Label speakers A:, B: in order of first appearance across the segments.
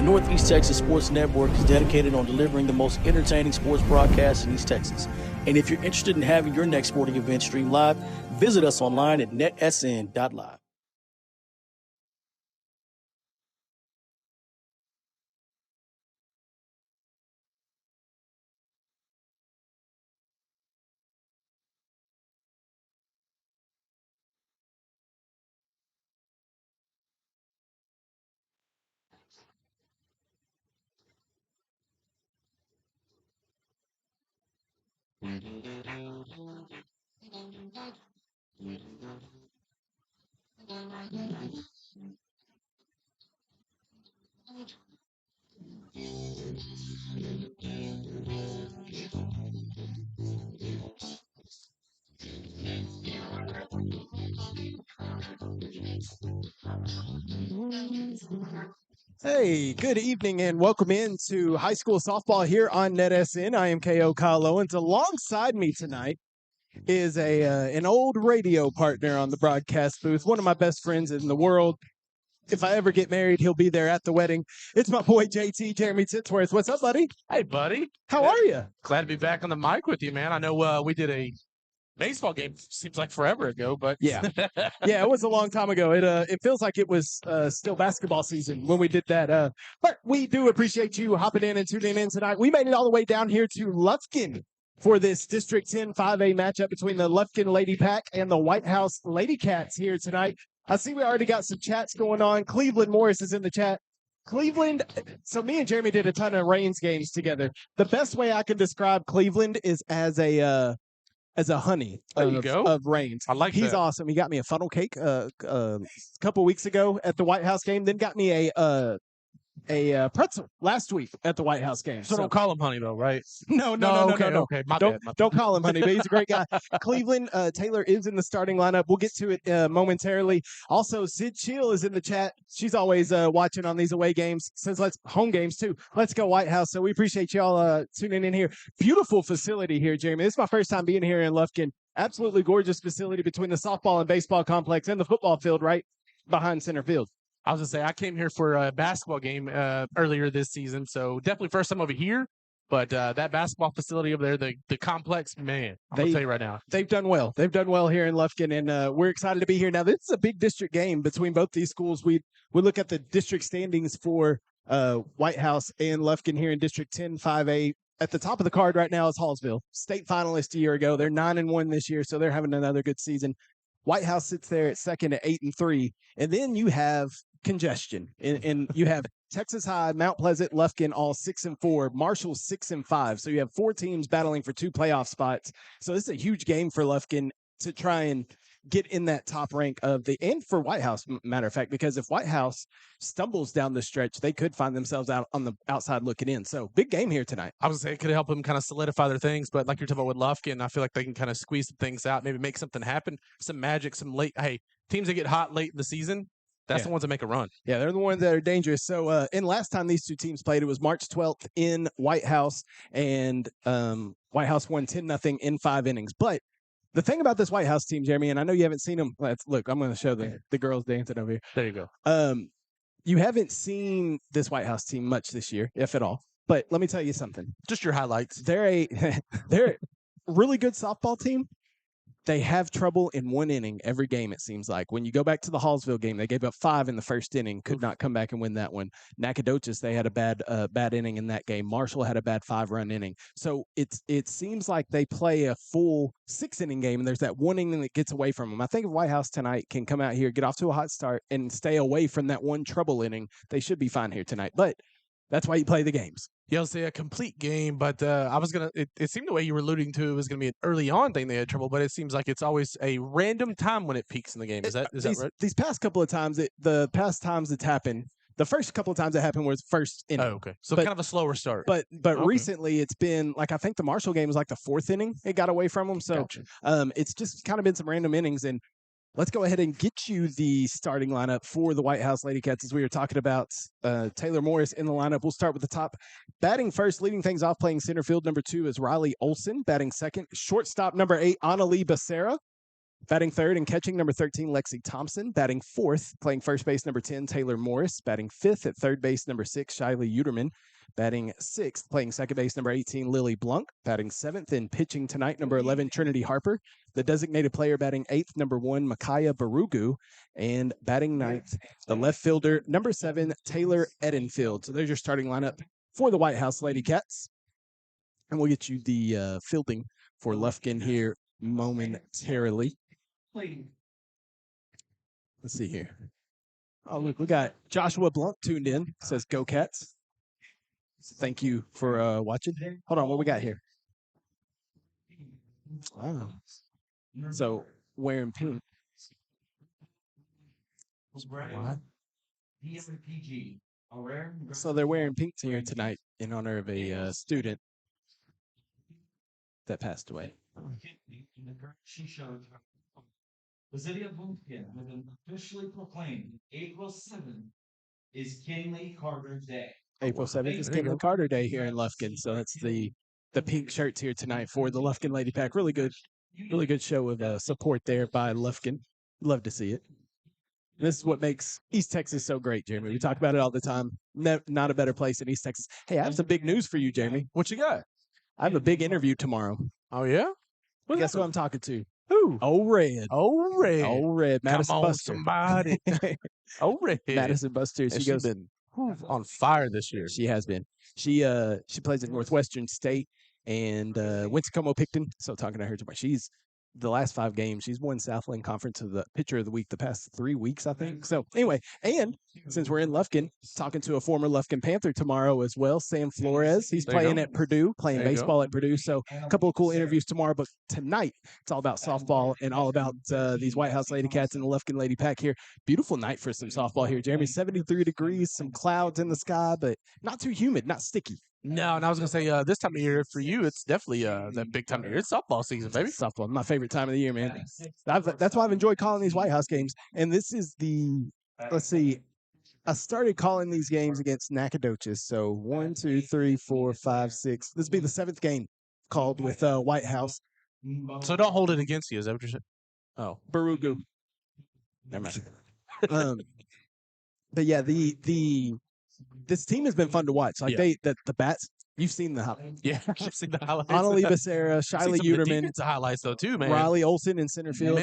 A: The Northeast Texas Sports Network is dedicated on delivering the most entertaining sports broadcasts in East Texas. And if you're interested in having your next sporting event streamed live, visit us online at netsn.live.
B: Hey, good evening and welcome into high school softball here on NETSN. I am K.O. Kyle Owens. Alongside me tonight is an old radio partner on the broadcast booth, one of my best friends in the world. If I ever get married, he'll be there at the wedding. It's my boy JT, Jeremy Titsworth. What's up, buddy?
C: Hey, buddy.
B: How are you?
C: Glad to be back on the mic with you, man. I know we did a baseball game, seems like forever ago, but
B: Yeah, it was a long time ago. It feels like it was still basketball season when we did that. But we do appreciate you hopping in and tuning in tonight. We made it all the way down here to Lufkin for this District 10 5A matchup between the Lufkin Lady Pack and the Whitehouse Lady Cats here tonight. I see we already got some chats going on. Cleveland Morris is in the chat. Cleveland, so me and Jeremy did a ton of Reigns games together. The best way I can describe Cleveland is as a honey of Reigns.
C: I like
B: He's
C: that.
B: awesome. He got me a funnel cake a couple weeks ago at the Whitehouse game, then got me a pretzel last week at the Whitehouse game.
C: So don't call him honey, though, right?
B: No.
C: Okay. My bad.
B: Don't call him honey, but he's a great guy. Cleveland, Taylor is in the starting lineup. We'll get to it momentarily. Also, Sid Chill is in the chat. She's always watching on these away games, since home games too. Let's go Whitehouse. So we appreciate y'all tuning in here. Beautiful facility here, Jeremy. This is my first time being here in Lufkin. Absolutely gorgeous facility between the softball and baseball complex and the football field right behind center field.
C: I was going to say, I came here for a basketball game earlier this season, so definitely first time over here. But that basketball facility over there, the complex, man, I'm going to tell you right now.
B: They've done well. They've done well here in Lufkin, and we're excited to be here. Now, this is a big district game between both these schools. We look at the district standings for Whitehouse and Lufkin here in District 10 5A. At the top of the card right now is Hallsville, state finalist a year ago. They're 9-1 this year, so they're having another good season. Whitehouse sits there at second at 8-3, and then you have congestion, and you have Texas High, Mount Pleasant, Lufkin all 6-4, Marshall 6-5. So you have 4 teams battling for 2 playoff spots. So this is a huge game for Lufkin to try and get in that top rank of and for Whitehouse, matter of fact, because if Whitehouse stumbles down the stretch, they could find themselves out on the outside looking in. So big game here tonight.
C: I was going to say it could help them kind of solidify their things, but like you're talking about with Lufkin, I feel like they can kind of squeeze some things out, maybe make something happen, some magic, some late. Hey, teams that get hot late in the season, that's the ones that make a run.
B: Yeah, they're the ones that are dangerous. So, and last time these two teams played, it was March 12th in Whitehouse, and Whitehouse won 10-0 in 5 innings. But the thing about this Whitehouse team, Jeremy, and I know you haven't seen them. Look, I'm going to show the girls dancing over here.
C: There you go.
B: You haven't seen this Whitehouse team much this year, if at all. But let me tell you something.
C: Just your highlights.
B: They're a really good softball team. They have trouble in 1 inning every game, it seems like. When you go back to the Hallsville game, they gave up 5 in the first inning, could not come back and win that one. Nacogdoches, they had a bad inning in that game. Marshall had a bad 5-run inning. So it seems like they play a full 6-inning game, and there's that 1 inning that gets away from them. I think if Whitehouse tonight can come out here, get off to a hot start, and stay away from that one trouble inning, they should be fine here tonight. But that's why you play the games.
C: Yeah, I'll say a complete game, but it seemed the way you were alluding to it was going to be an early on thing they had trouble, but it seems like it's always a random time when it peaks in the game. Is that right?
B: These past couple of times, the first couple of times it happened was first inning.
C: Oh, okay. So kind of a slower start.
B: But recently it's been, like, I think the Marshall game was like the 4th inning. It got away from them. So
C: Gotcha.
B: It's just kind of been some random innings, and let's go ahead and get you the starting lineup for the Whitehouse Lady Cats. As we were talking about, Taylor Morris in the lineup. We'll start with the top. Batting first, leading things off, playing center field, number 2 is Riley Olson. Batting second, shortstop, number 8, Annalie Becerra. Batting third and catching, number 13, Lexi Thompson. Batting fourth, playing first base, number 10, Taylor Morris. Batting fifth at third base, number 6, Shiley Uterman. Batting sixth, playing second base, number 18, Lily Blunk. Batting seventh and pitching tonight, number 11, Trinity Harper. The designated player batting eighth, number 1, Micaiah Barugu. And batting ninth, the left fielder, number 7, Taylor Edenfield. So there's your starting lineup for the Whitehouse Lady Cats. And we'll get you the fielding for Lufkin here momentarily. Let's see here. Oh, look, we got Joshua Blunt tuned in. Says, "Go Cats." Thank you for watching. Hold on, what we got here? Wow. So, wearing pink. What? So they're wearing pink here tonight in honor of a student that passed away.
D: Lydia Lufkin has been officially proclaimed April 7th is Kinley Carter Day.
B: April 7th is Kinley Carter Day here in Lufkin. So that's the pink shirts here tonight for the Lufkin Lady Pack. Really good show of support there by Lufkin. Love to see it. This is what makes East Texas so great, Jeremy. We talk about it all the time. Not a better place in East Texas. Hey, I have some big news for you, Jeremy.
C: What you got?
B: I have a big interview tomorrow.
C: Oh, yeah?
B: Guess who I'm talking to?
C: Who?
B: Oh, Red.
C: Oh, Red.
B: Oh, Red. Madison
C: Come on,
B: Buster.
C: somebody. Oh, Red.
B: Madison Buster.
C: And
B: She
C: she's
B: goes
C: been on fire this year.
B: She has been. She plays at Northwestern State and went to Como-Picton. So talking to her tomorrow. She's the last 5 games. She's won Southland Conference of the Pitcher of the Week the past 3 weeks, I think. So anyway, and since we're in Lufkin, talking to a former Lufkin Panther tomorrow as well, Sam Flores. He's playing at Purdue, playing baseball at Purdue. So a couple of cool interviews tomorrow. But tonight, it's all about softball and all about these Whitehouse Lady Cats and the Lufkin Lady Pack here. Beautiful night for some softball here, Jeremy. 73 degrees, some clouds in the sky, but not too humid, not sticky.
C: No, and I was going to say, this time of year for you, it's definitely that big time of year. It's softball season, baby.
B: Softball, my favorite time of the year, man. That's why I've enjoyed calling these Whitehouse games. And this is let's see, I started calling these games against Nacogdoches. So 1, 2, 3, 4, 5, 6. This will be the 7th game called with Whitehouse.
C: So don't hold it against you, is that what you're saying?
B: Oh, Barugu. Never mind. But yeah, this team has been fun to watch. Like the bats, you've seen the highlights.
C: Yeah, I've seen the highlights.
B: Annalie Becerra, Shiley Uterman,
C: it's highlights though too, man.
B: Riley Olson in center field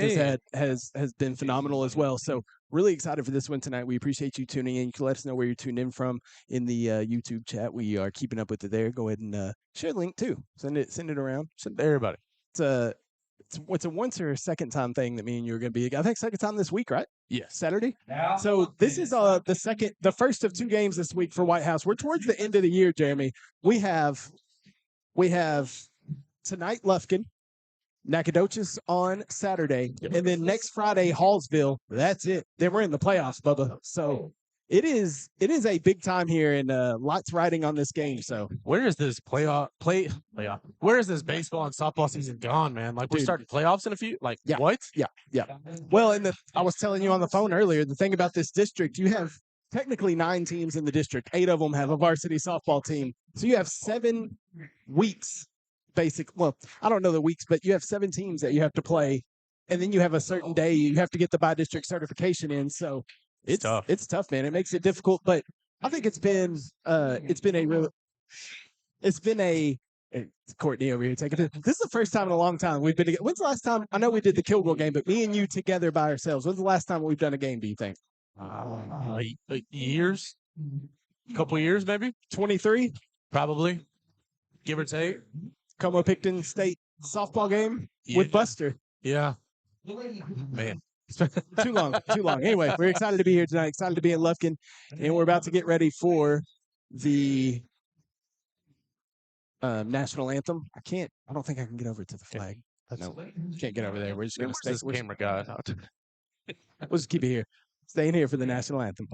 B: has been phenomenal as well. So really excited for this one tonight. We appreciate you tuning in. You can let us know where you're tuned in from in the YouTube chat. We are keeping up with it there. Go ahead and share the link too. Send it around.
C: Send it to everybody.
B: It's a once or a second time thing that me and you are going to be. I think second time this week, right?
C: Yes.
B: Saturday. So this is the first of 2 games this week for Whitehouse. We're towards the end of the year, Jeremy. We have tonight Lufkin, Nacogdoches on Saturday, and then next Friday Hallsville. That's it. Then we're in the playoffs, Bubba. So it is a big time here, and lots riding on this game. So
C: where is this playoff? Where is this baseball and softball season gone, man? Like we're starting playoffs in a few. Like what?
B: Yeah. Well, I was telling you on the phone earlier. The thing about this district, you have technically 9 teams in the district. 8 of them have a varsity softball team. So you have 7 weeks. Well, I don't know the weeks, but you have 7 teams that you have to play, and then you have a certain day you have to get the by-district certification in. So it's tough. It's tough, man. It makes it difficult, but I think it's been Courtney over here taking it. This is the first time in a long time we've been together. When's the last time? I know we did the Kilgore game, but me and you together by ourselves. When's the last time we've done a game, do you think?
C: Years? A couple years, maybe?
B: 23?
C: Probably. Give or take.
B: Como-Picton State softball game with Buster.
C: Yeah. Man.
B: Too long. Anyway, we're excited to be here tonight. Excited to be in Lufkin, and we're about to get ready for the national anthem. I don't think I can get over to the flag. No, can't get over there. We're just going to stay.
C: This camera guy.
B: We'll just keep it here. Staying here for the national anthem.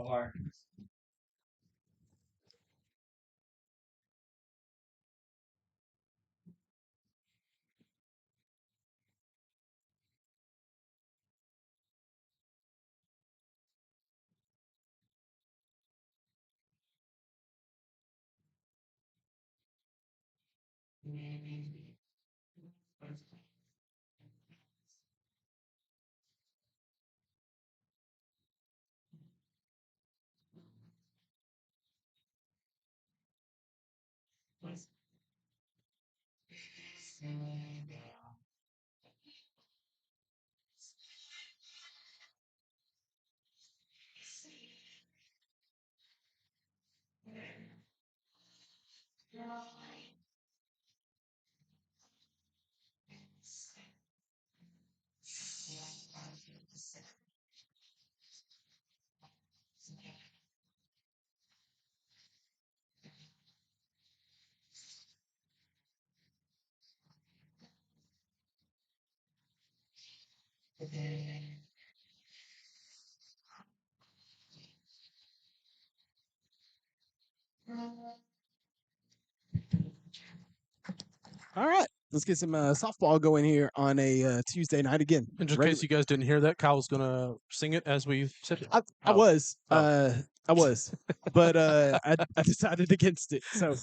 B: All right, let's get some softball going here on a Tuesday night again.
C: In just case you guys didn't hear that, Kyle was gonna sing it as we said it.
B: I was,
C: Oh.
B: I was, but I decided against it. So,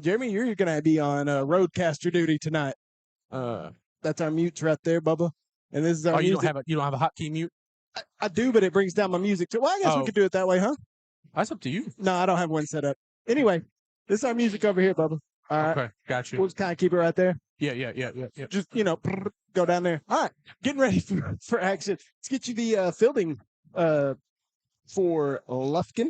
B: Jeremy, you're gonna be on roadcaster duty tonight. That's our mutes right there, Bubba. And this is our music.
C: You don't have a hotkey mute?
B: I do, but it brings down my music too. Well, I guess we could do it that way, huh?
C: That's up to you.
B: No, I don't have one set up. Anyway, this is our music over here, Bubba. All right.
C: Okay, got you.
B: We'll just kind of keep it right there.
C: Yeah.
B: Just, go down there. All right. Getting ready for action. Let's get you the fielding for Lufkin.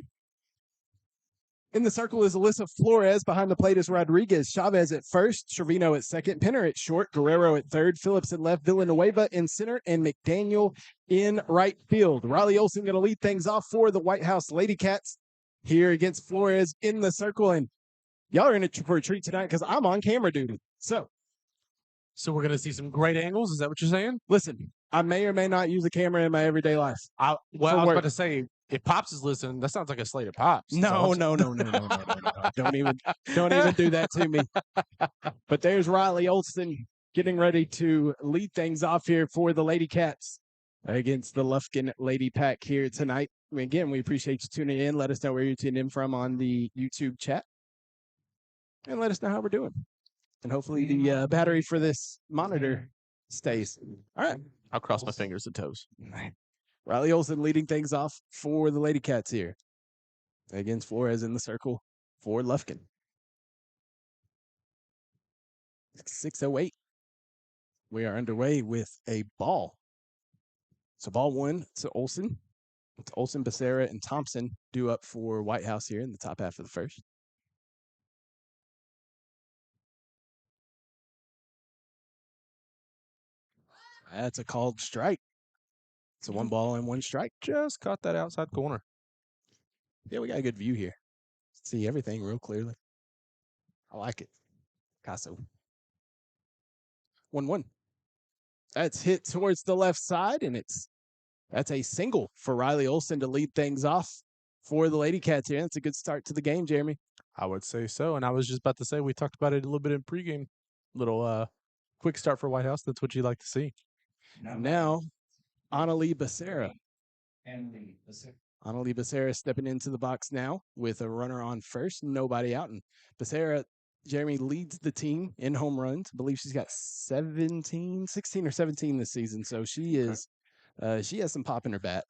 B: In the circle is Alyssa Flores. Behind the plate is Rodriguez. Chavez at first. Trevino at second. Penner at short. Guerrero at third. Phillips at left. Villanueva in center. And McDaniel in right field. Riley Olsen going to lead things off for the Whitehouse Lady Cats here against Flores in the circle. And y'all are in for a treat tonight because I'm on camera duty. So
C: we're going to see some great angles. Is that what you're saying?
B: Listen, I may or may not use a camera in my everyday life.
C: I was about to say, if Pops is listening, that sounds like a slate of Pops.
B: No. Don't even do that to me. But there's Riley Olsen getting ready to lead things off here for the Lady Cats against the Lufkin Lady Pack here tonight. Again, we appreciate you tuning in. Let us know where you're tuning in from on the YouTube chat. And let us know how we're doing. And hopefully the battery for this monitor stays. All right.
C: I'll cross my fingers and toes.
B: Riley Olsen leading things off for the Lady Cats here against Flores in the circle for Lufkin. 6:08. We are underway with a ball. So ball one to Olsen. It's Olsen, Becerra, and Thompson due up for Whitehouse here in the top half of the first. That's a called strike. It's a 1-1 strike.
C: Just caught that outside corner.
B: Yeah, we got a good view here. See everything real clearly. I like it. Casso. 1-1. That's hit towards the left side, and that's a single for Riley Olsen to lead things off for the Lady Cats here. That's a good start to the game, Jeremy.
C: I would say so. And I was just about to say, we talked about it a little bit in pregame. Little quick start for Whitehouse. That's what you like to see.
B: Now, Annalie Becerra. Annalie Becerra stepping into the box now with a runner on first, nobody out. And Becerra, Jeremy, leads the team in home runs. I believe she's got 16 or 17 this season. So she is, she has some pop in her bat.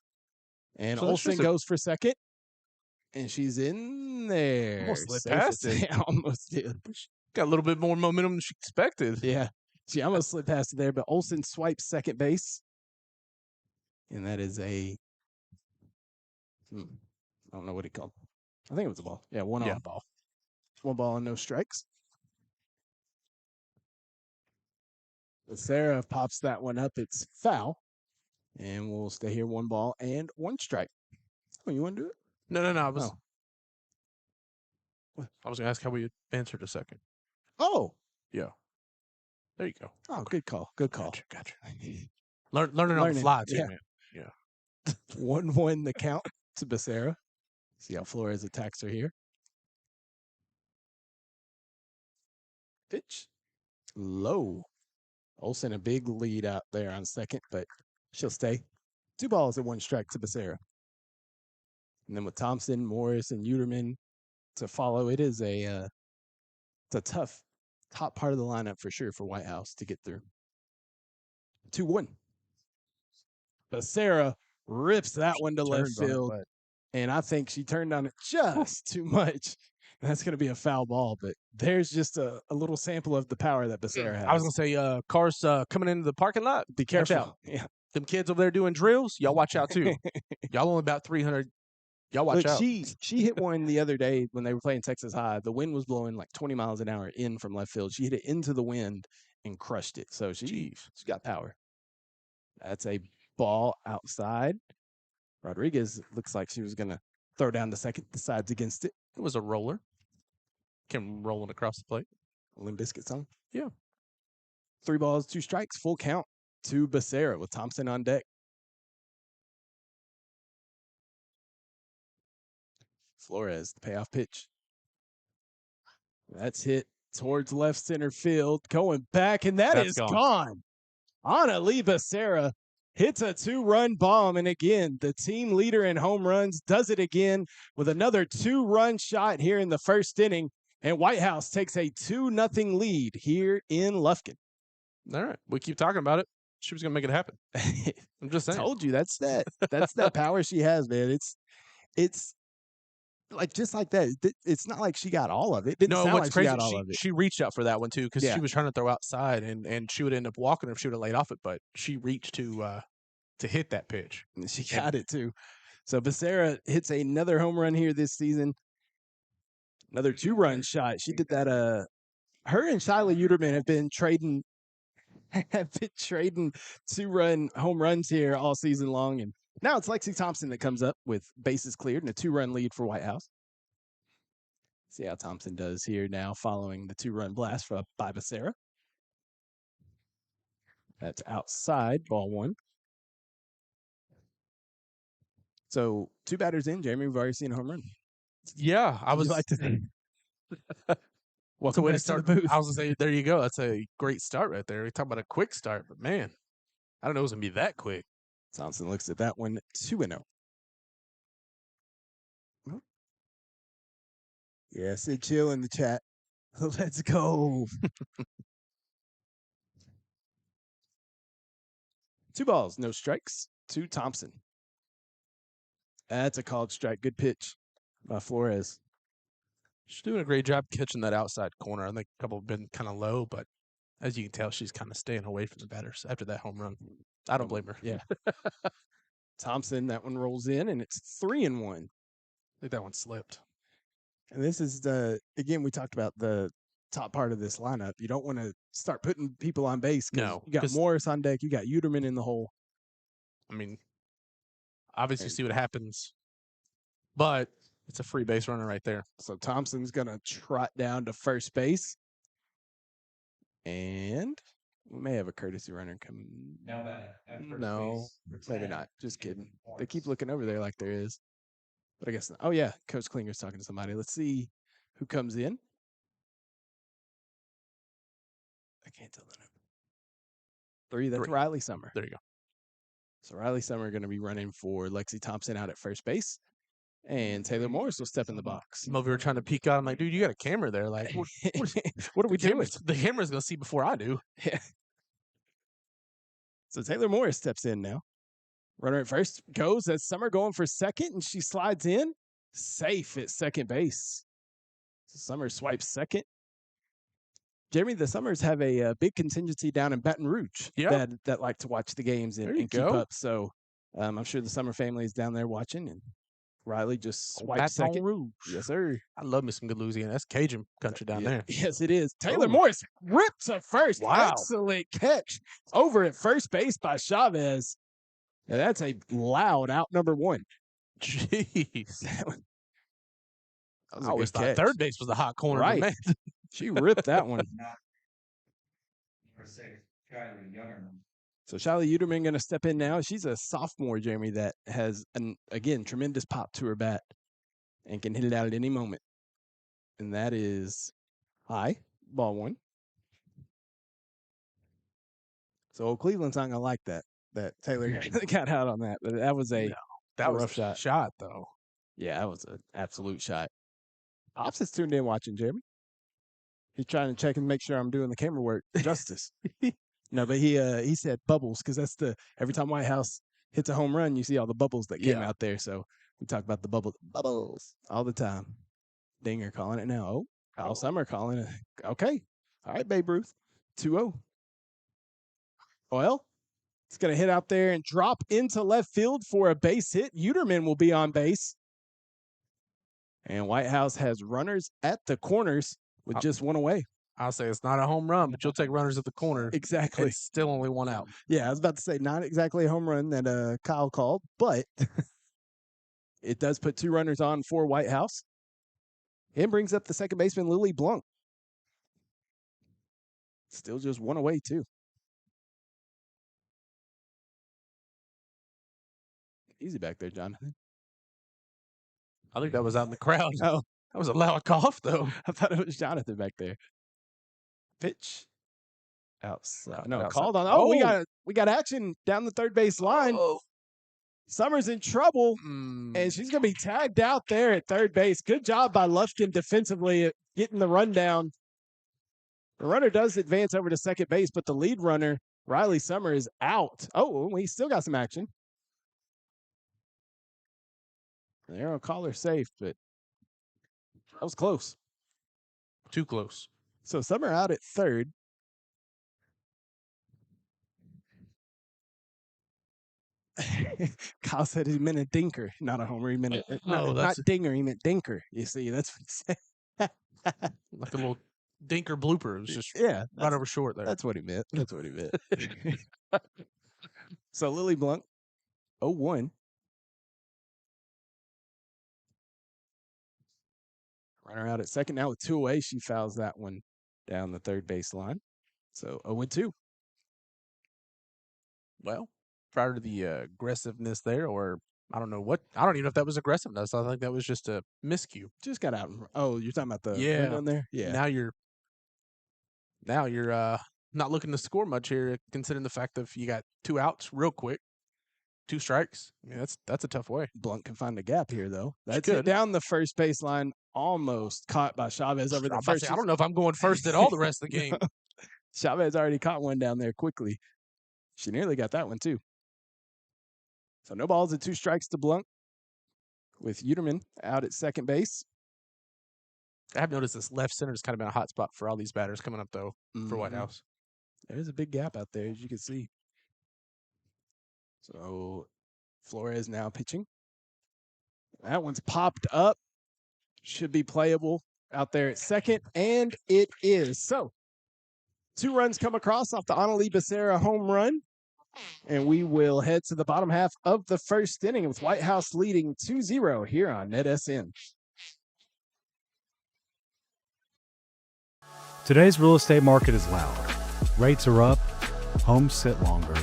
B: And so Olsen goes for second. And she's in there.
C: Almost slid past it.
B: Yeah, almost did.
C: Got a little bit more momentum than she expected.
B: Yeah. She almost slid past it there, but Olsen swipes second base. And that is a, I don't know what he called. I think it was a ball. Yeah, one ball. 1 ball and no strikes. Sarah pops that one up. It's foul. And we'll stay here 1 ball and 1 strike. Oh, you want to do it?
C: No. I was going to ask how we answered a second.
B: Oh.
C: Yeah. There you go.
B: Oh, good call. Good call.
C: Gotcha. Learning on the fly, too, man. Yeah.
B: 1-1 the count to Becerra. See how Flores attacks her here. Pitch. Low. Olsen a big lead out there on second, but she'll stay. 2 balls and 1 strike to Becerra. And then with Thompson, Morris, and Uterman to follow, it is it's a tough top part of the lineup for sure for Whitehouse to get through. 2-1. Becerra rips that one to left field. And I think she turned on it just too much. That's going to be a foul ball, but there's just a little sample of the power that Becerra has.
C: I was gonna say, cars coming into the parking lot.
B: Be
C: Watch
B: careful.
C: out.
B: Yeah.
C: Them kids over there doing drills. Y'all watch out too. Y'all only about 300. Y'all watch
B: Look,
C: out.
B: she hit one the other day when they were playing Texas High. The wind was blowing like 20 miles an hour in from left field. She hit it into the wind and crushed it. So she's got power. That's a ball outside. Rodriguez looks like she was going to throw down the second. Decides against it.
C: It was a roller. Came rolling across the plate.
B: Limp Bizkit song.
C: Yeah.
B: 3 balls, 2 strikes, full count to Becerra with Thompson on deck. Flores, the payoff pitch. That's hit towards left center field, going back, and that's gone. Annalie Becerra hits a 2-run bomb, and again, the team leader in home runs does it again with another 2-run shot here in the first inning, and Whitehouse takes a 2-0 lead here in Lufkin.
C: All right, we keep talking about it. She was gonna make it happen. I'm just saying.
B: Told you that's that power she has, man. It's like just like that. It's not like she got all of it. Didn't sound
C: what's
B: like
C: crazy?
B: She got all of it.
C: She reached out for that one too because
B: Yeah.
C: she was trying to throw outside, and she would end up walking if she would have laid off it. But she reached to hit that pitch.
B: She got it too. So Becerra hits another home run here this season. Another 2-run shot. She did that. Her and Shyla Uterman have been trading 2-run home runs here all season long, and now it's Lexi Thompson that comes up with bases cleared and a 2-run lead for Whitehouse. See how Thompson does here now following the 2-run blast by Becerra. That's outside, ball 1. So 2 batters in, Jeremy. We've already seen a home run.
C: Yeah, I was
B: like to.
C: Welcome
B: way
C: back
B: to start
C: the
B: the booth.
C: I was gonna say, there you go. That's a great start right there. We talk about a quick start, but man, I don't know it was gonna be that quick.
B: Thompson looks at that one, 2-0. Yeah, Sid Chill in the chat. Let's go. 2 balls, no strikes to Thompson. That's a called strike. Good pitch by Flores.
C: She's doing a great job catching that outside corner. I think a couple have been kind of low, but as you can tell, she's kind of staying away from the batters after that home run. I don't blame her.
B: Yeah. Thompson, that one rolls in, and it's 3-1.
C: I think that one slipped.
B: And this is again, we talked about the top part of this lineup. You don't want to start putting people on base.
C: No,
B: you got Morris on deck. You got Uterman in the hole.
C: I mean, obviously see what happens, but it's a free base runner right there.
B: So Thompson's going to trot down to first base. And we may have a courtesy runner coming. No, maybe not. Just kidding. They keep looking over there like there is. But I guess not. Oh, yeah. Coach Klinger's talking to somebody. Let's see who comes in. I can't tell the number. 3, that's
C: 3.
B: Riley Summer.
C: There you go.
B: So Riley Summer are going to be running for Lexi Thompson out at first base. And Taylor Morris will step in the box.
C: I'm over here trying to peek out. I'm like, dude, you got a camera there. Like,
B: what are we doing?
C: The camera's going to see before I do.
B: Yeah. So Taylor Morris steps in now. Runner at first goes as Summer going for second, and she slides in. Safe at second base. So Summer swipes second. Jeremy, the Summers have a big contingency down in Baton Rouge that like to watch the games and keep up. So I'm sure the Summer family is down there watching, and Riley just swipes second.
C: Rouge.
B: Yes, sir.
C: I love me some good Louisiana. That's Cajun country down there.
B: Yes, it is. Taylor Morris ripped to first.
C: Wow.
B: Excellent catch over at first base by Chavez. Now, that's a loud out number 1.
C: Jeez.
B: That was
C: I always thought third base was the hot corner.
B: Right.
C: Man.
B: She ripped that one. So Shyla Uterman going to step in now. She's a sophomore, Jeremy, that has, again, tremendous pop to her bat and can hit it out at any moment. And that is high, ball 1. So Old Cleveland's not going to like that Taylor got out on that. But that was a rough
C: shot, though.
B: Yeah, that was an absolute shot. Pops is tuned in watching, Jeremy. He's trying to check and make sure I'm doing the camera work justice. No, but he said bubbles because that's every time Whitehouse hits a home run, you see all the bubbles that came out there. So we talk about the bubbles all the time. Dinger calling it now. Oh, Kyle Summer calling it. Okay. All right, Babe Ruth. 2-0. Well, it's going to hit out there and drop into left field for a base hit. Uterman will be on base. And Whitehouse has runners at the corners with just one away.
C: I'll say it's not a home run, but you'll take runners at the corner.
B: Exactly.
C: And still only one out.
B: Yeah, I was about to say not exactly a home run that Kyle called, but it does put 2 runners on for Whitehouse. And brings up the second baseman, Lily Blunt. Still just one away, too. Easy back there, Jonathan.
C: I think that was out in the crowd.
B: Oh,
C: That was a loud cough, though.
B: I thought it was Jonathan back there. Pitch. Outside. No,
C: outside.
B: called on. Oh, we got action down the third base line.
C: Oh.
B: Summer's in trouble, and she's going to be tagged out there at third base. Good job by Lufkin defensively at getting the rundown. The runner does advance over to second base, but the lead runner, Riley Summer, is out. Oh, we still got some action. They're on caller safe, but that was close.
C: Too close.
B: So Summer out at third. Kyle said he meant a dinker, not a homer. He meant it. Not dinger, he meant dinker. You see, that's what he said.
C: Like a little dinker blooper. It was just right over short there.
B: That's what he meant. That's what he meant. So Lily Blunt, 0-1. Runner out at second now with 2 away. She fouls that one down the third base line. So 0-2.
C: Well, prior to the aggressiveness there, or I don't even know if that was aggressiveness. I think that was just a miscue.
B: Just got out. Oh, you're talking about the
C: one
B: there? Yeah.
C: Now you're not looking to score much here, considering the fact that you got 2 outs real quick, 2 strikes. I mean, that's a tough way.
B: Blunt can find a gap here, though. That's it down the first baseline, almost caught by Chavez over the first.
C: I don't know if I'm going first at all the rest of the game.
B: Chavez already caught one down there quickly. She nearly got that one, too. So no balls and 2 strikes to Blunt with Uterman out at second base.
C: I have noticed this left center has kind of been a hot spot for all these batters coming up, though, for Whitehouse.
B: There's a big gap out there, as you can see. So Flores now pitching. That one's popped up. Should be playable out there at second, and it is. So 2 runs come across off the Annalie Becerra home run. And we will head to the bottom half of the first inning with Whitehouse leading 2-0 here on NETSN.
E: Today's real estate market is loud. Rates are up, homes sit longer,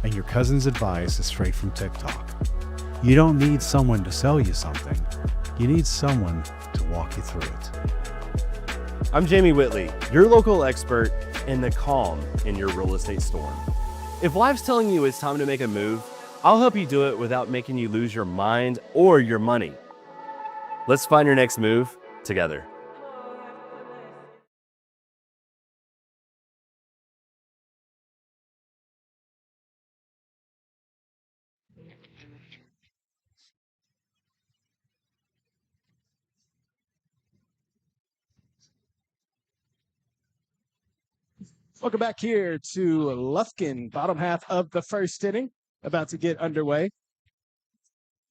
E: and your cousin's advice is straight from TikTok. You don't need someone to sell you something. You need someone to walk you through it.
F: I'm Jamie Whitley, your local expert in the calm in your real estate storm. If life's telling you it's time to make a move, I'll help you do it without making you lose your mind or your money. Let's find your next move together.
B: Welcome back here to Lufkin, bottom half of the first inning, about to get underway.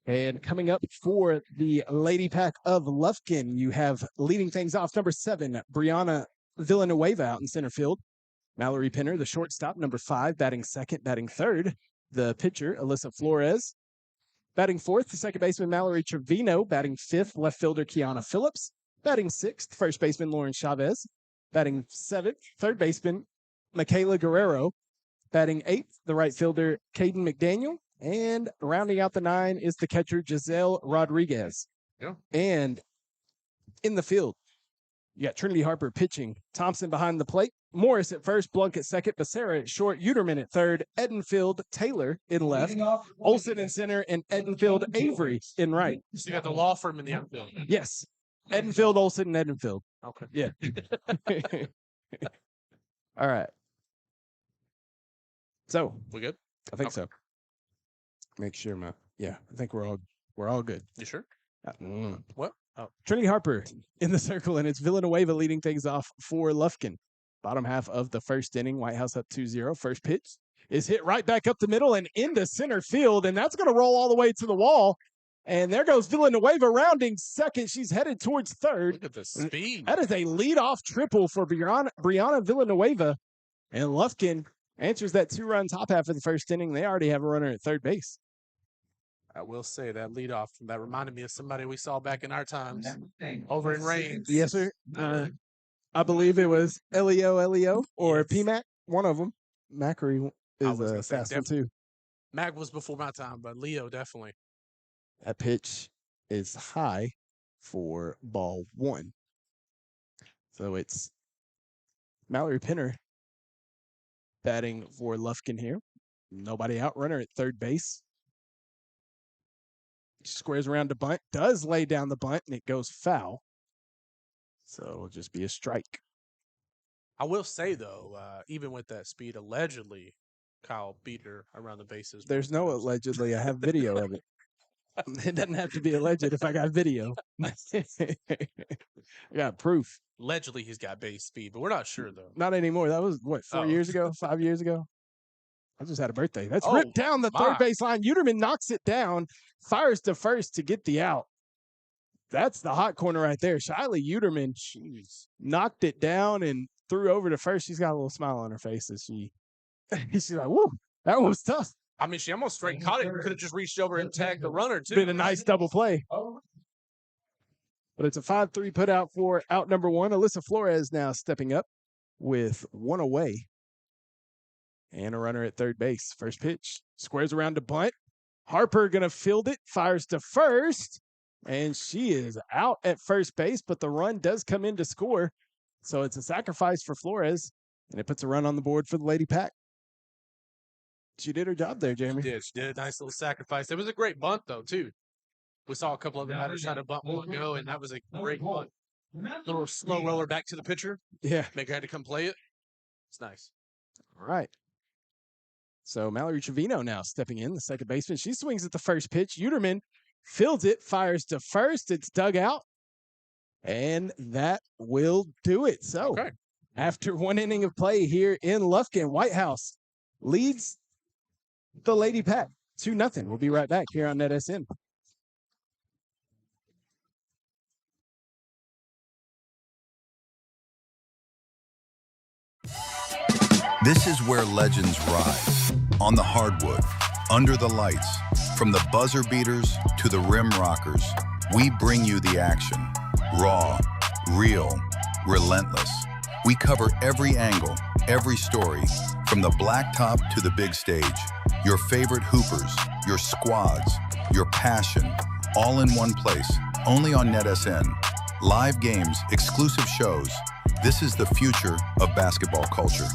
B: And coming up for the Lady Pack of Lufkin, you have leading things off number 7, Brianna Villanueva out in center field. Mallory Pinner, the shortstop, number 5, batting second, batting third. The pitcher, Alyssa Flores. Batting fourth, the second baseman, Mallory Trevino. Batting fifth, left fielder, Kiana Phillips. Batting sixth, first baseman, Lauren Chavez. Batting seventh, third baseman, Michaela Guerrero. Batting eighth, the right fielder, Caden McDaniel. And rounding out the 9 is the catcher, Giselle Rodriguez.
C: Yeah.
B: And in the field, you got Trinity Harper pitching, Thompson behind the plate, Morris at first, Blunk at second, Becerra at short, Uterman at third, Edenfield, Taylor in left, Olsen in center, and Edenfield, Avery in right.
C: So you got the law firm in the outfield.
B: Yes. Edenfield, Olsen, and Edenfield.
C: Okay.
B: Yeah. All right. So
C: We good?
B: I think so. Make sure I think we're all good.
C: You sure?
B: Mm.
C: What?
B: Trinity Harper in the circle, and it's Villanueva leading things off for Lufkin. Bottom half of the first inning, Whitehouse up 2-0. First pitch is hit right back up the middle and into center field, and that's going to roll all the way to the wall. And there goes Villanueva rounding second. She's headed towards third.
C: Look at the speed.
B: That is a leadoff triple for Brianna Villanueva. And Lufkin answers that 2-run top half of the first inning. They already have a runner at third base.
C: I will say that leadoff, that reminded me of somebody we saw back in our times over in Reigns.
B: Yes, sir. I believe it was Elio or
C: Yes.
B: PMAC, one of them. Macri is
C: was
B: a
C: gonna say,
B: fast one too.
C: Mag was before my time, but Leo definitely.
B: That pitch is high for ball one. So it's Mallory Pinner batting for Lufkin here. Nobody out, runner at third base. Squares around to bunt, does lay down the bunt, and it goes foul. So it'll just be a strike.
C: I will say, though, even with that speed, allegedly, Kyle beat her around the bases.
B: There's no allegedly. I have video of it. It doesn't have to be alleged if I got video. I got proof.
C: Allegedly, he's got base speed, but we're not sure, though.
B: Not anymore. That was, what, 4 years ago? 5 years ago? I just had a birthday. That's
C: Oh,
B: ripped down the
C: my.
B: third base line. Uterman knocks it down, fires to first to get the out. That's the hot corner right there. Shiley Uterman knocked it down and threw over to first. She's got a little smile on her face as she's like, whoa, that one was tough.
C: I mean, she almost straight caught it. Could have just reached over and tagged the runner, too.
B: Been a nice double play. But it's a 5-3 put out for out number one. Alyssa Flores now stepping up with one away. And a runner at third base. First pitch. Squares around to bunt. Harper going to field it. Fires to first. And she is out at first base, but the run does come in to score. So it's a sacrifice for Flores. And it puts a run on the board for the Lady Pack. She did her job there, Jeremy.
C: She did a nice little sacrifice. It was a great bunt, though, too. We saw a couple of batters try to bunt one go, and that was a great bunt. Little slow roller back to the pitcher.
B: Yeah.
C: Make her had to come play it. It's nice.
B: All right. So Mallory Trevino now stepping in, the second baseman. She swings at the first pitch. Uterman fields it, fires to first. It's dug out. And that will do it. So after one inning of play here in Lufkin, Whitehouse leads the Lady Pack 2-0. We'll be right back here on NETSN.
G: This is where legends rise. On the hardwood, under the lights, from the buzzer beaters to the rim rockers, we bring you the action. Raw, real, relentless. We cover every angle, every story, from the blacktop to the big stage. Your favorite hoopers, your squads, your passion, all in one place, only on NETSN. Live games, exclusive shows. This is the future of basketball culture.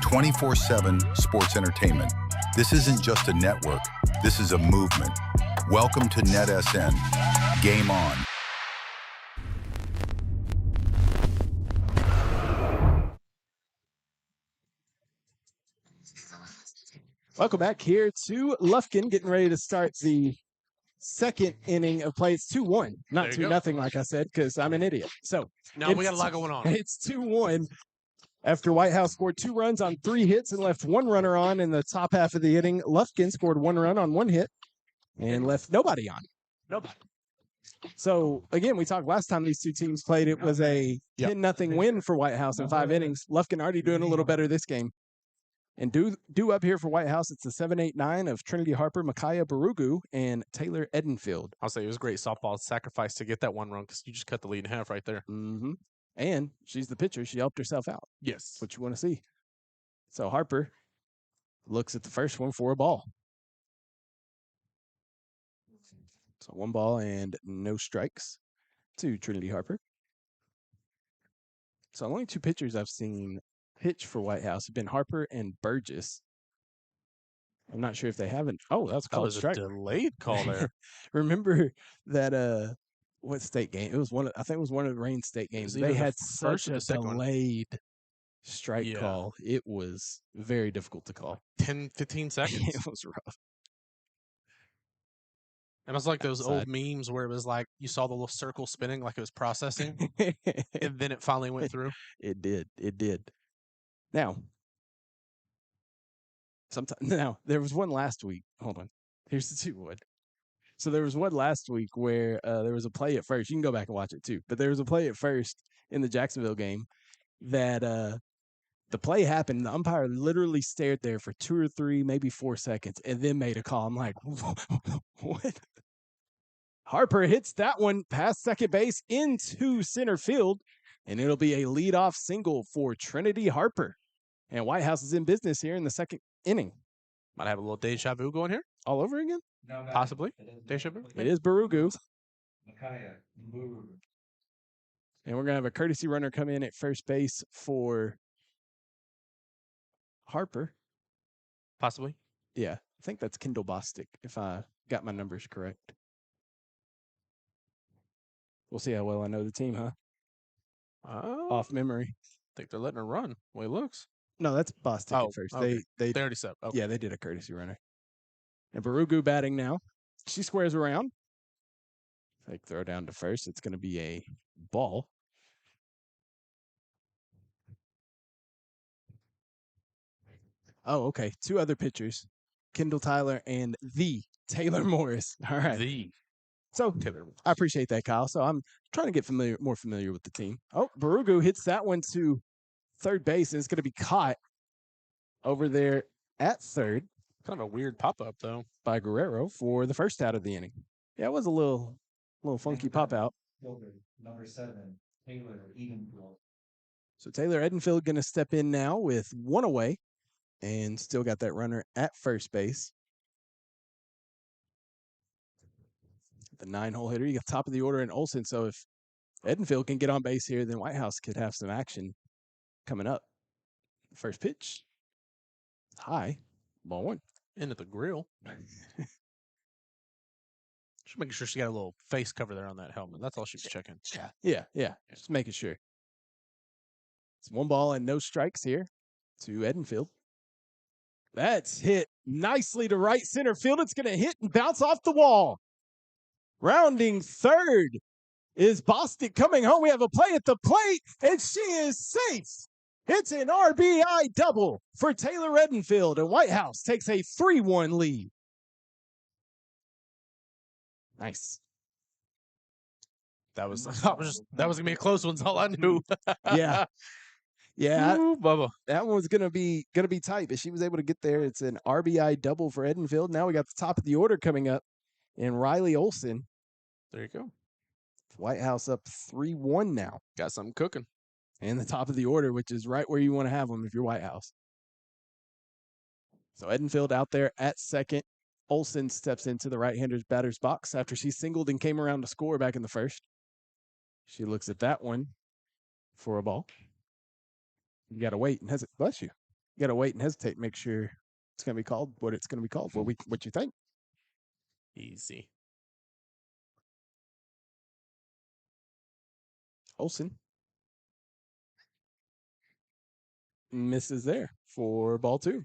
G: 24/7 sports entertainment. This isn't just a network. This is a movement. Welcome to NETSN. Game on.
B: Welcome back here to Lufkin, getting ready to start the second inning of play. It's 2-1, not 2-0, like I said, because I'm an idiot. So
C: no, we got a lot going on.
B: It's 2-1 after Whitehouse scored 2 runs on 3 hits and left 1 runner on in the top half of the inning. Lufkin scored 1 run on 1 hit and left nobody on.
C: Nobody.
B: So, again, we talked last time these two teams played. It was a 10-0 win for Whitehouse in 5 innings. Lufkin already doing a little better this game. And due up here for Whitehouse, it's the 7-8-9 of Trinity Harper, Micaiah Barugu, and Taylor Edenfield.
C: I'll say it was a great softball sacrifice to get that 1 run because you just cut the lead in half right there.
B: Mm-hmm. And she's the pitcher. She helped herself out.
C: Yes.
B: What you want to see. So Harper looks at the first one for a ball. So 1 ball and no strikes to Trinity Harper. So only 2 pitchers I've seen pitch for Whitehouse have been Harper and Burgess. I'm not sure if they haven't. Oh, that's called a strike.
C: A delayed call there.
B: Remember that what state game? It was I think it was one of the Rain State games. They had such a delayed strike call. It was very difficult to call.
C: 10, 15 seconds.
B: It was rough.
C: It was like those old
B: outside.
C: memes where it was like you saw the little circle spinning like it was processing, and then it finally went through.
B: It did. It did. Now, now there was one last week. Hold on. Here's the 2-1. So there was one last week where there was a play at first. You can go back and watch it too. But there was a play at first in the Jacksonville game that the play happened. The umpire literally stared there for 2 or 3, maybe 4 seconds, and then made a call. I'm like, what? Harper hits that one past second base into center field, and it'll be a leadoff single for Trinity Harper. And Whitehouse is in business here in the second inning.
C: Might have a little deja vu going here.
B: All over again?
D: No, no,
C: Possibly.
D: it is
C: Deja vu?
B: It is Barugu.
D: Makaya Mburu.
B: And we're going to have a courtesy runner come in at first base for Harper.
C: Possibly.
B: Yeah, I think that's Kendall Bostic, if I got my numbers correct. We'll see how well I know the team, huh? Off memory.
C: I think they're letting her run. The way it looks.
B: No, that's Bostic
C: Oh,
B: at first.
C: okay.
B: They
C: They already said. Okay.
B: Yeah, they did a courtesy runner. And Barugu batting now. She squares around. Fake throw down to first. It's going to be a ball. Oh, okay. 2 other pitchers, Kendall Tyler and the Taylor Morris. All right. So
C: Taylor.
B: I appreciate that, Kyle. So I'm trying to get more familiar with the team. Oh, Barugu hits that one to third base, and it's going to be caught over there at third.
C: Kind of a weird pop up though.
B: By Guerrero for the first out of the inning. Yeah, it was a little funky pop out.
D: Number 7, Taylor Edenfield.
B: So Taylor Edenfield going to step in now with 1 away, and still got that runner at first base. The 9-hole hitter, you got top of the order in Olsen. So if Edenfield can get on base here, then Whitehouse could have some action coming up. First pitch, high, ball 1.
C: Into the grill. Just making sure she got a little face cover there on that helmet. That's all she was checking.
B: Yeah. Just making sure. It's 1 ball and no strikes here to Edenfield. That's hit nicely to right center field. It's going to hit and bounce off the wall. Rounding third is Bostic coming home. We have a play at the plate, and she is safe. It's an RBI double for Taylor Edenfield, and Whitehouse takes a 3-1 lead. Nice.
C: That was gonna be a close one. That's all I knew.
B: Yeah.
C: Ooh, Bubba.
B: That one was gonna be tight, but she was able to get there. It's an RBI double for Edenfield. Now we got the top of the order coming up, and Riley Olsen.
C: There you go.
B: Whitehouse up 3-1 now.
C: Got something cooking.
B: And the top of the order, which is right where you want to have them if you're Whitehouse. So Edenfield out there at second. Olsen steps into the right-hander's batter's box after she singled and came around to score back in the first. She looks at that one for a ball. You got to wait and hesitate. Bless you. You got to wait and hesitate. Make sure it's going to be called what it's going to be called for. What you think?
C: Easy.
B: Olsen misses there for ball 2.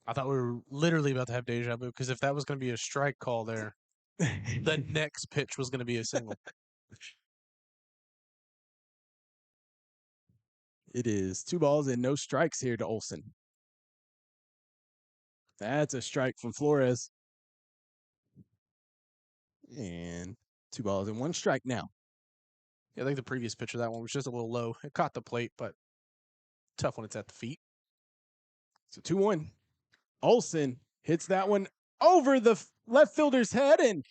C: I thought we were literally about to have deja vu because if that was going to be a strike call there, the next pitch was going to be a single.
B: It is 2 balls and no strikes here to Olsen. That's a strike from Flores. And 2 balls and 1 strike now.
C: Yeah, I think the previous pitch of that one was just a little low. It caught the plate, but tough when it's at the feet.
B: So 2-1. Olsen hits that one over the left fielder's head, and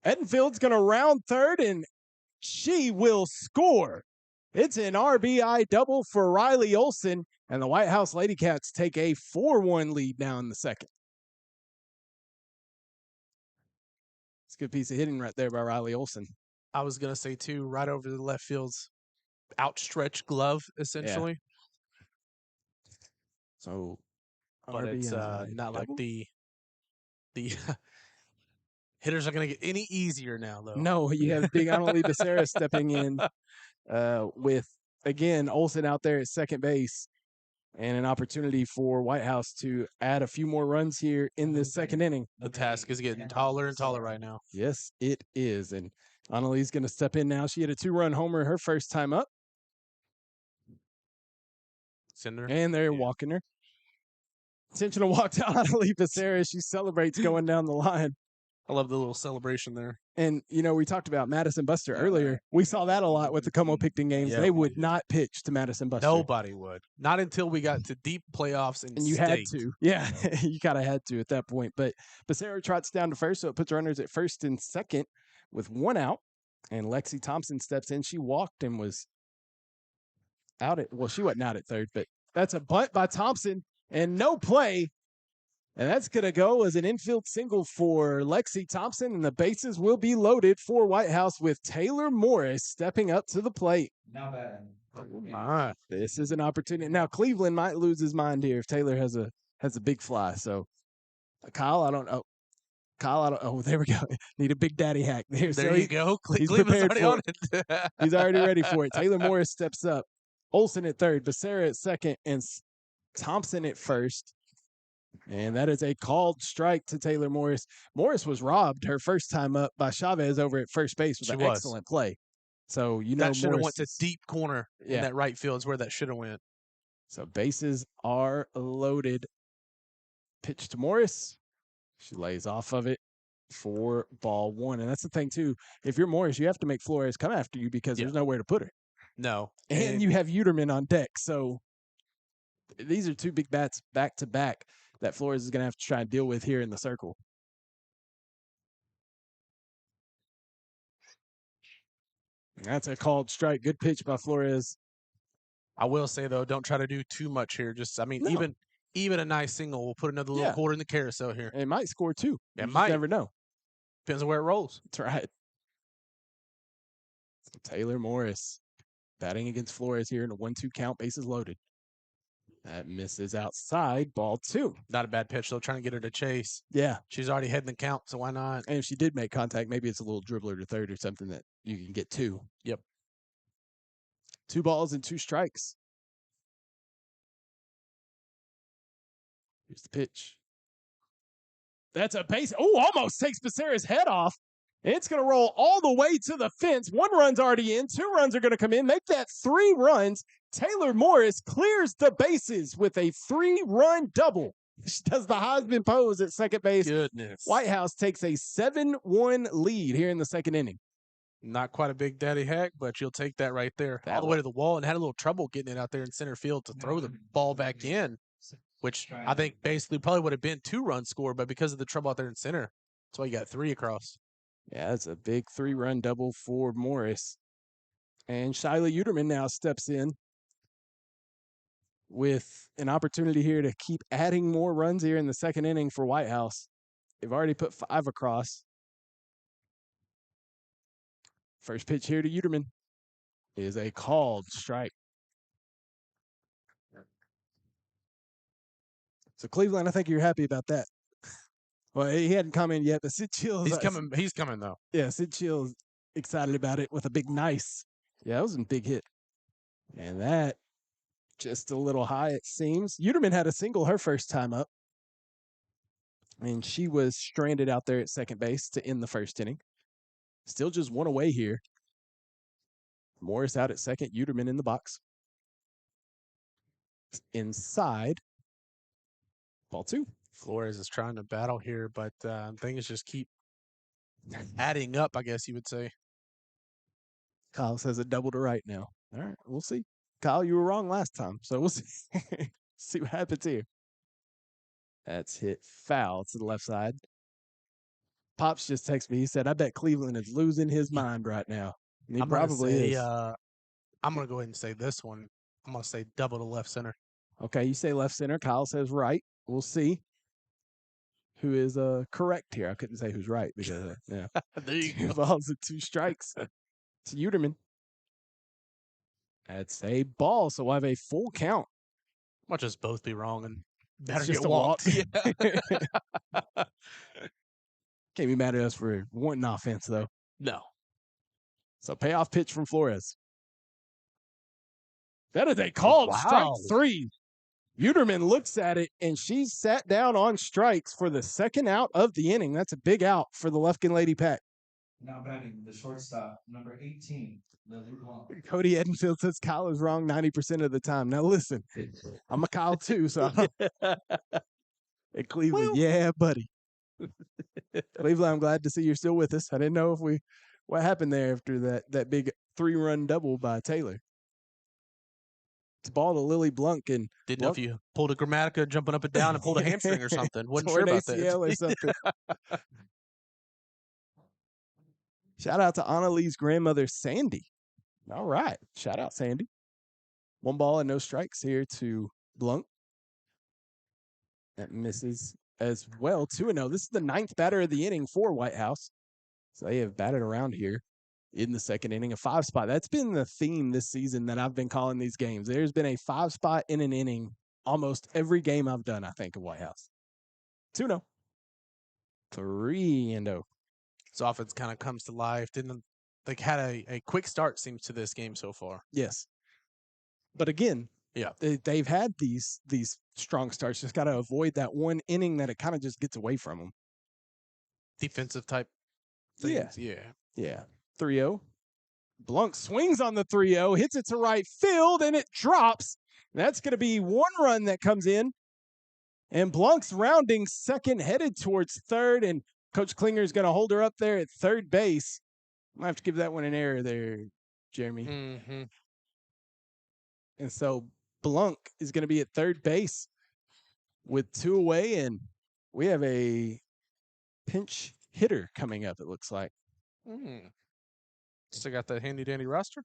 B: Edenfield's going to round third, and she will score. It's an RBI double for Riley Olsen, and the Whitehouse Lady Cats take a 4-1 lead now in the second. It's a good piece of hitting right there by Riley Olsen.
C: I was going to say, too, right over the left field's outstretched glove, essentially.
B: Yeah. So,
C: but it's not
B: double?
C: like the hitters are going to get any easier now, though.
B: No, you have Big Annalie Becerra stepping in with, again, Olsen out there at second base. And an opportunity for Whitehouse to add a few more runs here in this second inning.
C: The task is getting taller and taller right now.
B: Yes, it is. And Annalie's going to step in now. She had a 2-run homer her first time up.
C: Cinder.
B: And they're walking her. Intentional walk to Annalie Becerra. She celebrates going down the line.
C: I love the little celebration there.
B: And, we talked about Madison Buster earlier. We saw that a lot with the Como-Picton games.
C: Yeah.
B: They would not pitch to Madison Buster.
C: Nobody would. Not until we got to deep playoffs
B: And you had to. Yeah, you kind of had to at that point. But Becerra trots down to first, so it puts runners at first and second with 1 out. And Lexi Thompson steps in. She walked and was out at, well, she wasn't out at third, but that's a bunt by Thompson and no play. And that's going to go as an infield single for Lexi Thompson, and the bases will be loaded for Whitehouse with Taylor Morris stepping up to the plate.
D: Now bad.
B: This is an opportunity. Now Cleveland might lose his mind here if Taylor has a big fly. So Kyle, I don't know. Oh, there we go. Need a big daddy hack there.
C: There you go.
B: He's
C: Cleveland's
B: prepared
C: already
B: for
C: on it.
B: He's already ready for it. Taylor Morris steps up. Olsen at third, Becerra at second, and Thompson at first. And that is a called strike to Taylor Morris. Morris was robbed her first time up by Chavez over at first base with an excellent play. So,
C: that should have
B: Morris
C: went to deep corner in that right field is where that should have went.
B: So bases are loaded. Pitch to Morris. She lays off of it for ball 1. And that's the thing, too. If you're Morris, you have to make Flores come after you because there's nowhere to put her.
C: No.
B: And you have Uterman on deck. So these are 2 big bats back to back that Flores is going to have to try and deal with here in the circle. That's a called strike. Good pitch by Flores.
C: I will say, though, don't try to do too much here. Just, even a nice single will put another little quarter in the carousel here.
B: It might score 2.
C: It
B: You
C: might.
B: never know.
C: Depends on where it rolls.
B: That's right. So Taylor Morris batting against Flores here in a 1-2 count. Bases loaded. That misses outside. Ball 2.
C: Not a bad pitch, though. Trying to get her to chase.
B: Yeah.
C: She's already heading the count, so why not?
B: And if she did make contact, maybe it's a little dribbler to third or something that you can get 2.
C: Yep.
B: 2 balls and 2 strikes. Here's the pitch. That's a base. Oh, almost takes Becerra's head off. It's going to roll all the way to the fence. 1 run's already in. 2 runs are going to come in. Make that 3 runs. Taylor Morris clears the bases with a 3-run double. She does the Heisman pose at second base.
C: Goodness.
B: Whitehouse takes a 7-1 lead here in the second inning.
C: Not quite a big daddy hack, but you'll take that right there. All the way to the wall, and had a little trouble getting it out there in center field to throw the ball back in, which I think basically probably would have been 2-run score, but because of the trouble out there in center, that's why you got 3 across.
B: Yeah, that's a big 3-run double for Morris. And Shyla Uterman now steps in with an opportunity here to keep adding more runs here in the second inning for Whitehouse. They've already put 5 across. First pitch here to Uterman is a called strike. So Cleveland, I think you're happy about that. Well, he hadn't come in yet, but Sid Chill's
C: He's coming though.
B: Yeah, Sid Chill's excited about it with a big nice. Yeah, that was a big hit. And that just a little high, it seems. Uterman had a single her first time up. And she was stranded out there at second base to end the first inning. Still just 1 away here. Morris out at second, Uterman in the box. Inside. Ball 2.
C: Flores is trying to battle here, but things just keep adding up, I guess you would say.
B: Kyle says a double to right now. All right, we'll see. Kyle, you were wrong last time, so we'll see. See what happens here. That's hit foul to the left side. Pops just texted me. He said, I bet Cleveland is losing his mind right now. And he probably is.
C: I'm going to go ahead and say this one. I'm going to say double to left center.
B: Okay, you say left center. Kyle says right. We'll see who is correct here. I couldn't say who's right because, yeah.
C: There you
B: 2
C: go.
B: balls and 2 strikes to Uterman. That's a ball, so we'll have a full count.
C: Might just both be wrong and
B: It's
C: better
B: just
C: get
B: a
C: walked.
B: walk.
C: Yeah.
B: Can't be mad at us for wanting offense, though.
C: No.
B: So payoff pitch from Flores. That is a called strike 3. Uterman looks at it, and she's sat down on strikes for the second out of the inning. That's a big out for the Lufkin Lady Pack.
D: Now batting the shortstop, number 18, Lily Blanc.
B: Cody Edenfield says Kyle is wrong 90% of the time. Now listen, I'm a Kyle too, so at Cleveland, yeah, buddy. Cleveland, I'm glad to see you're still with us. I didn't know what happened there after that big 3-run double by Taylor. It's ball to Lily Blanc, and
C: Didn't know if you pulled a Grammatica jumping up and down and pulled a hamstring or something. Wasn't
B: tore
C: sure
B: an
C: about
B: ACL
C: that.
B: or something. Shout out to Annalee's grandmother, Sandy. All right. Shout out, Sandy. 1 ball and no strikes here to Blanc. That misses as well. 2-0. This is the 9th batter of the inning for Whitehouse. So they have batted around here in the second inning, a 5-spot. That's been the theme this season that I've been calling these games. There's been a 5-spot in an inning almost every game I've done, I think, of Whitehouse. 2-0. 3-0.
C: This offense kind of comes to life. They had a quick start, seems, to this game so far.
B: Yes. But again,
C: yeah,
B: they've had these strong starts. Just got to avoid that one inning that it kind of just gets away from them.
C: Defensive type things. Yeah.
B: 3-0. Blanc swings on the 3-0, hits it to right field, and it drops. That's going to be 1 run that comes in. And Blanc's rounding second, headed towards third, and Coach Klinger's going to hold her up there at third base. I'm going to have to give that one an error there, Jeremy.
C: Mm-hmm.
B: And so Blanc is going to be at third base with 2 away, and we have a pinch hitter coming up, it looks like.
C: Still got that handy-dandy roster?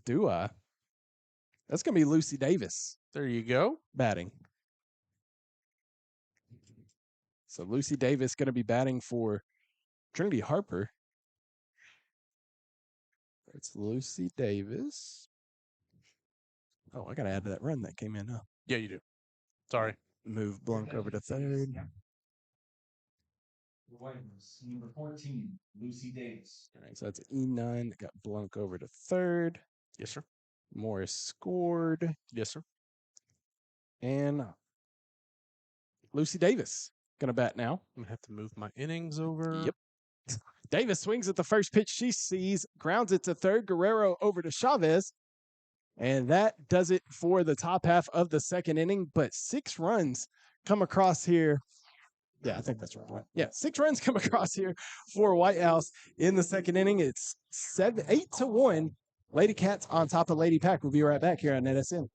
B: Do I? That's going to be Lucy Davis.
C: There you go.
B: Batting. So Lucy Davis going to be batting for Trinity Harper. It's Lucy Davis. Oh, I got to add to that run that came in, huh?
C: Yeah, you do. Sorry.
B: Move Blanc over to third.
D: Whitehouse, number 14, Lucy Davis.
B: All right, so that's E9. Got Blanc over to third.
C: Yes, sir.
B: Morris scored.
C: Yes, sir.
B: And Lucy Davis going to bat now.
C: I'm going to have to move my innings over.
B: Yep. Davis swings at the first pitch she sees, grounds it to third. Guerrero over to Chavez. And that does it for the top half of the second inning. But 6 runs come across here. Yeah, I think that's right. Yeah, 6 runs come across here for Whitehouse in the second inning. It's 8-1. Lady Cats on top of Lady Pack. We'll be right back here on NETSN.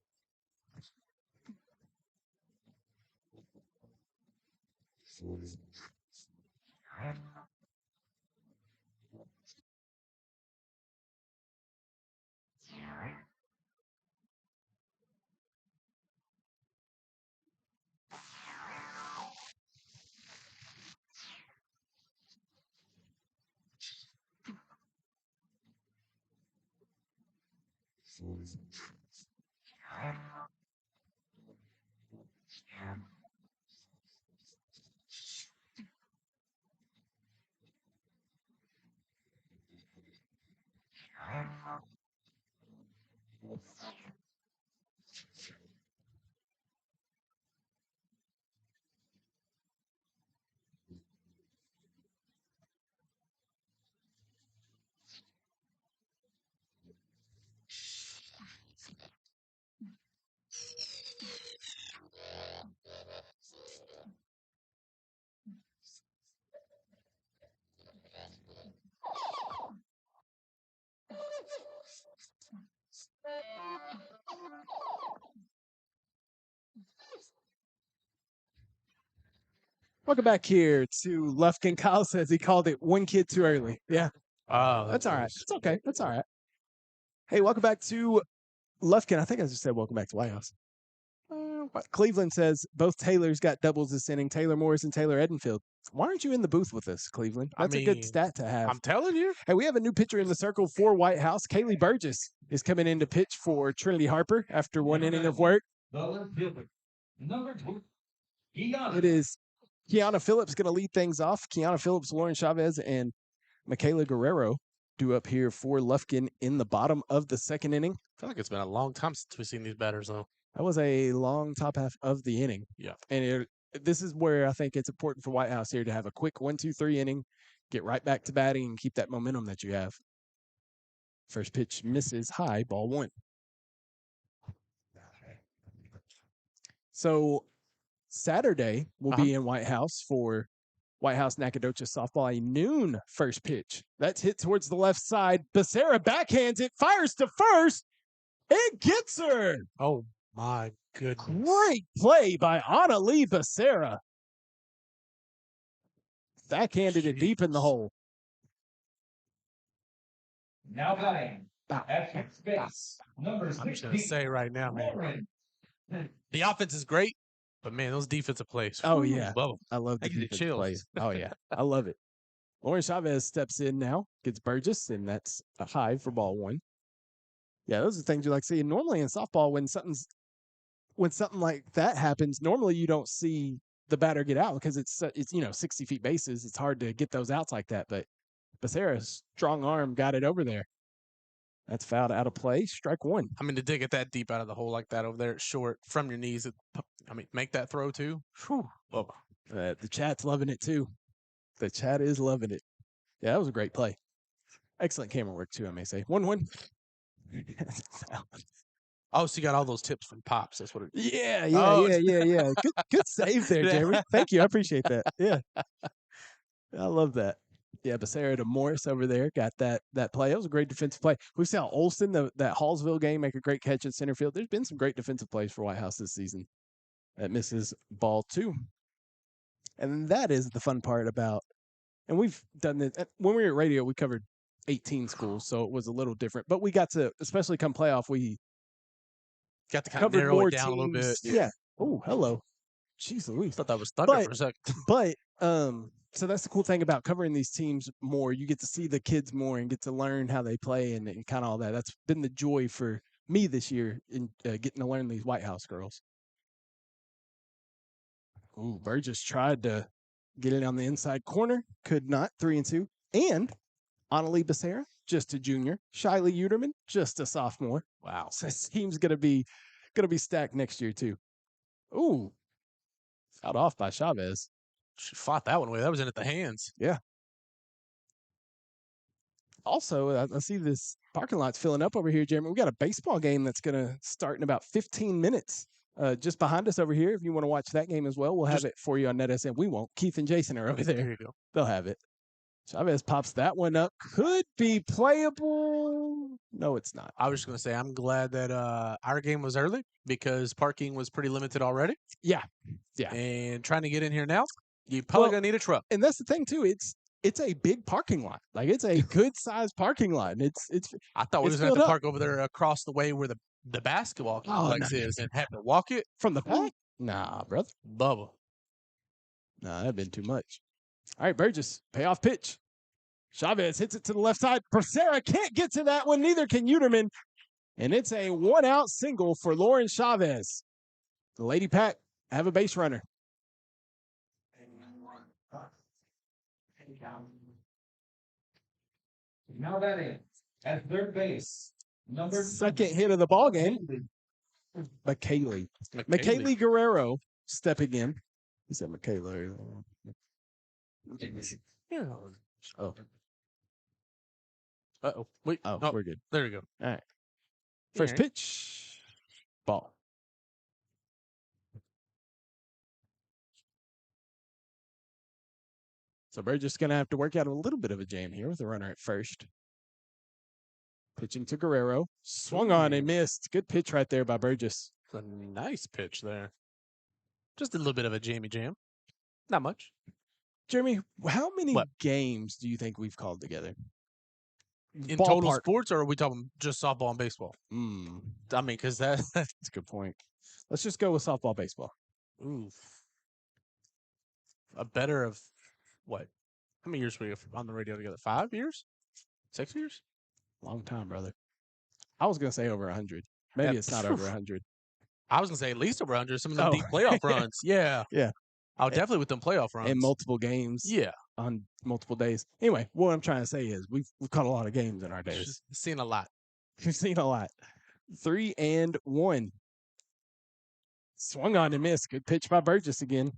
B: Welcome back here to Lufkin. Kyle says he called it 1 kid too early. Yeah.
C: Oh,
B: That's all right. It's okay. That's all right. Hey, welcome back to Lufkin. I think I just said welcome back to Whitehouse. Cleveland says both Taylors got doubles this inning. Taylor Morris and Taylor Edenfield. Why aren't you in the booth with us, Cleveland? That's a good stat to have.
C: I'm telling you.
B: Hey, we have a new pitcher in the circle for Whitehouse. Kaylee Burgess is coming in to pitch for Trinity Harper after 1 inning of work.
D: Number 2, he got
B: It is Kiana Phillips going to lead things off. Kiana Phillips, Lauren Chavez, and Michaela Guerrero due up here for Lufkin in the bottom of the second inning.
C: I feel like it's been a long time since we've seen these batters, though.
B: That was a long top half of the inning.
C: Yeah.
B: And this is where I think it's important for Whitehouse here to have a quick 1-2-3 inning, get right back to batting, and keep that momentum that you have. First pitch misses high, ball 1. So Saturday we'll be in Whitehouse for Whitehouse Nacogdoches softball, a noon first pitch. That's hit towards the left side. Becerra backhands it, fires to first. It gets her.
C: Oh, my goodness.
B: Great play by Anna Lee Becerra. Backhanded it deep in the hole.
D: Now batting at first base, number
C: I'm just
D: 16.
C: going to say right now, man, the offense is great, but, man, those defensive plays.
B: Oh, yeah.
C: Love 'em.
B: I love the
C: They give you
B: defensive
C: chills.
B: plays. Oh, yeah. I love it. Lauren Chavez steps in now, gets Burgess, and that's a high for ball 1. Yeah, those are things you like seeing. Normally in softball, when something like that happens, normally you don't see the batter get out because it's 60 feet bases. It's hard to get those outs like that. But Becerra's strong arm got it over there. That's fouled out of play. Strike 1.
C: I mean, to dig it that deep out of the hole like that over there, it's short from your knees. Make that throw too. Whew. Oh.
B: The chat's loving it too. The chat is loving it. Yeah, that was a great play. Excellent camera work too, I may say. 1-1.
C: Oh, so you got all those tips from Pops. That's what it is.
B: Yeah.
C: Oh.
B: Good save there, Jeremy. Thank you. I appreciate that. Yeah. I love that. Yeah, Becerra to Morris over there got that play. It was a great defensive play. We saw Olsen, that Hallsville game, make a great catch in center field. There's been some great defensive plays for Whitehouse this season. That misses ball 2. And that is the fun part about, and we've done this, when we were at radio, we covered 18 schools, so it was a little different. But we got to, especially come playoff, we
C: got to kind of narrow it down a little bit.
B: Yeah. Oh, hello. Jeez Louise.
C: Thought that was thunder for a second.
B: But so that's the cool thing about covering these teams more. You get to see the kids more and get to learn how they play and kind of all that. That's been the joy for me this year in getting to learn these Whitehouse girls. Ooh, Burgess tried to get it on the inside corner. Could not. 3-2. And Annalie Becerra, just a junior. Shiley Uterman, just a sophomore.
C: Wow.
B: So this team's gonna be stacked next year too. Ooh. Fouled off by Chavez.
C: She fought that one away. That was in at the hands.
B: Yeah. Also, I see this parking lot's filling up over here, Jeremy. We got a baseball game that's going to start in about 15 minutes. Just behind us over here. If you want to watch that game as well, we'll have it for you on NetSN. We won't. Keith and Jason are over there.
C: There you go.
B: They'll have it. Chavez pops that one up. Could be playable. No, it's not.
C: I was just going to say, I'm glad that our game was early because parking was pretty limited already.
B: Yeah.
C: And trying to get in here now, you're probably going to need a truck.
B: And that's the thing, too. It's a big parking lot. Like, it's a good-sized parking lot.
C: I thought we was going to have to park over there across the way where the basketball complex is and have to walk it.
B: From the back? Nah, brother.
C: Bubba.
B: Nah, that'd been too much. All right, Burgess, payoff pitch. Chavez hits it to the left side. Becerra can't get to that one. Neither can Uterman. And it's a one-out single for Lauren Chavez. The Lady Pack have a base runner.
D: Now batting at third base, number
B: Second hit of the ball game. McKaylee Guerrero stepping in. He said McKayla. Oh.
C: Uh-oh. Wait.
B: Oh,
C: no,
B: we're good.
C: There we go.
B: All right. First pitch. Ball. So Burgess going to have to work out a little bit of a jam here with a runner at first. Pitching to Guerrero. Swung on and missed. Good pitch right there by Burgess.
C: A nice pitch there. Just a little bit of a jammy jam. Not much.
B: Jeremy, how many games do you think we've called together?
C: In total sports, or are we talking just softball and baseball? I mean, because that's
B: a good point. Let's just go with softball, baseball.
C: Ooh. A better of what? How many years were you on the radio together? 5 years? 6 years?
B: Long time, brother. I was going to say over 100. Maybe it's not over 100.
C: I was going to say at least over 100. Some of them deep playoff runs. Yeah.
B: Yeah.
C: Oh, definitely with them playoff runs.
B: And multiple games.
C: Yeah.
B: On multiple days. Anyway, what I'm trying to say is we've caught a lot of games in our days.
C: Seen a lot.
B: We've seen a lot. 3-1. Swung on and missed. Good pitch by Burgess again.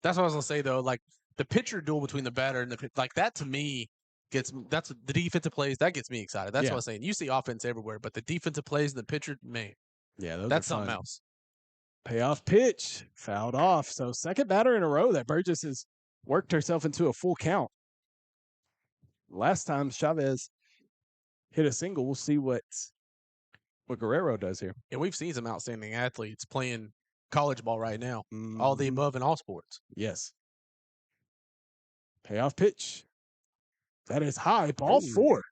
C: That's what I was gonna say though. Like the pitcher duel between the batter and like that to me that's the defensive plays that gets me excited. That's what I was saying. You see offense everywhere, but the defensive plays and the pitcher, man,
B: Yeah,
C: that's something else.
B: Payoff pitch, fouled off. So second batter in a row that Burgess has worked herself into a full count. Last time Chavez hit a single. We'll see what Guerrero does here.
C: And we've seen some outstanding athletes playing college ball right now. All the above in all sports.
B: Yes. Payoff pitch. That is high. Ball 4.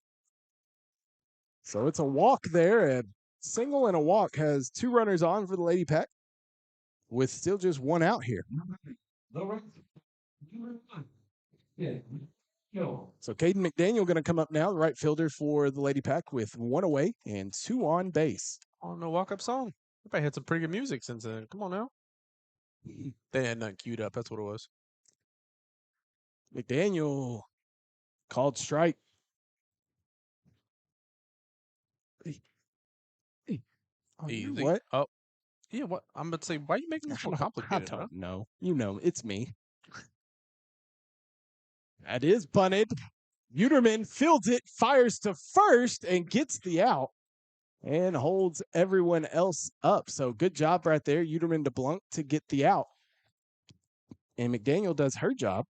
B: So it's a walk there. A single and a walk has 2 runners on for the Lady Pack with still just 1 out here. So Caden McDaniel going to come up now, the right fielder for the Lady Pack with 1 away and 2 on base.
C: On the walk-up song. Everybody had some pretty good music since then. Come on now. They had nothing queued up. That's what it was.
B: McDaniel called strike. Oh,
C: Easy.
B: What?
C: Oh, yeah. What? I'm about to say, why are you making this so complicated?
B: I don't know. You know, it's me. That is bunted. Uterman fields it, fires to first, and gets the out and holds everyone else up. So good job right there. Uterman to Blunt to get the out. And McDaniel does her job.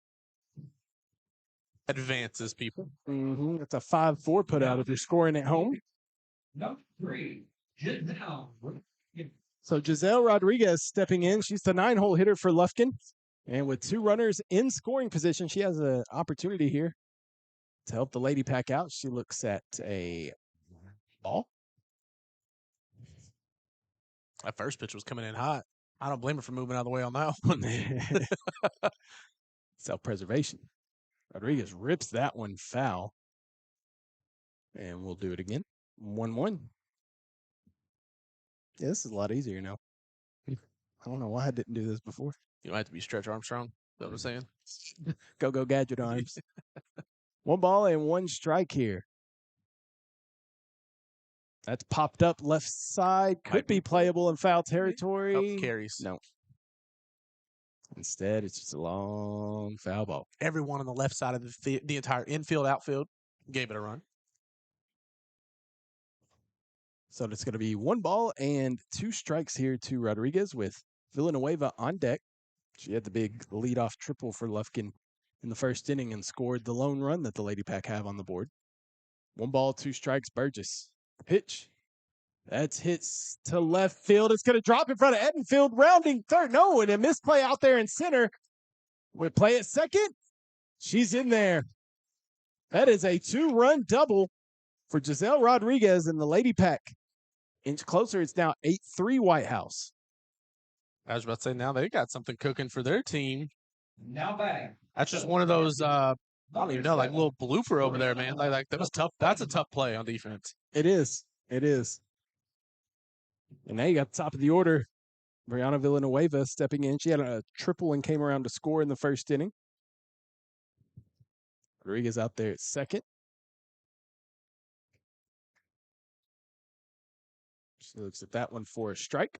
C: Advances people.
B: It's a 5-4 put out if you're scoring at home.
D: Number 3, Giselle.
B: So Giselle Rodriguez stepping in. She's the 9-hole hitter for Lufkin. And with 2 runners in scoring position, she has an opportunity here to help the Lady Pack out. She looks at a ball.
C: That first pitch was coming in hot. I don't blame her for moving out of the way on that one.
B: Self-preservation. Rodriguez rips that one foul. And we'll do it again. 1-1. Yeah, this is a lot easier now. I don't know why I didn't do this before.
C: You might have to be Stretch Armstrong. Is that what I'm saying?
B: Go Gadget Arms. 1 ball and 1 strike here. That's popped up left side. Could be playable in foul territory.
C: Oh, carries.
B: No. Instead, it's just a long foul ball.
C: Everyone on the left side of the entire infield, outfield gave it a run.
B: So it's going to be 1 ball and 2 strikes here to Rodriguez with Villanueva on deck. She had the big leadoff triple for Lufkin in the first inning and scored the lone run that the Lady Pack have on the board. 1 ball, 2 strikes, Burgess. Pitch. That's hits to left field. It's going to drop in front of Edenfield, rounding third. No, and a misplay out there in center. We play at second. She's in there. That is a 2-run double for Giselle Rodriguez and the Lady Pack. Inch closer, it's now 8-3 Whitehouse.
C: I was about to say, now they got something cooking for their team.
D: Now back.
C: That's just one of those, I don't even know, like little blooper over there, man. Like that was tough. That's a tough play on defense.
B: It is. It is. And now you got the top of the order. Brianna Villanueva stepping in. She had a triple and came around to score in the first inning. Rodriguez out there at second. She looks at that one for a strike.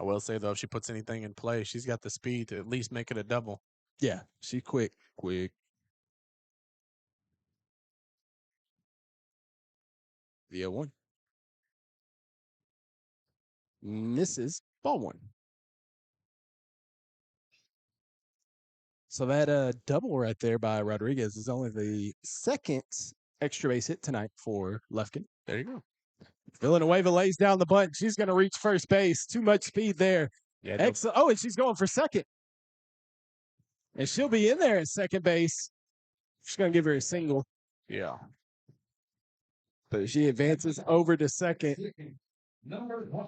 C: I will say, though, if she puts anything in play, she's got the speed to at least make it a double.
B: Yeah, she's quick. Via 1. Misses ball 1. So that double right there by Rodriguez is only the second extra base hit tonight for Lufkin.
C: There you go.
B: Villanueva lays down the bunt. She's going to reach first base. Too much speed there.
C: Yeah.
B: Excellent. Oh, and she's going for second. And she'll be in there at second base. She's going to give her a single.
C: Yeah.
B: But she advances over to second.
D: Number 1,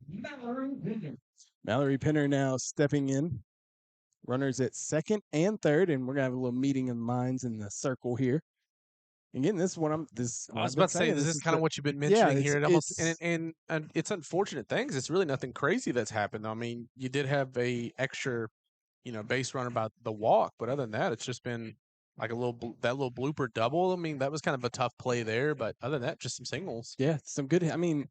D: Mallory Pinner.
B: Mallory Pinner now stepping in. Runners at second and third, and we're going to have a little meeting of minds in the circle here. Again, this one I
C: was about to say, this is kind of what you've been mentioning here. And it's unfortunate things. It's really nothing crazy that's happened. I mean, you did have a extra, base runner about the walk, but other than that, it's just been like that little blooper double. I mean, that was kind of a tough play there, but other than that, just some singles.
B: Yeah, some good. I mean,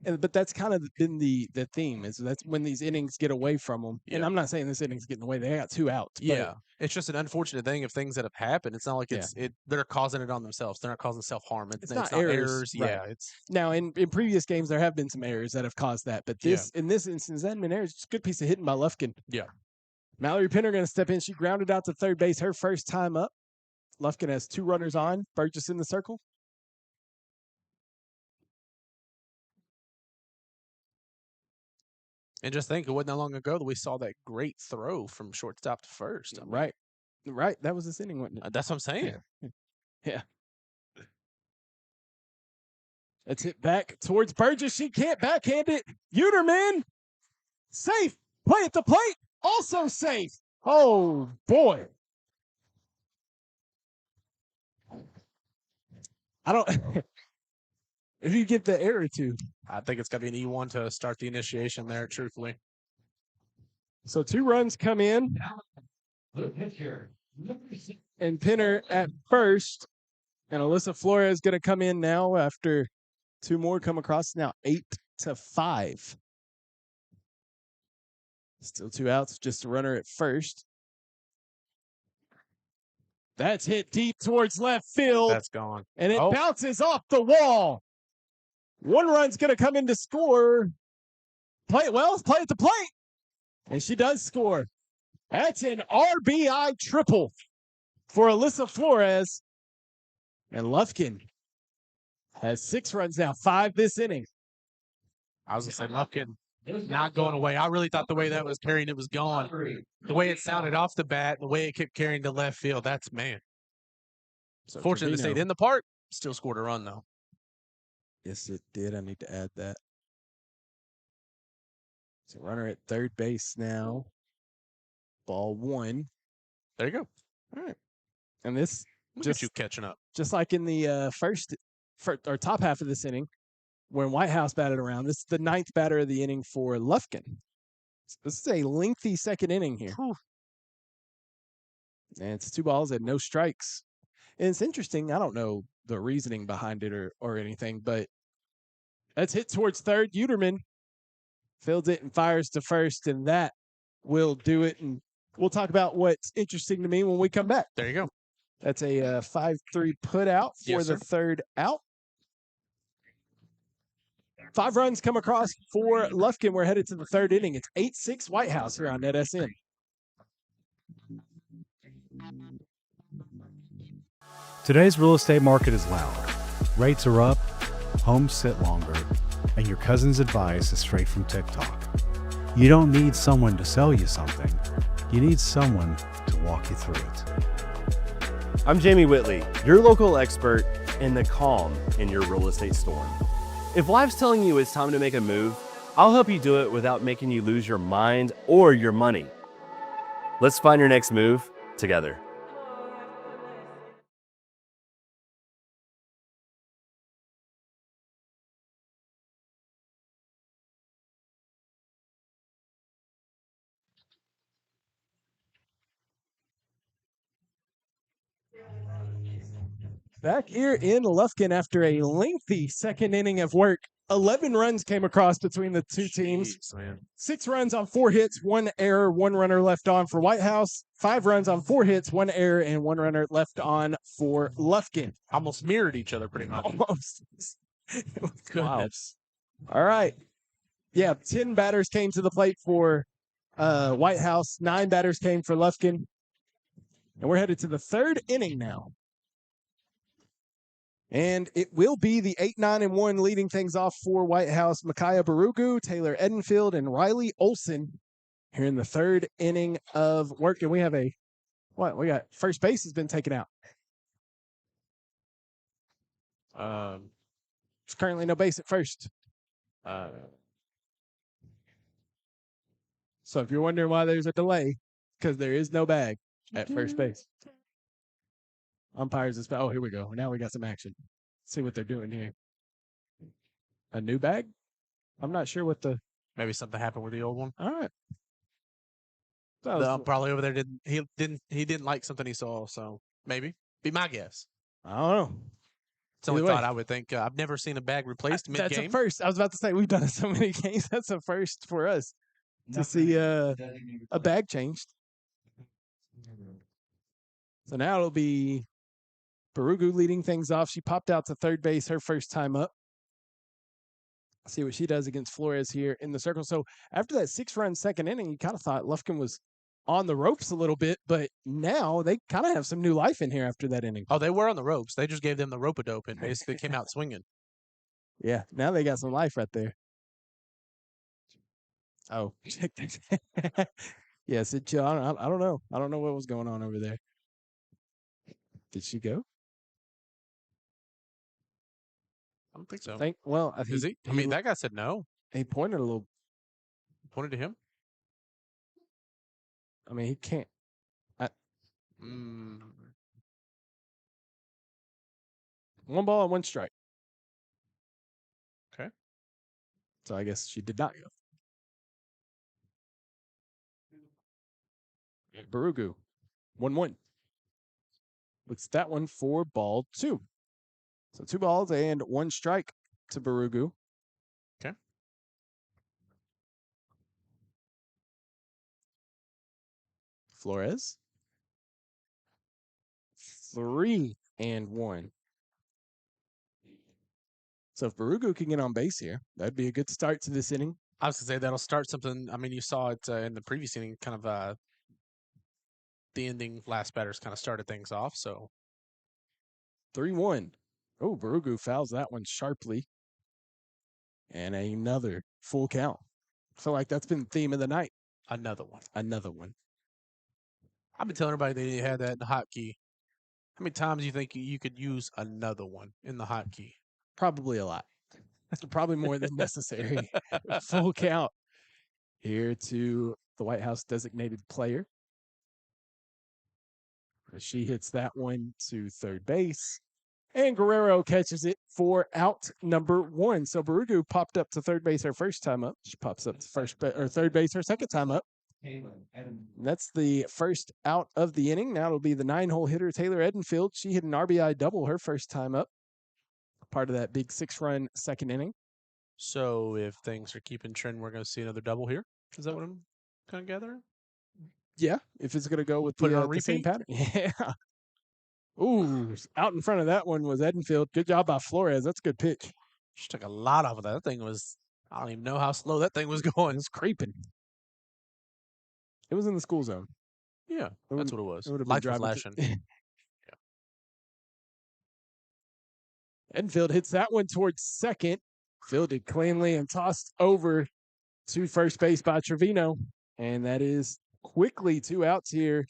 B: but that's kind of been the theme is that's when these innings get away from them. And
C: Yeah.
B: I'm not saying this inning's getting away; they got 2 outs.
C: Yeah, it's just an unfortunate thing of things that have happened. It's not like they're causing it on themselves. They're not causing self harm.
B: It's not errors. Right.
C: Yeah, it's
B: Now in previous games there have been some errors that have caused that, but in this instance, that been errors. It's a good piece of hitting by Lufkin.
C: Yeah.
B: Mallory Pinner going to step in. She grounded out to third base her first time up. Lufkin has 2 runners on. Burgess in the circle.
C: And just think, it wasn't that long ago that we saw that great throw from shortstop to first. I mean,
B: Right. That was this inning, wasn't it?
C: that's what I'm saying.
B: Yeah. It's hit back towards Burgess. She can't backhand it. Uterman, safe. Play at the plate, also safe. Oh, boy. I don't. If you get the error too.
C: I think it's got to be an E1 to start the initiation there, truthfully.
B: So 2 runs come in.
D: The pitcher, number 6.
B: And Pinner at first. And Alyssa Flores going to come in now after 2 more come across. Now 8-5. Still 2 outs, just a runner at first. That's hit deep towards left field.
C: That's gone.
B: And it bounces off the wall. 1 run's going to come in to score. Play at the plate. And she does score. That's an RBI triple for Alyssa Flores. And Lufkin has 6 runs now, 5 this inning.
C: I was going to say, Lufkin not going away. I really thought the way that was carrying it was gone. The way it sounded off the bat, the way it kept carrying to left field, that's man.
B: So
C: Fortunate to stayed in the park, still scored a run though.
B: Yes, it did. I need to add that. So runner at third base now. Ball 1.
C: There you go.
B: All right. And this
C: Look at you catching up.
B: Just like in the first or top half of this inning, when Whitehouse batted around, this is the 9th batter of the inning for Lufkin. This is a lengthy second inning here.
C: Whew.
B: And it's 2 balls and no strikes. And it's interesting. I don't know the reasoning behind it or anything, but that's hit towards third. Uterman fields it and fires to first, and that will do it. And we'll talk about what's interesting to me when we come back.
C: There you go.
B: That's a 5-3 put out for the third out. 5 runs come across for Lufkin. We're headed to the 3rd inning. It's 8-6 Whitehouse here on NETSN.
E: Today's real estate market is loud. Rates are up, homes sit longer, and your cousin's advice is straight from TikTok. You don't need someone to sell you something. You need someone to walk you through it.
F: I'm Jamie Whitley, your local expert in the calm in your real estate storm. If life's telling you it's time to make a move, I'll help you do it without making you lose your mind or your money. Let's find your next move together.
B: Back here in Lufkin after a lengthy second inning of work. 11 runs came across between the 2 teams.
C: Jeez, man.
B: 6 runs on 4 hits, 1 error, 1 runner left on for Whitehouse. 5 runs on 4 hits, 1 error, and 1 runner left on for Lufkin.
C: Almost mirrored each other pretty much.
B: Almost.
C: Goodness.
B: All right. Yeah, 10 batters came to the plate for Whitehouse. 9 batters came for Lufkin. And we're headed to the 3rd inning now. And it will be the 8-9-1 leading things off for Whitehouse. Micaiah Barugu, Taylor Edenfield, and Riley Olson here in the 3rd inning of work. And we have we got first base has been taken out. There's currently no base at first. So if you're wondering why there's a delay, because there is no bag at first base. Umpires is here we go. Now we got some action. Let's see what they're doing here. A new bag? I'm not sure what the
C: Maybe something happened with the old one.
B: all right.
C: The ump probably over there didn't like something he saw, so maybe. Be my guess.
B: I don't know.
C: It's the only
B: Either way.
C: thought I would think. I've never seen a bag replaced
B: That's a
C: mid-game.
B: first. I was about to say we've done it so many games. That's a first for us to see a bag changed. So now it'll be Barugu leading things off. She popped out to third base her first time up. See what she does against Flores here in the circle. So after that 6-run second inning, you kind of thought Lufkin was on the ropes a little bit, but now they kind of have some new life in here after that inning.
C: Oh, they were on the ropes. They just gave them the rope-a-dope and basically came out swinging.
B: Yeah, now they got some life right there. Oh, check that. Yeah, Sid Chill. I don't know. I don't know what was going on over there. Did she go?
C: I don't think so.
B: Is
C: he? I mean, that guy said no.
B: He pointed a little.
C: Pointed to him?
B: I mean, he can't. One ball and one strike.
C: Okay.
B: So I guess she did not go. Barugu, 1-1. Looks that one for ball 2. So 2 balls and 1 strike to Barugu.
C: Okay.
B: Flores. 3-1. So if Barugu can get on base here, that'd be a good start to this inning.
C: I was going to say that'll start something. I mean, you saw it in the previous inning, kind of the ending, last batters kind of started things off. So
B: 3-1. Oh, Barugu fouls that one sharply. And another full count. So like that's been the theme of the night.
C: Another one. I've been telling everybody they had that in the hotkey. How many times do you think you could use another one in the hotkey?
B: Probably a lot. Probably more than necessary. Full count here to the Whitehouse designated player. She hits that one to third base. And Guerrero catches it for out number 1. So Barugu popped up to third base her first time up. She pops up to third base her second time up. That's the first out of the inning. Now it'll be the 9-hole hitter, Taylor Edenfield. She hit an RBI double her first time up. Part of that big 6-run second inning.
C: So if things are keeping trend, we're going to see another double here. Is that what I'm kind of gathering?
B: Yeah, if it's going to go with
C: Put it on
B: the same
C: repeat?
B: pattern. Yeah. Ooh, out in front of that one was Edenfield. Good job by Flores. That's a good pitch.
C: She took a lot off of that. That thing was, I don't even know how slow that thing was going.
B: It's creeping. It was in the school zone.
C: Yeah, that's what it was.
B: It would have been
C: Lights were
B: driving
C: flashing.
B: Edenfield hits that one towards second. Fielded cleanly and tossed over to first base by Trevino. And that is quickly 2 outs here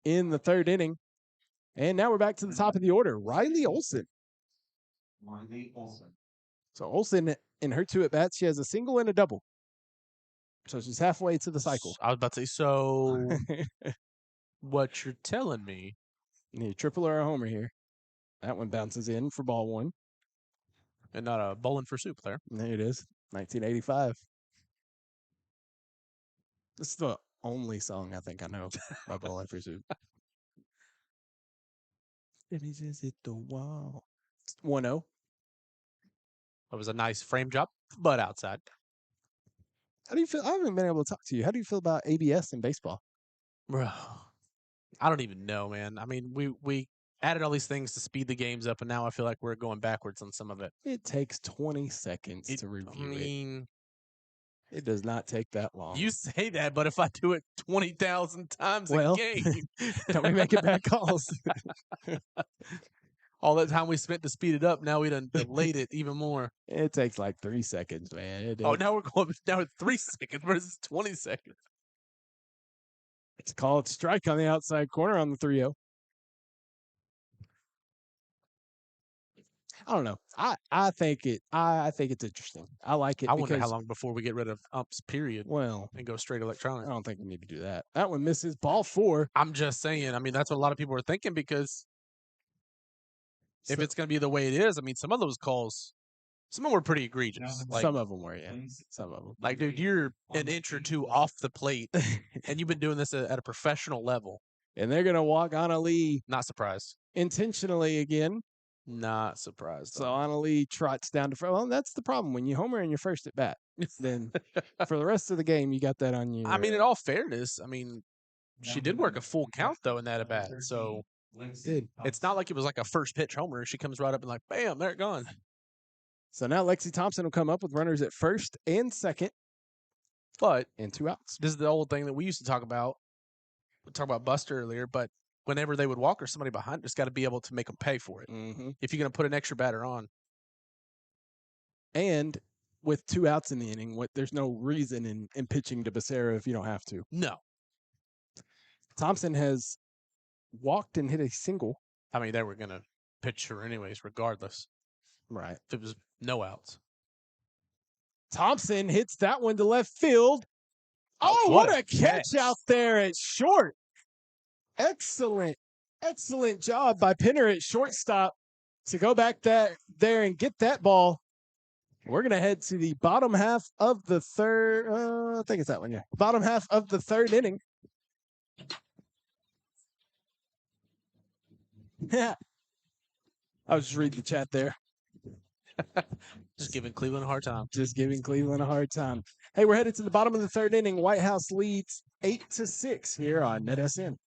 B: in the third inning. And now we're back to the top of the order. Riley Olson. So Olson, in her 2 at-bats, she has a single and a double. So she's halfway to the cycle.
C: I was about to say, so what you're telling me.
B: Need a triple or a homer here. That one bounces in for ball 1.
C: And not a bowling for soup there.
B: There it is. 1985. This is the only song I think I know by Bowling for Soup. Let me just hit the wall. 1-0.
C: It was a nice frame drop, but outside.
B: How do you feel? I haven't been able to talk to you. How do you feel about ABS in baseball?
C: Bro, I don't even know, man. I mean, we added all these things to speed the games up, and now I feel like we're going backwards on some of it.
B: It takes 20 seconds to review it. It does not take that long.
C: You say that, but if I do it 20,000 times a game.
B: Don't we make it bad calls?
C: All that time we spent to speed it up, now we done delayed it even more.
B: It takes like 3 seconds, man.
C: Now we're going down at 3 seconds versus 20 seconds.
B: It's called strike on the outside corner on the 3-0. I don't know. I think it's interesting. I like it.
C: I wonder how long before we get rid of umps, period.
B: Well,
C: and go straight electronic.
B: I don't think we need to do that. That one misses ball 4.
C: I'm just saying. I mean, that's what a lot of people are thinking because if it's going to be the way it is, I mean, some of those calls, some of them were pretty egregious. Like,
B: some of them were, yeah. Some of them.
C: Like, dude, you're an inch or 2 off the plate, and you've been doing this at a professional level.
B: And they're going to walk on a lead
C: Not surprised.
B: intentionally again.
C: Not surprised.
B: So Annalee trots down to front. Well, that's the problem. When you homer in your first at bat, then for the rest of the game, you got that on you.
C: I mean, in all fairness, she did work a full count, though, in that at bat. So it's not like it was like a first pitch homer. She comes right up and like, bam, there it gone.
B: So now Lexi Thompson will come up with runners at first and second.
C: But
B: and 2 outs.
C: This is the old thing that we used to talk about. We talked about Buster earlier, but whenever they would walk or somebody behind, just got to be able to make them pay for it.
B: Mm-hmm.
C: If you're going to put an extra batter on.
B: And with 2 outs in the inning, there's no reason in pitching to Becerra if you don't have to.
C: No.
B: Thompson has walked and hit a single.
C: I mean, they were going to pitch her anyways, regardless.
B: Right.
C: If it was no outs.
B: Thompson hits that one to left field. Oh, what a catch out there at short. Excellent job by Pinner at shortstop to go back there and get that ball. We're going to head to the bottom half of the third. I think it's that one, yeah. Bottom half of the third inning. Yeah. I was just reading the chat there.
C: Just giving Cleveland a hard time.
B: Just giving Cleveland a hard time. Hey, we're headed to the bottom of the third inning. Whitehouse leads 8-6 here on NETSN.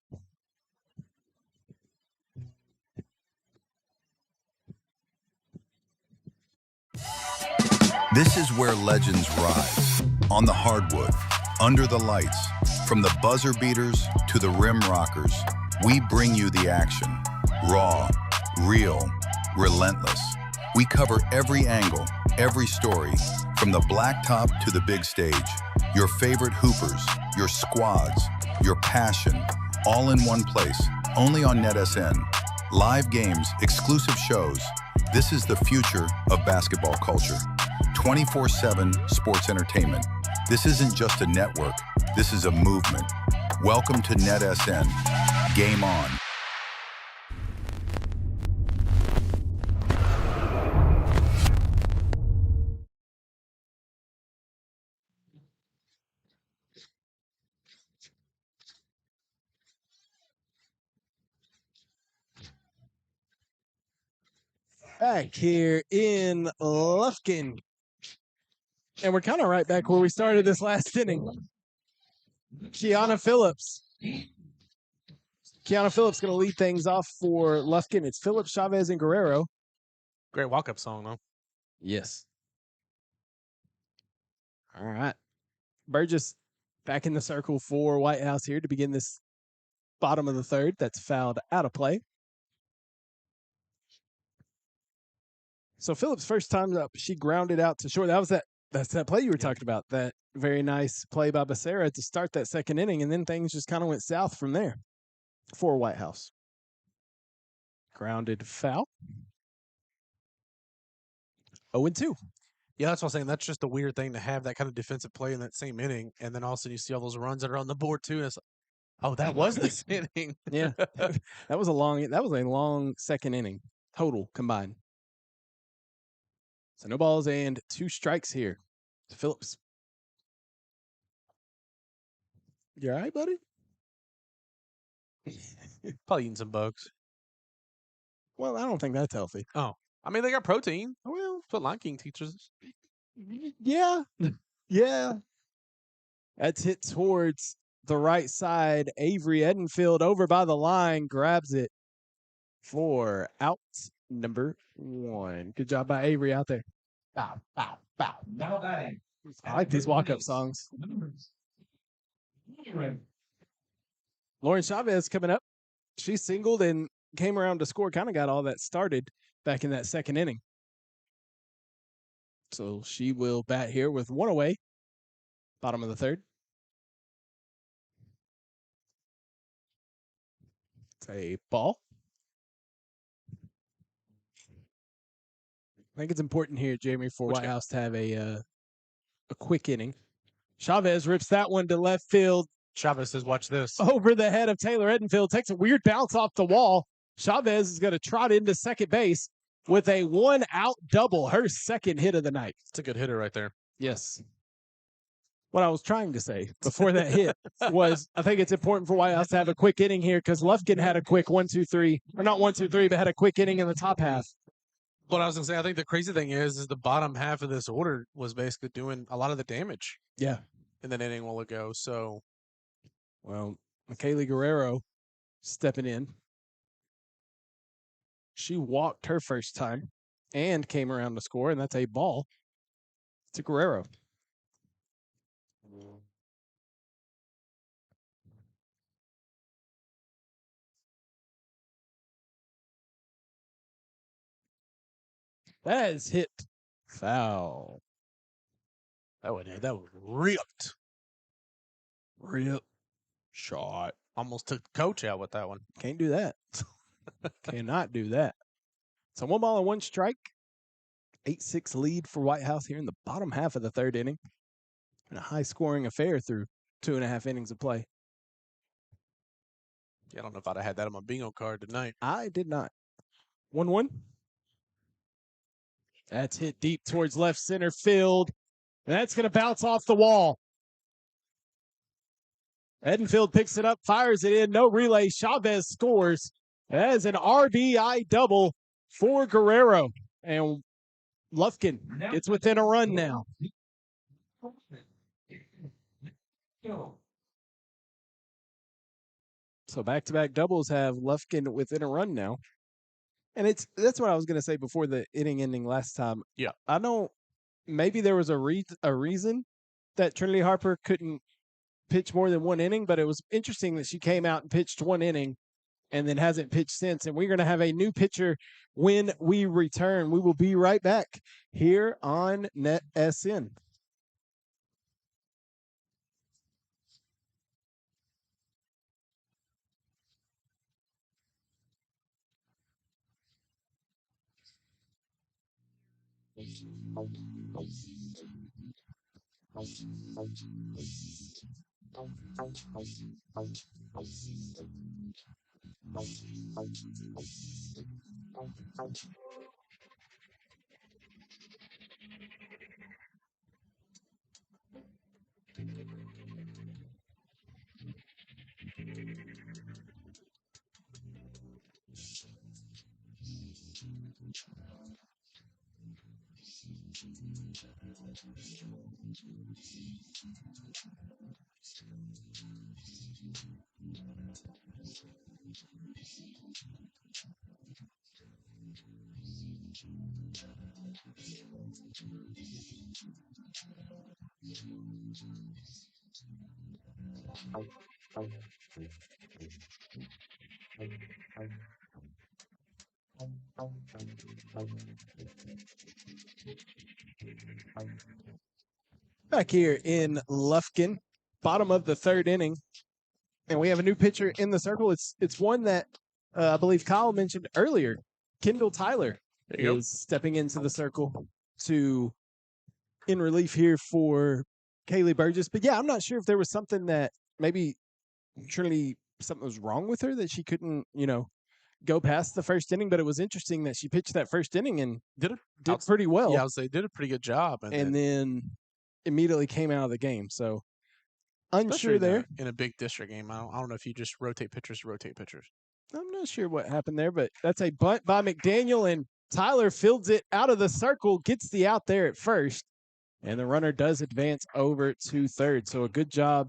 G: This is where legends rise. On the hardwood, under the lights, from the buzzer beaters to the rim rockers, we bring you the action. Raw, real, relentless. We cover every angle, every story, from the blacktop to the big stage. Your favorite hoopers, your squads, your passion, all in one place, only on NETSN. Live games, exclusive shows. This is the future of basketball culture. 24/7 sports entertainment. This isn't just a network, this is a movement. Welcome to NETSN. Game on.
B: Back here in Lufkin. And we're kind of right back where we started this last inning. Kiana Phillips. Kiana Phillips going to lead things off for Lufkin. It's Phillips, Chavez, and Guerrero.
C: Great walk-up song, though.
B: Yes. All right. Burgess back in the circle for Whitehouse here to begin this bottom of the third. That's fouled out of play. So Phillips' first time up, she grounded out to short. That's that play you were talking about. That very nice play by Becerra to start that second inning, and then things just kind of went south from there for Whitehouse. Grounded foul. 0-2.
C: Yeah, that's what I'm saying. That's just a weird thing to have that kind of defensive play in that same inning, and then all of a sudden you see all those runs that are on the board too, and it's like, oh, that was this inning.
B: Yeah, that was a long second inning total combined. So no balls and 2 strikes here to Phillips. You all right, buddy?
C: Probably eating some bugs.
B: Well, I don't think that's healthy.
C: Oh, I mean, they got protein.
B: Well,
C: That's what Lion King teaches us.
B: yeah. Yeah. That's hit towards the right side. Avery Edenfield over by the line grabs it for out number 1. Good job by Avery out there. Bow, bow, bow.
D: Now batting.
B: I like these walk-up songs. Lauren Chavez coming up. She singled and came around to score. Kind of got all that started back in that second inning. So she will bat here with 1 away. Bottom of the third. It's a ball. I think it's important here, Jamie, for Whitehouse to have a quick inning. Chavez rips that one to left field.
C: Chavez says, watch this.
B: Over the head of Taylor Edenfield. Takes a weird bounce off the wall. Chavez is going to trot into second base with a 1-out double. Her second hit of the night.
C: It's a good hitter right there.
B: Yes. What I was trying to say before that hit was I think it's important for Whitehouse to have a quick inning here because Lufkin had a quick 1-2-3. Or not 1-2-3, but had a quick inning in the top half.
C: What I was gonna say, I think the crazy thing is the bottom half of this order was basically doing a lot of the damage
B: Yeah.
C: in that inning while ago. So,
B: Well, Michaela Guerrero stepping in. She walked her first time and came around to score, and that's a ball to Guerrero. That is hit foul.
C: that was ripped.
B: Rip shot.
C: Almost took the coach out with that one.
B: Can't do that. Cannot do that. So 1 ball and 1 strike. 8-6 lead for Whitehouse here in the bottom half of the third inning. And a high-scoring affair through 2.5 innings of play.
C: Yeah, I don't know if I'd have had that on my bingo card tonight.
B: I did not. 1-1. That's hit deep towards left center field. And that's going to bounce off the wall. Edenfield picks it up, fires it in. No relay. Chavez scores. That is an RBI double for Guerrero. And Lufkin gets within a run now. So back-to-back doubles have Lufkin within a run now. And that's what I was going to say before the inning ending last time.
C: Yeah.
B: I don't – maybe there was a reason that Trinity Harper couldn't pitch more than 1 inning, but it was interesting that she came out and pitched 1 inning and then hasn't pitched since. And we're going to have a new pitcher when we return. We will be right back here on NETSN. Back here in Lufkin, bottom of the third inning, and we have a new pitcher in the circle. It's one that I believe Kyle mentioned earlier. Kendall Tyler is stepping into the circle to in relief here for Kaylee Burgess. But yeah, I'm not sure if there was something that maybe Trinity something was wrong with her that she couldn't, go past the first inning. But it was interesting that she pitched that first inning and did pretty well.
C: Yeah, I would say did a pretty good job.
B: And then immediately came out of the game. So unsure there.
C: In a big district game, I don't know if you just rotate pitchers.
B: I'm not sure what happened there, but that's a bunt by McDaniel, and Tyler fields it out of the circle, gets the out there at first, and the runner does advance over to third. So a good job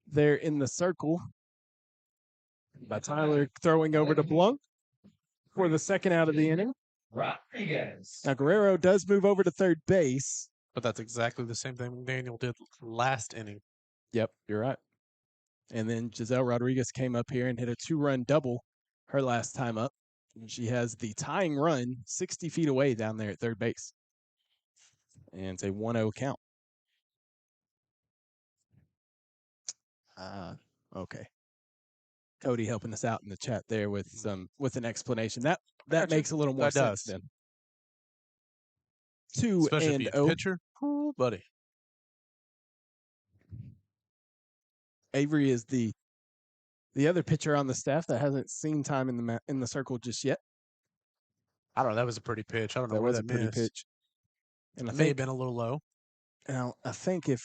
B: there in the circle by Tyler throwing over to Blunk for the second out of the inning.
D: Rodriguez.
B: Now Guerrero does move over to third base.
C: But that's exactly the same thing McDaniel did last inning.
B: Yep, you're right. And then Giselle Rodriguez came up here and hit a 2-run double her last time up. And she has the tying run 60 feet away down there at third base. And it's a 1-0 count. Okay. Cody helping us out in the chat there with an explanation. That makes a little more sense then. 2-0.
C: Especially if you're a pitcher. Ooh, buddy.
B: Avery is the other pitcher on the staff that hasn't seen time in the circle just yet.
C: I don't know. That was a pretty pitch. I don't know where that
B: pretty
C: missed.
B: pitch. And
C: It may have been a little low.
B: Now, I think if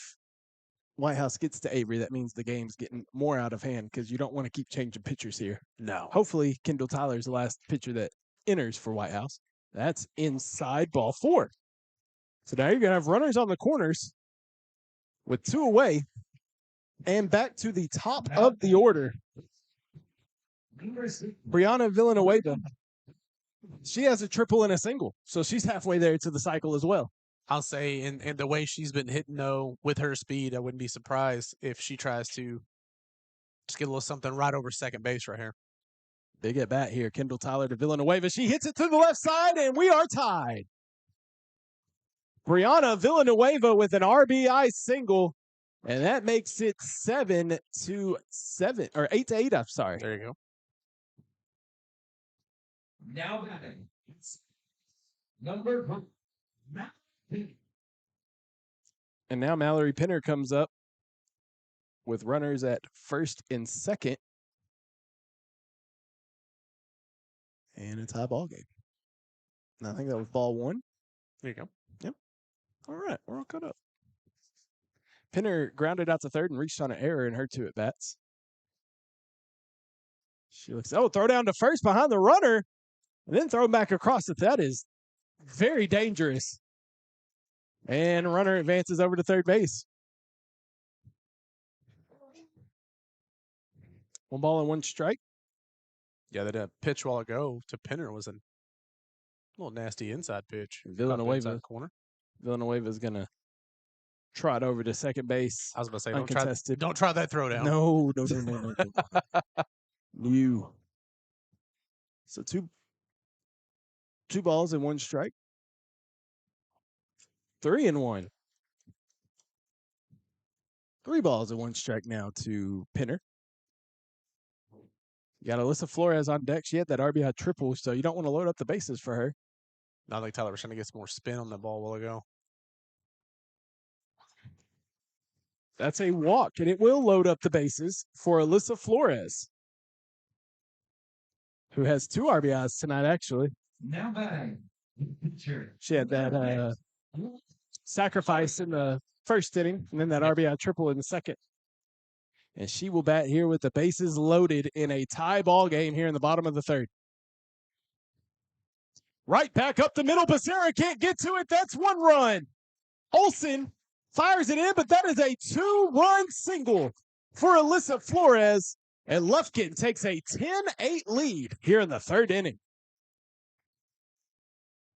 B: Whitehouse gets to Avery, that means the game's getting more out of hand because you don't want to keep changing pitchers here.
C: No.
B: Hopefully, Kendall Tyler's the last pitcher that enters for Whitehouse. That's inside ball 4. So now you're going to have runners on the corners with 2 away and back to the top of the order. Brianna Villanueva, she has a triple and a single, so she's halfway there to the cycle as well.
C: I'll say, and the way she's been hitting, though, with her speed, I wouldn't be surprised if she tries to just get a little something right over second base right here.
B: Big at bat here, Kendall Tyler to Villanueva. She hits it to the left side, and we are tied. Brianna Villanueva with an RBI single, and that makes it 7-7, or 8-8, I'm sorry.
C: There you go.
D: Now batting. Number 1.
B: And now Mallory Pinner comes up with runners at first and second. And a tie ball game. And I think that was ball 1.
C: There you go.
B: Yep. All right, we're all caught up. Pinner grounded out to third and reached on an error in her 2 at bats. She looks, throw down to first behind the runner, and then throw back across it. That is very dangerous. And runner advances over to third base. 1 ball and 1 strike.
C: Yeah, that pitch while ago to Pinner was a little nasty inside pitch.
B: Villanueva
C: Corner.
B: Villanueva's going to trot over to second base.
C: I was going to say,
B: uncontested.
C: don't try that throw down.
B: No. New. So two balls and 1 strike. 3-1. 3 balls and 1 strike now to Pinner. You got Alyssa Flores on deck. She had that RBI triple, so you don't want to load up the bases for her.
C: I think Tyler was trying to get some more spin on that ball a while ago.
B: That's a walk, and it will load up the bases for Alyssa Flores, who has 2 RBIs tonight, actually.
D: Now batting.
B: She had that sacrifice in the first inning, and then that RBI triple in the second. And she will bat here with the bases loaded in a tie ball game here in the bottom of the 3rd. Right back up the middle. Becerra can't get to it. That's 1 run. Olsen fires it in, but that is a 2-run single for Alyssa Flores. And Lufkin takes a 10-8 lead here in the 3rd inning.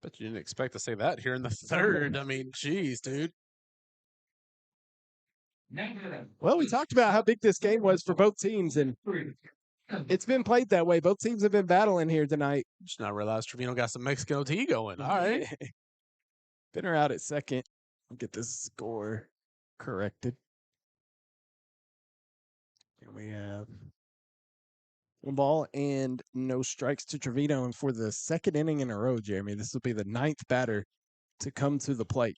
C: Bet you didn't expect to say that here in the 3rd. I mean, geez, dude.
B: Well, we talked about how big this game was for both teams, and it's been played that way. Both teams have been battling here tonight.
C: Just not realized Trevino got some Mexican tea going. All right.
B: Pinner out at second. I'll get this score corrected. Here we have 1 ball and no strikes to Trevino. And for the 2nd inning in a row, Jeremy, this will be the 9th batter to come to the plate.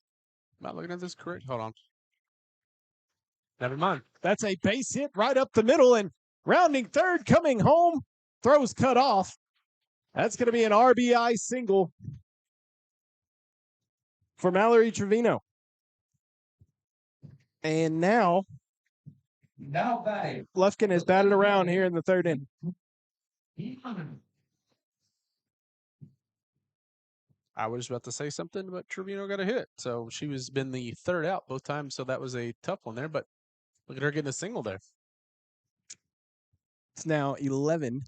C: Am I looking at this correct? Hold on. Never mind.
B: That's a base hit right up the middle, and rounding third, coming home, throws cut off. That's going to be an RBI single for Mallory Trevino. And now Lufkin has batted around here in the 3rd inning.
C: I was about to say something, but Trevino got a hit. So she was been the 3rd out both times, so that was a tough one there. But look at her getting a single there.
B: It's now 11-8.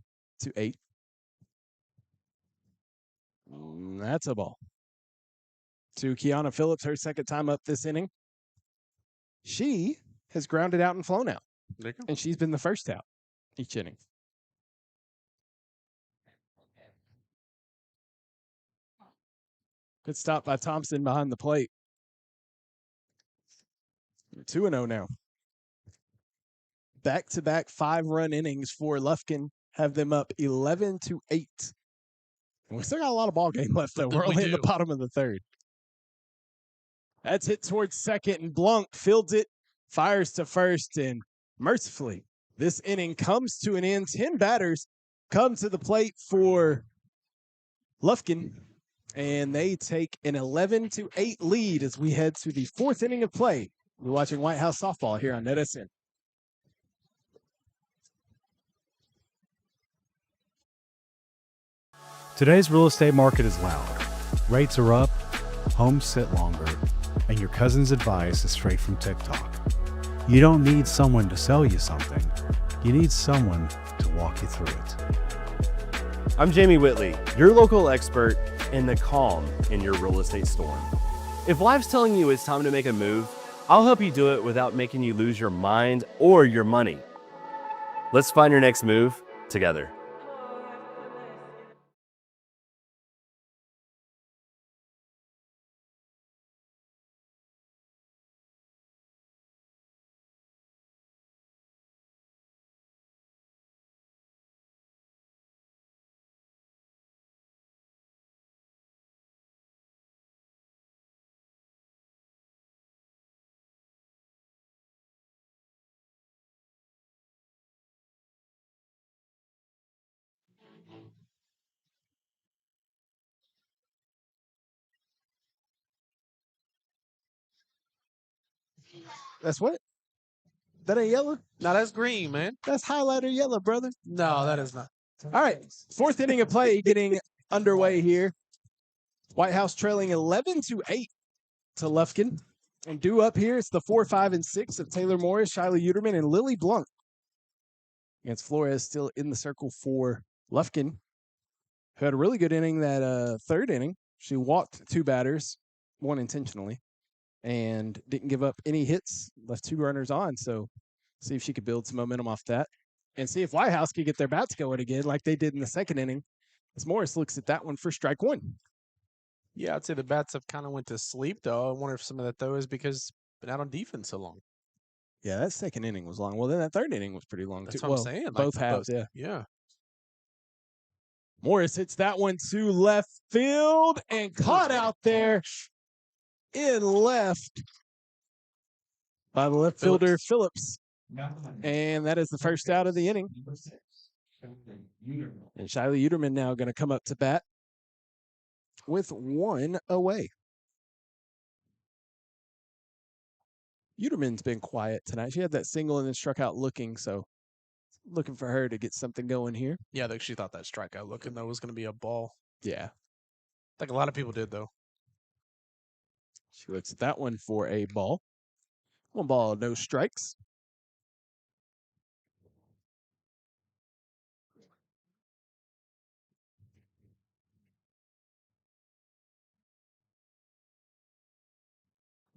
B: That's a ball. To Kiana Phillips, her 2nd time up this inning. She has grounded out and flown out.
C: There you go.
B: And she's been the 1st out each inning. Good stop by Thompson behind the plate. 2-0 now. Back-to-back 5-run innings for Lufkin have them up 11-8. And we still got a lot of ball game left, though. We're only in the bottom of the 3rd. That's hit towards second, and Blanc fields it, fires to first, and mercifully, this inning comes to an end. 10 batters come to the plate for Lufkin, and they take an 11-8 lead as we head to the 4th inning of play. We're watching Whitehouse softball here on NETSN.
E: Today's real estate market is loud. Rates are up, homes sit longer, and your cousin's advice is straight from TikTok. You don't need someone to sell you something. You need someone to walk you through it.
F: I'm Jamie Whitley, your local expert in the calm in your real estate storm. If life's telling you it's time to make a move, I'll help you do it without making you lose your mind or your money. Let's find your next move together.
B: That's what? That ain't yellow?
C: No, that's green, man.
B: That's highlighter yellow, brother.
C: No, that is not.
B: All right. Fourth inning of play getting underway here. Whitehouse trailing 11-8 to Lufkin. And due up here, it's the 4, 5, and 6 of Taylor Morris, Shiley Uterman, and Lily Blunt. Against Flores still in the circle for Lufkin, who had a really good inning that third inning. She walked 2 batters, 1 intentionally, and didn't give up any hits, left 2 runners on. So see if she could build some momentum off that and see if Whitehouse could get their bats going again like they did in the second inning. As Morris looks at that one for strike 1.
C: Yeah, I'd say the bats have kind of went to sleep, though. I wonder if some of that, though, is because been out on defense so long.
B: Yeah, that second inning was long. Well, then that third inning was pretty long,
C: That's
B: too.
C: what I'm saying.
B: Both halves, yeah.
C: Yeah.
B: Morris hits that one to left field and caught out there in left by the left fielder, Phillips. And that is the first out of the inning. And Shiley Uterman now going to come up to bat with 1 away. Uterman's been quiet tonight. She had that single and then struck out looking, so looking for her to get something going here.
C: Yeah, I think she thought that strikeout looking, though, was going to be a ball.
B: Yeah.
C: I think a lot of people did, though.
B: She looks at that one for a ball. 1 ball, no strikes.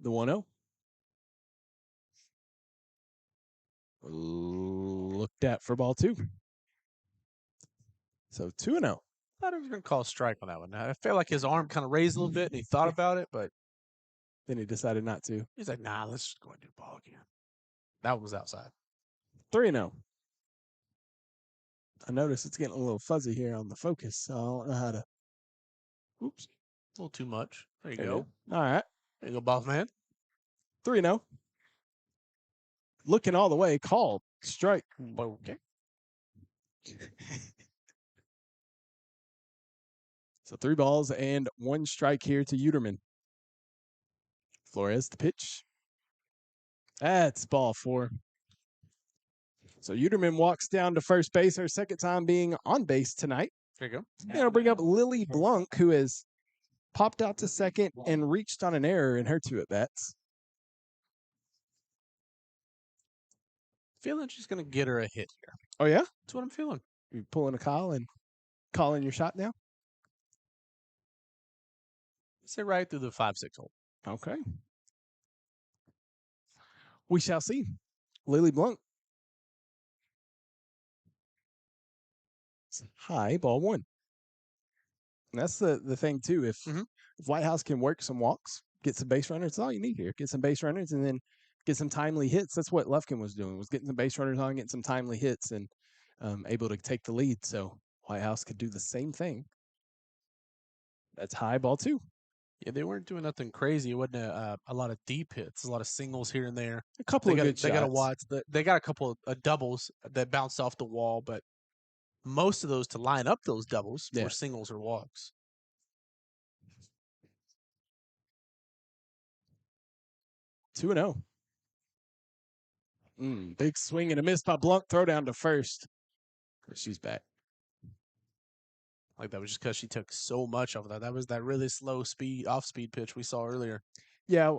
B: The 1-0. Looked at for ball 2. So 2-0.
C: I thought he was going to call a strike on that one. I felt like his arm kind of raised a little bit, and he thought about it, but
B: Then he decided not to.
C: he's like, nah, let's just go and do ball again. That one was outside.
B: 3-0. I notice it's getting a little fuzzy here on the focus, so I don't know how to. Oops.
C: A little too much. There you
B: There
C: go.
B: you go. All right.
C: There you go, boss man.
B: 3-0. Looking all the way, called. Strike.
C: Okay.
B: So 3 balls and 1 strike here to Uterman. Flores, the pitch. That's ball 4. So Uterman walks down to first base, her second time being on base tonight.
C: There you go.
B: And I'll bring up Lily Blunt, who has popped out to second and reached on an error in her 2 at-bats.
C: Feeling she's going to get her a hit here.
B: Oh, yeah?
C: That's what I'm feeling.
B: You pulling a Kyle and calling your shot now?
C: Say right through the 5-6 hole.
B: Okay. We shall see. Lily Blunt. High, ball 1. And that's the thing, too. If Whitehouse can work some walks, get some base runners, that's all you need here. Get some base runners and then get some timely hits. That's what Lufkin was doing, was getting some base runners on, getting some timely hits, and able to take the lead. So Whitehouse could do the same thing. That's high, ball 2.
C: Yeah, they weren't doing nothing crazy. It wasn't a lot of deep hits, a lot of singles here and there.
B: A couple of good shots.
C: They got a watch. They got a couple of doubles that bounced off the wall, but most of those to line up those doubles were singles or walks.
B: 2-0. Big swing and a miss by Blunt. Throw down to first. She's back.
C: Like, that was just because she took so much of that. That was that really slow speed, off-speed pitch we saw earlier.
B: Yeah,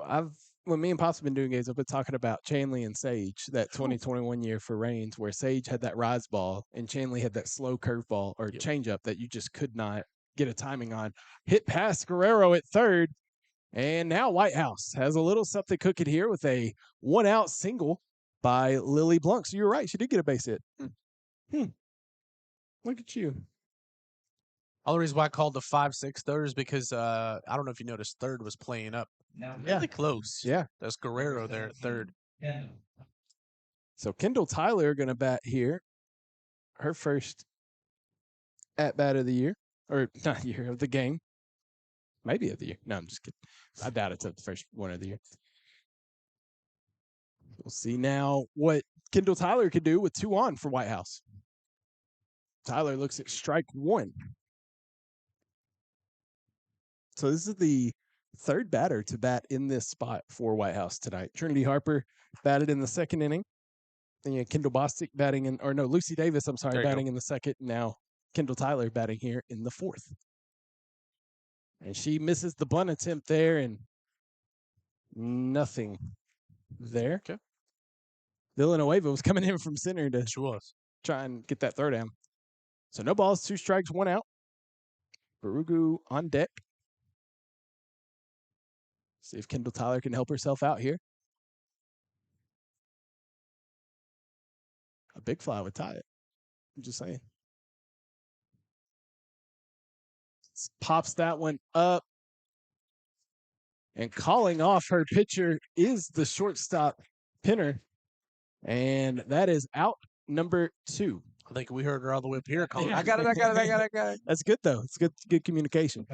B: when me and Pops have been doing games, I've been talking about Chanley and Sage, that 2021 year for Reigns, where Sage had that rise ball and Chanley had that slow curveball or changeup that you just could not get a timing on. Hit past Guerrero at third, and now Whitehouse has a little something cooking here with a 1-out single by Lily Blunt. So you're right, she did get a base hit. Look at you.
C: All the reason why I called the 5-6 third is because I don't know if you noticed, third was playing up really close.
B: Yeah.
C: That's Guerrero there at third.
B: So Kendall Tyler going to bat here. Her first at bat of the year, or not year of the game. Maybe of the year. No, I'm just kidding. I doubt it's the first one of the year. We'll see now what Kendall Tyler could do with 2 on for Whitehouse. Tyler looks at strike 1. So this is the third batter to bat in this spot for Whitehouse tonight. Trinity Harper batted in the second inning. Then you had Kendall Bostic batting in, or no, Lucy Davis, I'm sorry, batting in the second. Now Kendall Tyler batting here in the fourth. And she misses the bunt attempt there, and nothing there.
C: Okay.
B: Villanueva was coming in from center to try and get that throw down. So no balls, 2 strikes, 1 out. Barugu on deck. See if Kendall Tyler can help herself out here. A big fly would tie it. I'm just saying. Pops that one up. And calling off her pitcher is the shortstop Pinner. And that is out number 2.
C: I think we heard her all the way up here calling, I got it.
B: That's good, though. It's good communication.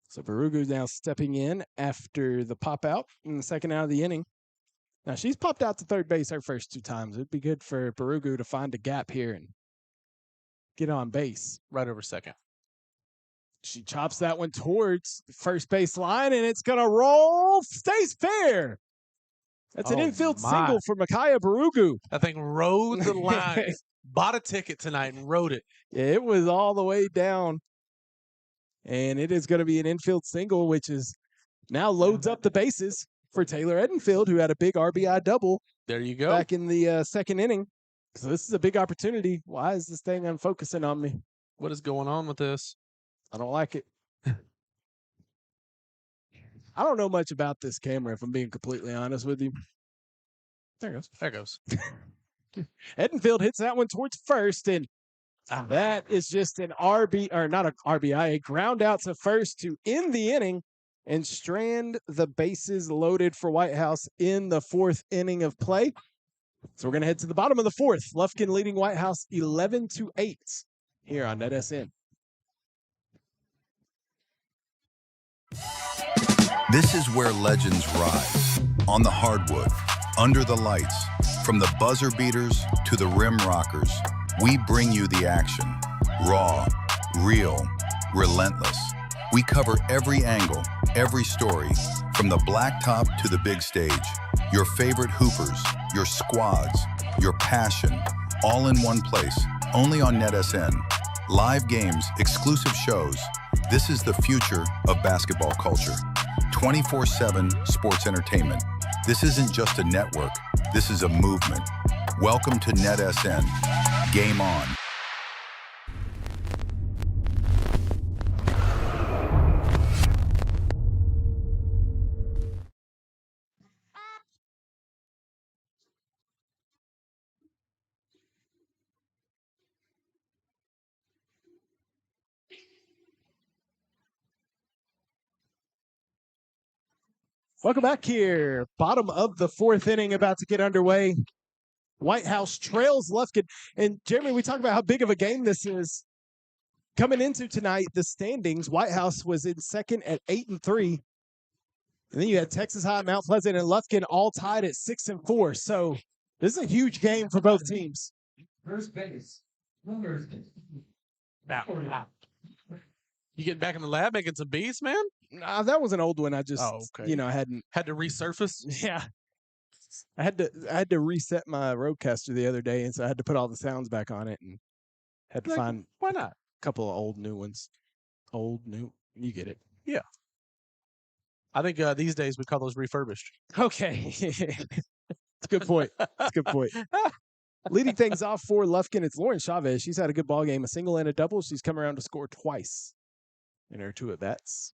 B: So Barugu now stepping in after the pop out in the second out of the inning. Now, she's popped out to third base her first 2 times. It'd be good for Barugu to find a gap here and get on base.
C: Right over second.
B: She chops that one towards the first base line, and it's going to roll. Stays fair. That's an infield single for Micaiah Barugu.
C: That thing rode the line. Bought a ticket tonight and rode it.
B: Yeah, it was all the way down. And it is going to be an infield single, which is now loads up the bases for Taylor Edenfield, who had a big RBI double.
C: There you go.
B: Back in the second inning. So this is a big opportunity. Why is this thing unfocusing on me?
C: What is going on with this?
B: I don't like it. I don't know much about this camera, if I'm being completely honest with you. There it goes.
C: There it goes.
B: Edenfield hits that one towards first, and that is just an RB, or not an RBI, a ground out to first to end the inning and strand the bases loaded for Whitehouse in the 4th inning of play. So we're going to head to the bottom of the 4th. Lufkin leading Whitehouse 11-8 here on NETSN.
G: This is where legends rise. On the hardwood, under the lights, from the buzzer beaters to the rim rockers, we bring you the action. Raw, real, relentless. We cover every angle, every story, from the blacktop to the big stage. Your favorite hoopers, your squads, your passion, all in one place, only on NETSN. Live games, exclusive shows. This is the future of basketball culture. 24/7 sports entertainment. This isn't just a network. This is a movement. Welcome to NETSN. Game on.
B: Welcome back here. Bottom of the 4th inning about to get underway. Whitehouse trails Lufkin. And Jeremy, we talked about how big of a game this is. Coming into tonight, the standings, Whitehouse was in second at 8-3. And then you had Texas High, Mount Pleasant, and Lufkin all tied at 6-4. So this is a huge game for both teams.
D: First base. First base.
C: You getting back in the lab making some beats, man?
B: Nah, that was an old one. I just,
C: okay.
B: I hadn't.
C: Had to resurface?
B: Yeah. I had to reset my Rodecaster the other day, and so I had to put all the sounds back on it and Had to
C: Like,
B: find
C: why not?
B: a couple of old, new ones. Old, new. You get it.
C: I think these days we call those refurbished.
B: Okay. It's a good point. It's a good point. Leading things off for Lufkin, it's Lauren Chavez. She's had a good ball game, a single and a double. She's come around to score twice in her 2 at-bats.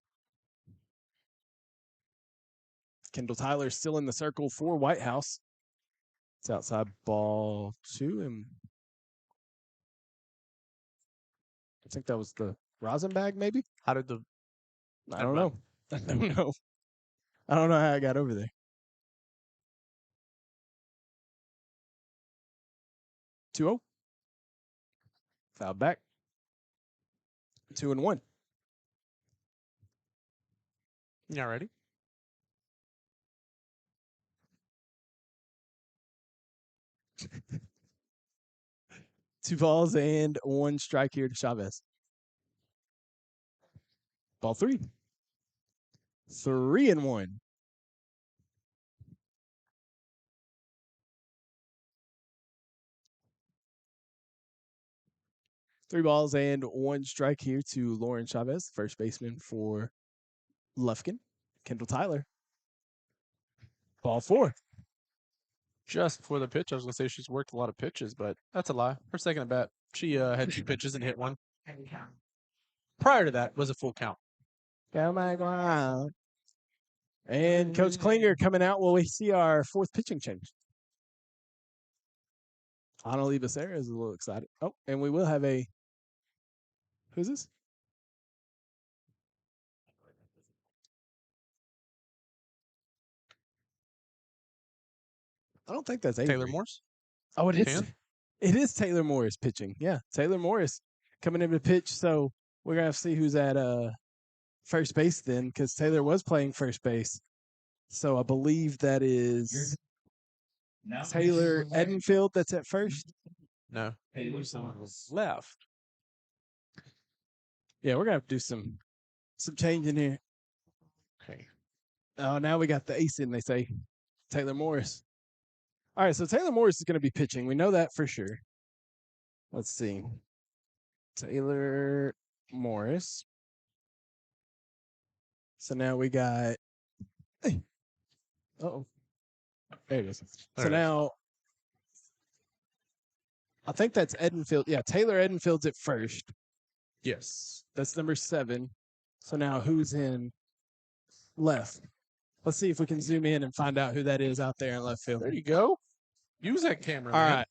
B: Kendall Tyler still in the circle for Whitehouse. It's outside ball 2, and I think that was the rosin bag, maybe?
C: How did the
B: I don't know. I don't know. I don't know how I got over there. 2-0. Foul back. 2-1.
C: you ready?
B: 2 balls and 1 strike here to Chavez. Ball 3. 3-1. Three balls and 1 strike here to Lauren Chavez, first baseman for Lufkin. Kendall Tyler. Ball 4.
C: Just before the pitch, I was going to say she's worked a lot of pitches, but that's a lie. Her second at bat, she had 2 pitches and hit 1. Prior to that was a full count.
B: Oh my God. And Coach Klinger coming out. Will we see our 4th pitching change? Annalie Becerra is a little excited. Oh, and we will have a. Who's this? I don't think that's Avery.
C: Taylor Morse?
B: Oh, it is.
C: Tan?
B: It is Taylor Morris pitching. Yeah, Taylor Morris coming in to pitch. So we're gonna have to see who's at first base then, because Taylor was playing first base. So I believe that is Taylor Edenfield that's at first.
C: No. Taylor's on the left.
B: Yeah, we're gonna have to do some changing here.
C: Okay.
B: Oh, now we got the ace in. They say Taylor Morris. All right, so Taylor Morris is going to be pitching. We know that for sure. Let's see. Taylor Morris. So now we got. Uh-oh. There it is. So now, I think that's Edenfield. Yeah, Taylor Edenfield's at first.
C: Yes.
B: That's number 7. So now who's in left? Let's see if we can zoom in and find out who that is out there in left field.
C: There you go. Use that camera.
B: All
C: man.
B: right.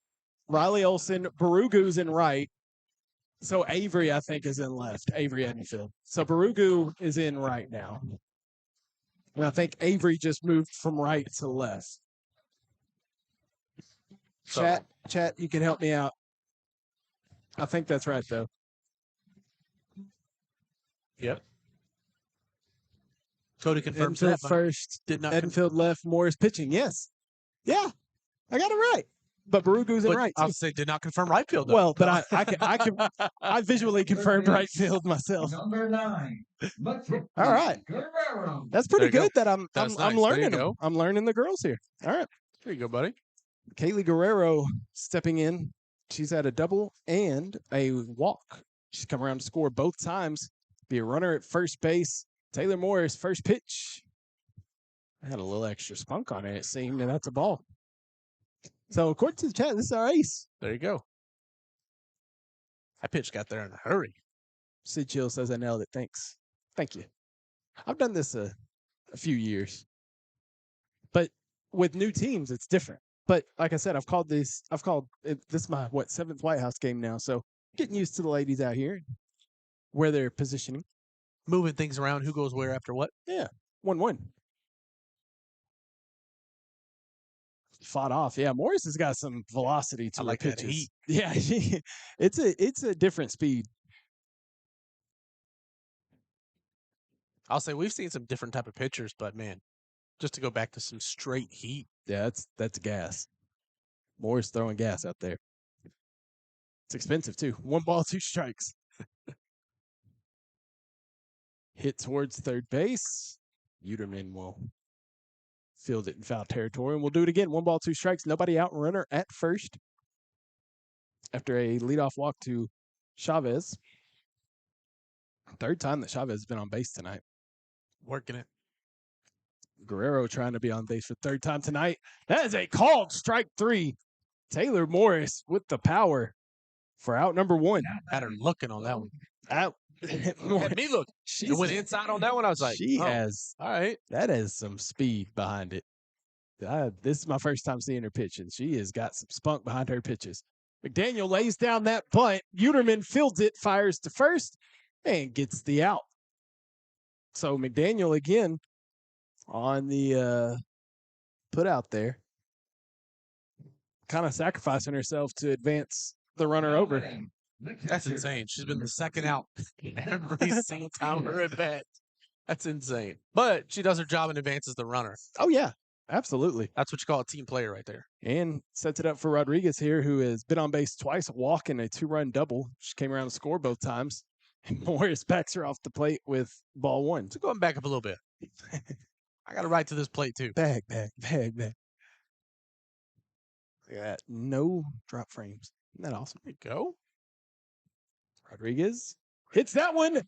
B: Riley Olson, Barugu's in right. So Avery, I think, is in left. Avery Edenfield. So Barugu is in right now. And I think Avery just moved from right to left. Chat, you can help me out. I think that's right, though.
C: Yep. Cody confirms
B: Edenfield
C: that.
B: first.
C: Did not.
B: Edenfield left. Morris pitching. Yes. Yeah. I got it right. But Barugu's in right.
C: I'll
B: Too.
C: say did not confirm right field. Though.
B: Well, but I visually confirmed right field myself.
D: Number 9.
B: All right.
D: Guerrero.
B: That's pretty
C: There you
B: good that I'm
C: That's
B: I'm
C: nice. There you
B: learning them.
C: go.
B: I'm learning the girls here. All right.
C: There you go, buddy.
B: Kaylee Guerrero stepping in. She's had a double and a walk. She's come around to score both times. Be a runner at first base. Taylor Morris, first pitch. I had a little extra spunk on it, it seemed, and that's a ball. So according to the chat, this is our ace.
C: There you go. That pitch got there in a hurry.
B: Sid Chill says I nailed it. Thanks. Thank you. I've done this a few years. But with new teams, it's different. But like I said, I've called this is my 7th Whitehouse game now. So getting used to the ladies out here, where they're positioning.
C: Moving things around, who goes where after what?
B: Yeah. 1-1. Fought off. Yeah, Morris has got some velocity to
C: I
B: her
C: like that
B: pitches.
C: heat.
B: Yeah, it's a different speed.
C: I'll say we've seen some different type of pitchers, but man, just to go back to some straight heat.
B: Yeah, that's gas. Morris throwing gas out there. It's expensive too. 1 ball, 2 strikes. Hit towards third base. Uterman will field it in foul territory, and we'll do it again. 1 ball, 2 strikes. Nobody out. Runner at first. After a leadoff walk to Chavez. Third time that Chavez has been on base tonight.
C: Working it.
B: Guerrero trying to be on base for third time tonight. That is a called strike 3. Taylor Morris with the power for out number 1.
C: Had her looking on that one.
B: Out.
C: Had me look. It went inside on that one. I was like,
B: she
C: oh,
B: has,
C: all right.
B: that has some speed behind it. This is my first time seeing her pitch, and she has got some spunk behind her pitches. McDaniel lays down that bunt. Uterman fields it, fires to first, and gets the out. So McDaniel again on the put out there, kind of sacrificing herself to advance the runner over.
C: That's insane. She's been the second out every single time we're at bat. That's insane. But she does her job and advances the runner.
B: Oh, yeah, absolutely.
C: That's what you call a team player right there.
B: And sets it up for Rodriguez here, who has been on base twice, a walk and a 2-run double. She came around to score both times. And Morris backs her off the plate with ball 1.
C: So going back up a little bit. I got to right to this plate too.
B: Bag. Yeah, no drop frames. Isn't that awesome?
C: There you go.
B: Rodriguez hits that one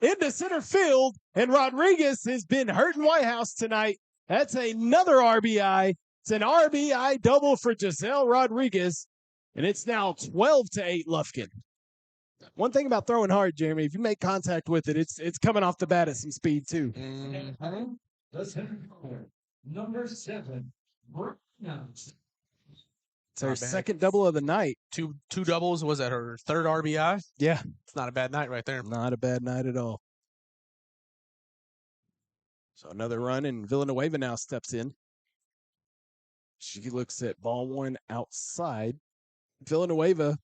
B: into center field, and Rodriguez has been hurting Whitehouse tonight. That's another RBI. It's an RBI double for Giselle Rodriguez, and it's now 12-8 Lufkin. One thing about throwing hard, Jeremy, if you make contact with it, it's coming off the bat at some speed too.
D: Number 7.
B: It's her
C: Not bad.
B: second double of the night.
C: Two doubles. Was that her third RBI?
B: Yeah,
C: It's not a bad night right there.
B: not a bad night at all. So another run, and Villanueva now steps in. She looks at ball 1 outside. Villanueva, a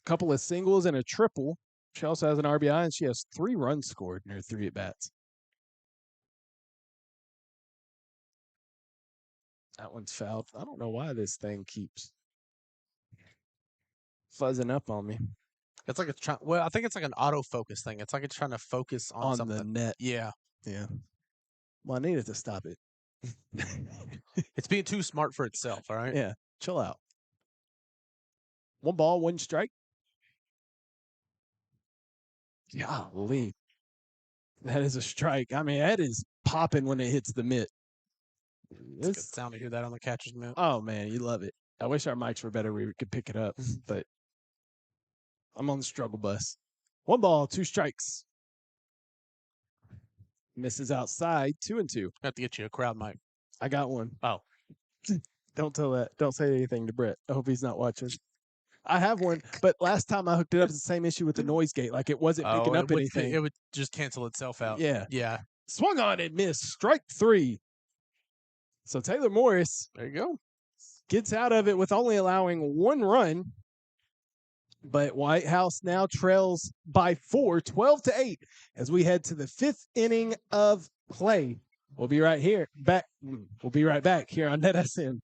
B: couple of singles and a triple. She also has an RBI, and she has 3 runs scored in her 3 at-bats. That one's fouled. I don't know why this thing keeps fuzzing up on me.
C: It's like it's trying. Well, I think it's like an autofocus thing. It's like it's trying to focus on
B: On
C: something.
B: the net.
C: Yeah,
B: Yeah. Well, I needed to stop it.
C: it's being too smart for itself. All right.
B: Yeah, chill out. 1 ball, 1 strike. Golly. That is a strike. I mean, that is popping when it hits the mitt.
C: It's a good sound to hear that on the catcher's mitt.
B: Oh, man, you love it. I wish our mics were better. We could pick it up, but I'm on the struggle bus. 1 ball, 2 strikes. Misses outside, 2-2.
C: I have to get you a crowd mic.
B: I got one.
C: Oh.
B: Don't tell that. Don't say anything to Brett. I hope he's not watching. I have one, but last time I hooked it up, it's the same issue with the noise gate. Like it wasn't picking up anything.
C: It would just cancel itself out.
B: Yeah.
C: Yeah.
B: Swung on and missed. Strike 3. So Taylor Morris
C: There you go.
B: gets out of it with only allowing 1 run. But Whitehouse now trails by 4, 12-8, as we head to the 5th inning of play. We'll be right here. We'll be right back here on NETSN.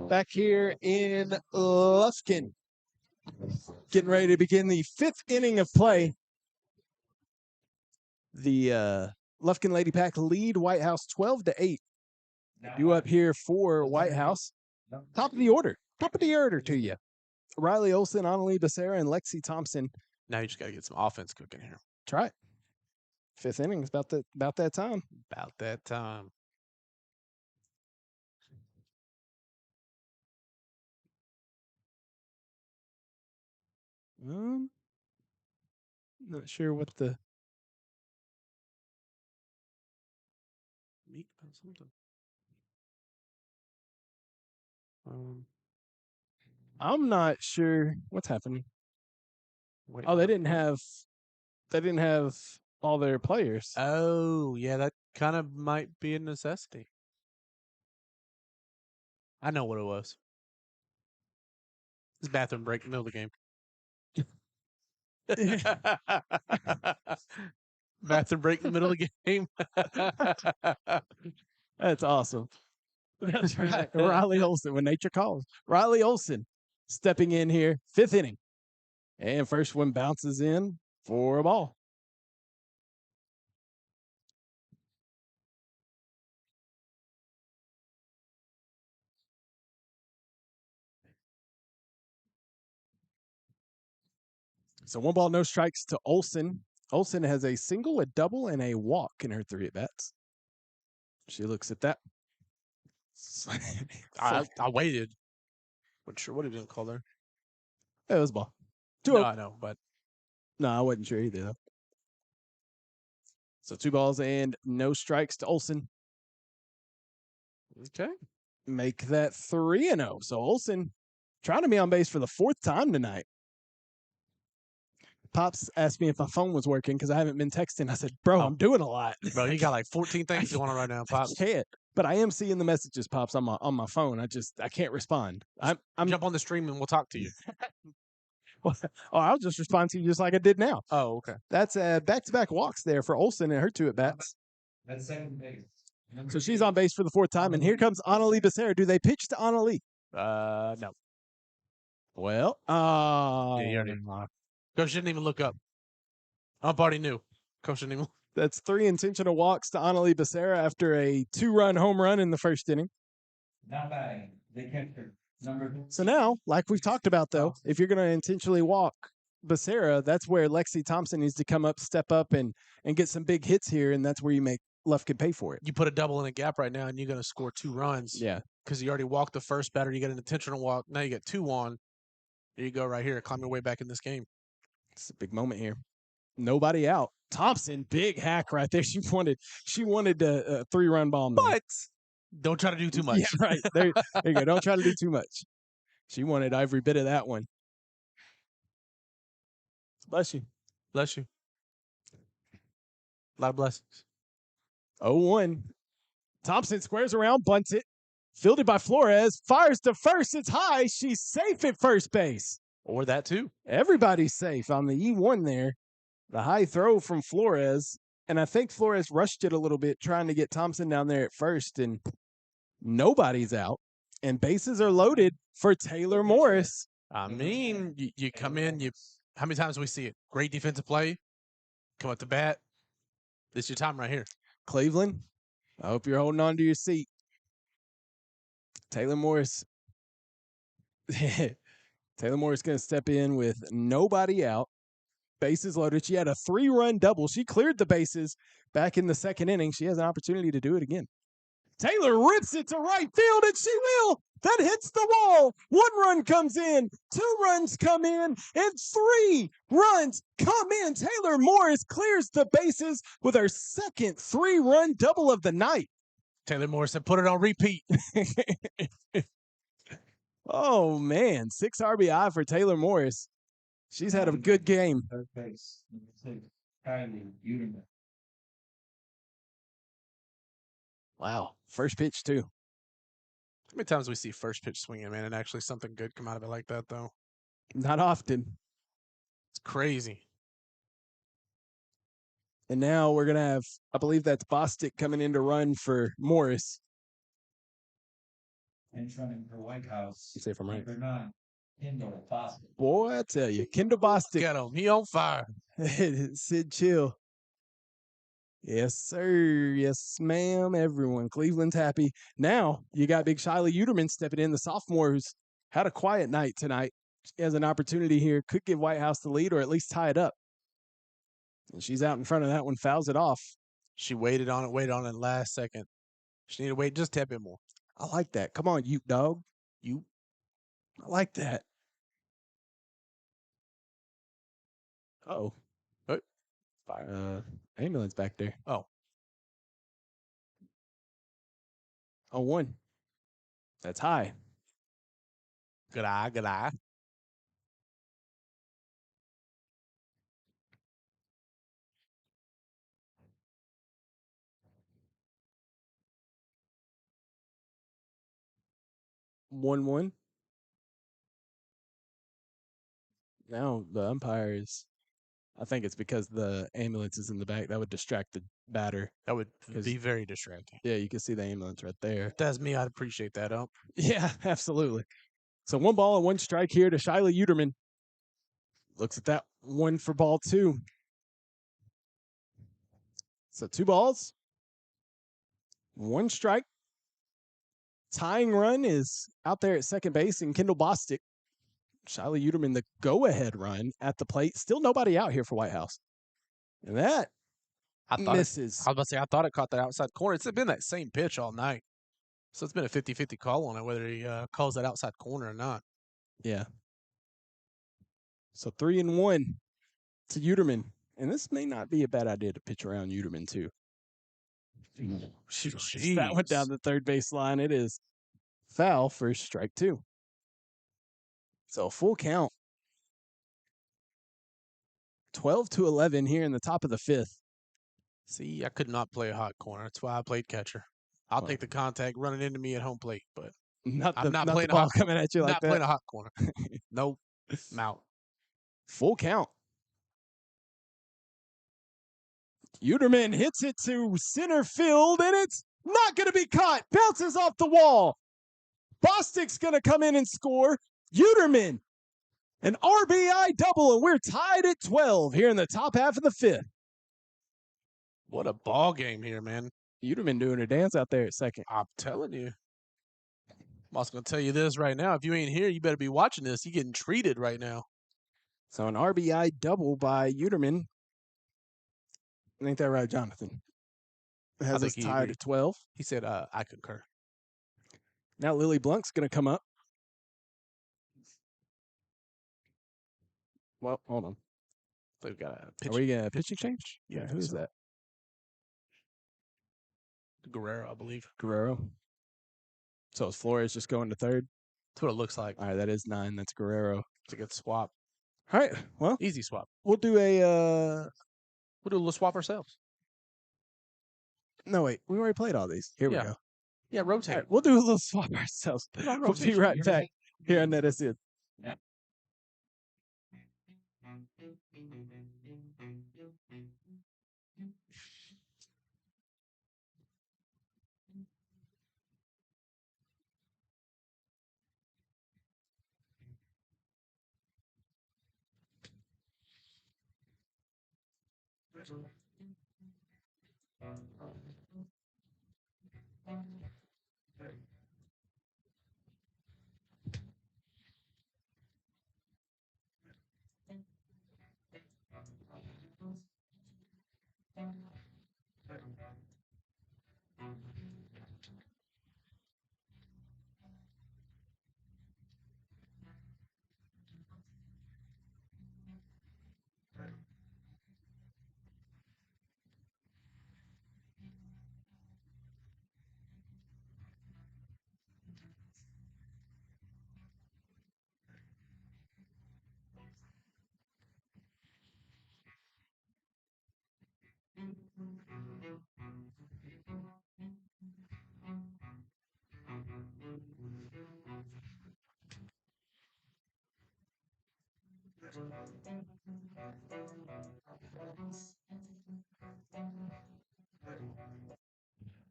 B: Back here in Lufkin. Getting ready to begin the 5th inning of play. The Lufkin Lady Pack lead Whitehouse 12-8. You up here for Whitehouse. Top of the order. Top of the order to you. Riley Olsen, Annalie Becerra, and Lexi Thompson.
C: Now you just got to get some offense cooking here.
B: Try it. Fifth inning is about that time.
C: About that time.
B: Not sure what the
C: Meek about something.
B: I'm not sure what's happening.
C: Wait,
B: Oh, they didn't have all their players.
C: Oh, yeah, that kind of might be a necessity. I know what it was. It's bathroom break in the middle of the game. Bathroom break in the middle of the game.
B: That's awesome. That's right. Riley Olsen when nature calls. Riley Olsen stepping in here, fifth inning. And first one bounces in for a ball. So 1 ball, no strikes to Olsen. Olsen has a single, a double, and a walk in her 3 at-bats. She looks at that.
C: I waited. Wasn't sure what he didn't call there.
B: It was a ball.
C: No, I know, but
B: No, I wasn't sure either, though. So 2 balls and no strikes to Olsen.
C: okay.
B: Make that 3-0. So Olsen trying to be on base for the 4th time tonight. Pops asked me if my phone was working because I haven't been texting. I said, bro, I'm doing a lot.
C: Bro, you got like 14 things going on right now, Pops.
B: I can't, but I am seeing the messages, Pops, on my phone. I can't respond. I'm
C: Jump on the stream and we'll talk to you.
B: I'll just respond to you just like I did now.
C: Oh, okay.
B: That's back-to-back walks there for Olsen and her 2 at-bats.
D: That's second base.
B: So she's on base for the 4th time, and here comes Annalie Becerra. Do they pitch to Annalie?
C: No.
B: Well,
C: Yeah, you already Coach didn't even look up. Ump already knew. Coach didn't even.
B: That's 3 intentional walks to Annalie Becerra after a 2-run home run in the 1st inning.
D: Not batting. They catcher. Number.
B: So now, like we've talked about, though, if you're going to intentionally walk Becerra, that's where Lexi Thompson needs to come up, step up, and get some big hits here, and that's where you make Lufkin pay for it.
C: You put a double in a gap right now, and you're going to score 2 runs.
B: Yeah.
C: Because you already walked the first batter. You get an intentional walk. Now you get 2 on. There you go right here. Climb your way back in this game.
B: It's a big moment here. Nobody out. Thompson, big hack right there. She wanted a 3-run bomb.
C: But don't try to do too much.
B: Yeah, right. There you go. Don't try to do too much. She wanted every bit of that one. Bless you.
C: Bless you. A lot of blessings.
B: 0-1. Thompson squares around, bunts it. Fielded by Flores. Fires to first. It's high. She's safe at first base.
C: Or that too.
B: Everybody's safe on the E1 there. The high throw from Flores. And I think Flores rushed it a little bit trying to get Thompson down there at first. And nobody's out. And bases are loaded for Taylor Morris.
C: I mean, you come in, how many times do we see it? Great defensive play. Come up to bat. This is your time right here.
B: Cleveland, I hope you're holding on to your seat. Taylor Morris. Taylor Morris going to step in with nobody out. Bases loaded. She had a 3-run double. She cleared the bases back in the 2nd inning. She has an opportunity to do it again. Taylor rips it to right field, and she will. That hits the wall. 1 run comes in, 2 runs come in, and 3 runs come in. Taylor Morris clears the bases with her 2nd 3-run double of the night.
C: Taylor Morris said, put it on repeat.
B: Oh, man. 6 RBI for Taylor Morris. She's had a good game.
D: Third base. Number 6. Kylie Uterman.
B: Wow. First pitch, too.
C: How many times do we see first pitch swinging, man, and actually something good come out of it like that, though?
B: Not often.
C: It's crazy.
B: And now we're going to have, I believe that's Bostic coming in to run for Morris.
D: And running for Whitehouse.
B: Say if I'm right.
D: Number 9. Kendall Boston.
B: Boy, I tell you, Kendall Bostic.
C: Get him. He on fire.
B: Sid Chill. Yes, sir. Yes, ma'am. Everyone. Cleveland's happy. Now, you got Big Shiley Uterman stepping in, the sophomore who's had a quiet night tonight. She has an opportunity here. Could give Whitehouse the lead or at least tie it up. And she's out in front of that one, fouls it off.
C: She waited on it last second. She needed to wait just a tad bit more.
B: I like that. Come on, you dog. You. I like that. Uh-oh.
C: What?
B: Ambulance back there.
C: Oh.
B: 0-1. That's high.
C: Good eye.
B: 1-1. Now the umpire is. I think it's because the ambulance is in the back. That would distract the batter.
C: That would be very distracting.
B: Yeah, you can see the ambulance right there.
C: If that's me, I'd appreciate that, ump.
B: Yeah, absolutely. So 1 ball and 1 strike here to Shyla Uterman. Looks at that one for ball 2. So 2 balls, 1 strike. Tying run is out there at second base, and Kendall Bostic. Shyla Uterman, the go-ahead run at the plate. Still nobody out here for Whitehouse. And that misses.
C: I was about to say, I thought it caught that outside corner. It's been that same pitch all night. So it's been a 50-50 call on it, whether he calls that outside corner or not.
B: Yeah. So 3-1 to Uterman. And this may not be a bad idea to pitch around Uterman, too. That went down the third base line. It is foul for strike 2. So full count. 12-11 here in the top of the 5th.
C: See, I could not play a hot corner. That's why I played catcher. I'll take the contact running into me at home plate, but I'm not playing
B: the ball coming at you like that.
C: Not playing a hot corner. Nope. I'm out.
B: Full count. Uterman hits it to center field, and it's not going to be caught. Bounces off the wall. Bostic's going to come in and score. Uterman, an RBI double, and we're tied at 12 here in the top half of the 5th.
C: What a ball game here, man.
B: Uterman doing a dance out there at second.
C: I'm telling you. I'm also going to tell you this right now. If you ain't here, you better be watching this. You're getting treated right now.
B: So an RBI double by Uterman. Ain't that right, Jonathan? Has us tied at 12.
C: He said, I concur.
B: Now Lily Blunk's going to come up. Well, hold on.
C: So we've got a pitch.
B: Are we going to pitching change?
C: Yeah.
B: Who's that?
C: Guerrero, I believe.
B: Guerrero. So is Flores just going to third?
C: That's what it looks like.
B: All right, that is 9. That's Guerrero.
C: It's a good swap.
B: All right, well.
C: Easy swap.
B: We'll do a
C: little swap ourselves.
B: No, wait. We already played all these. Here we go.
C: Yeah, rotate.
B: Right, we'll do a little swap ourselves. We'll be right back here on NETSN.
D: Yeah.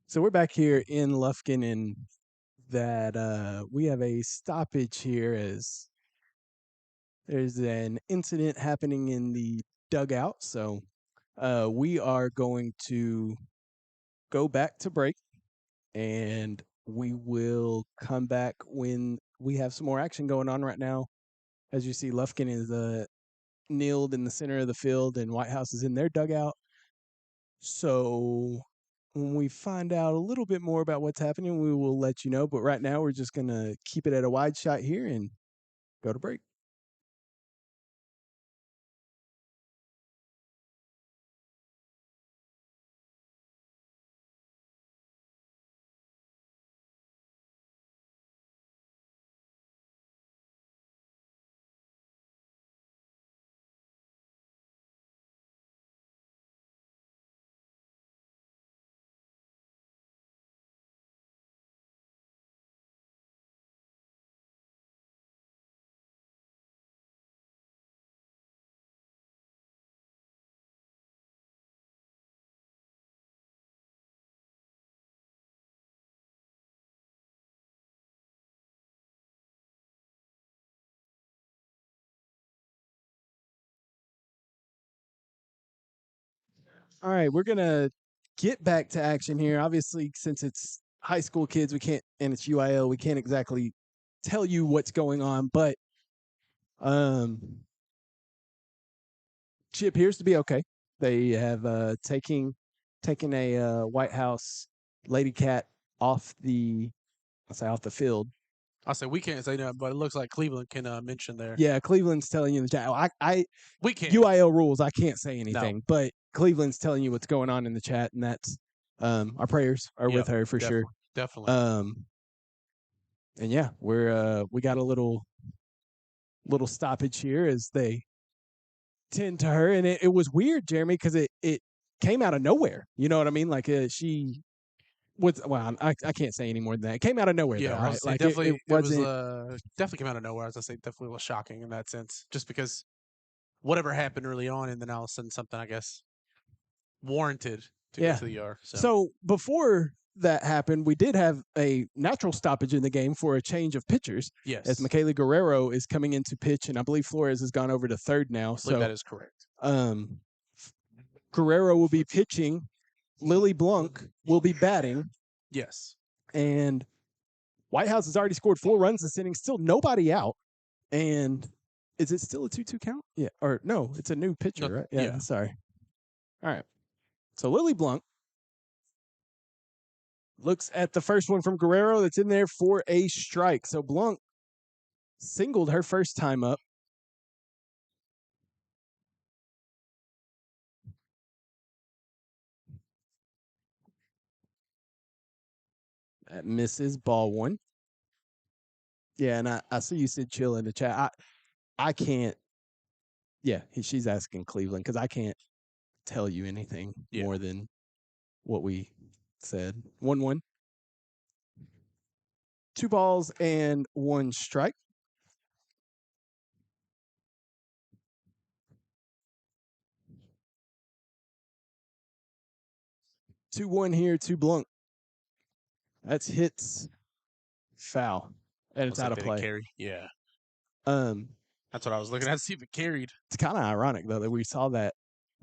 B: So we're back here in Lufkin, and that we have a stoppage here as there's an incident happening in the dugout. So we are going to go back to break, and we will come back when we have some more action going on right now. As you see, Lufkin is kneeled in the center of the field, and Whitehouse is in their dugout. So when we find out a little bit more about what's happening, we will let you know. But right now, we're just going to keep it at a wide shot here and go to break. All right, we're going to get back to action here. Obviously, since it's high school kids, we can't, and it's UIL, we can't exactly tell you what's going on, but she appears to be okay. They have taken a Whitehouse Lady Cat off the field.
C: I'll say we can't say that, but it looks like Cleveland can mention there.
B: Yeah, Cleveland's telling you in the chat.
C: We can't.
B: UIL rules. I can't say anything, but Cleveland's telling you what's going on in the chat, and that's our prayers are with her for sure.
C: Definitely.
B: And yeah, we got a little stoppage here as they tend to her, and it was weird, Jeremy, because it came out of nowhere. You know what I mean? Like she was. Well, I can't say any more than that. It came out of nowhere, though, right?
C: Like
B: definitely,
C: it was definitely came out of nowhere. As I say, definitely was shocking in that sense, just because whatever happened early on, and then all of a sudden something, I guess, warranted to go to the ER.
B: So before that happened, we did have a natural stoppage in the game for a change of pitchers.
C: Yes.
B: As Michaela Guerrero is coming into pitch, and I believe Flores has gone over to third now.
C: I believe that is correct.
B: Guerrero will be pitching. Lily Blanc will be batting.
C: Yes.
B: And Whitehouse has already scored 4 runs this inning, still nobody out. And is it still a 2-2 count? Yeah. Or no, it's a new pitcher, right? Yeah. Sorry. All right. So Lily Blanc looks at the first one from Guerrero that's in there for a strike. So Blanc singled her first time up. That misses, ball 1. Yeah, and I see you said chill in the chat. I can't. Yeah, she's asking Cleveland because I can't tell you anything more than what we said. 1-1. 2 balls and 1 strike. Two one here to Blanc. That's hits, foul, and it's out of play.
C: Carry. Yeah.
B: That's
C: what I was looking at to see if it carried.
B: It's kind of ironic though that we saw that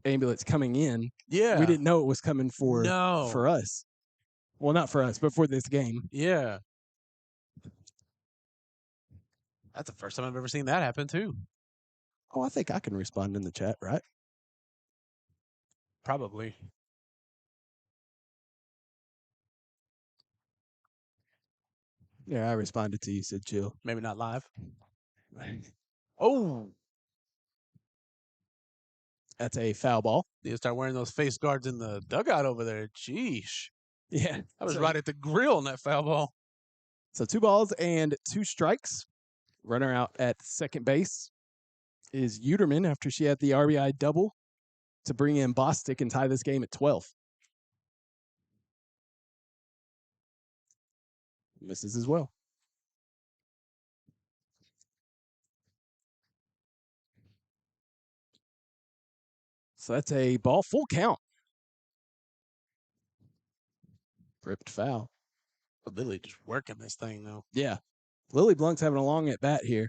B: ambulance coming in.
C: Yeah.
B: We didn't know it was coming for us. Well, not for us, but for this game.
C: Yeah. That's the first time I've ever seen that happen too.
B: Oh, I think I can respond in the chat, right?
C: Probably.
B: Yeah, I responded to you, said chill.
C: Maybe not live. Oh.
B: That's a foul ball.
C: You start wearing those face guards in the dugout over there. Jeesh.
B: Yeah.
C: I was right at the grill on that foul ball.
B: So 2 balls and 2 strikes. Runner out at second base is Uterman after she had the RBI double to bring in Bostic and tie this game at 12. Misses as well. So that's a ball, full count. Ripped foul.
C: But Lily just working this thing, though.
B: Yeah. Lily Blanc's having a long at bat here.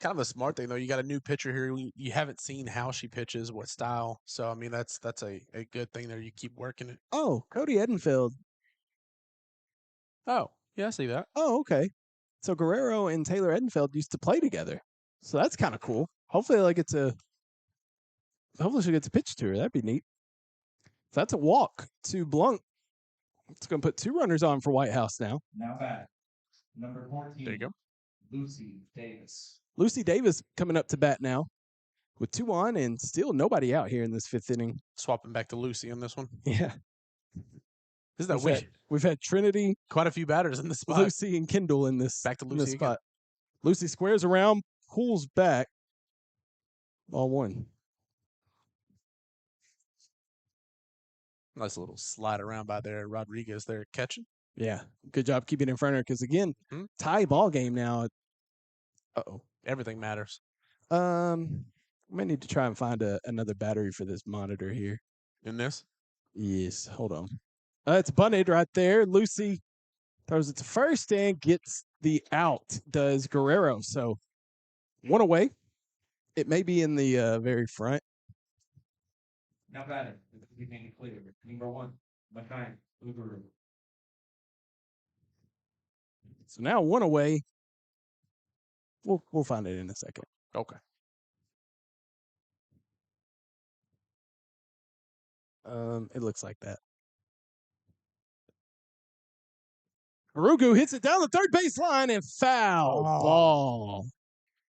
C: Kind of a smart thing, though. You got a new pitcher here. You haven't seen how she pitches, what style. So, I mean, that's a good thing there. You keep working it.
B: Oh, Cody Edenfield.
C: Oh, yeah, I see that.
B: Oh, okay. So Guerrero and Taylor Edenfeld used to play together. So that's kind of cool. Hopefully she gets a pitch to her. That'd be neat. So that's a walk to Blunt. It's going to put 2 runners on for Whitehouse now.
D: Now back. Number 14.
C: There you go.
D: Lucy Davis.
B: Lucy Davis coming up to bat now with 2 on and still nobody out here in this 5th inning.
C: Swapping back to Lucy on this one.
B: Yeah.
C: Isn't that
B: We've
C: weird?
B: had, we've had Trinity,
C: Quite a few batters in this spot.
B: Lucy, and Kendall in this,
C: Back to
B: in this
C: Lucy again.
B: spot. Lucy squares around, pulls back. Ball 1.
C: Nice little slide around by there. Rodriguez there catching.
B: Yeah. Good job keeping it in front of her because, again, tie ball game now. Uh-oh.
C: Everything matters.
B: Might need to try and find another battery for this monitor here.
C: In this?
B: Yes, hold on. It's bunted right there. Lucy throws it to first and gets the out, does Guerrero. So 1 away. It may be in the very front.
D: Now batting. We made it clear. Number 1. Makai Uguru.
B: So now 1 away. We'll find it in a second.
C: Okay.
B: It looks like that. Arugu hits it down the third base line and foul ball.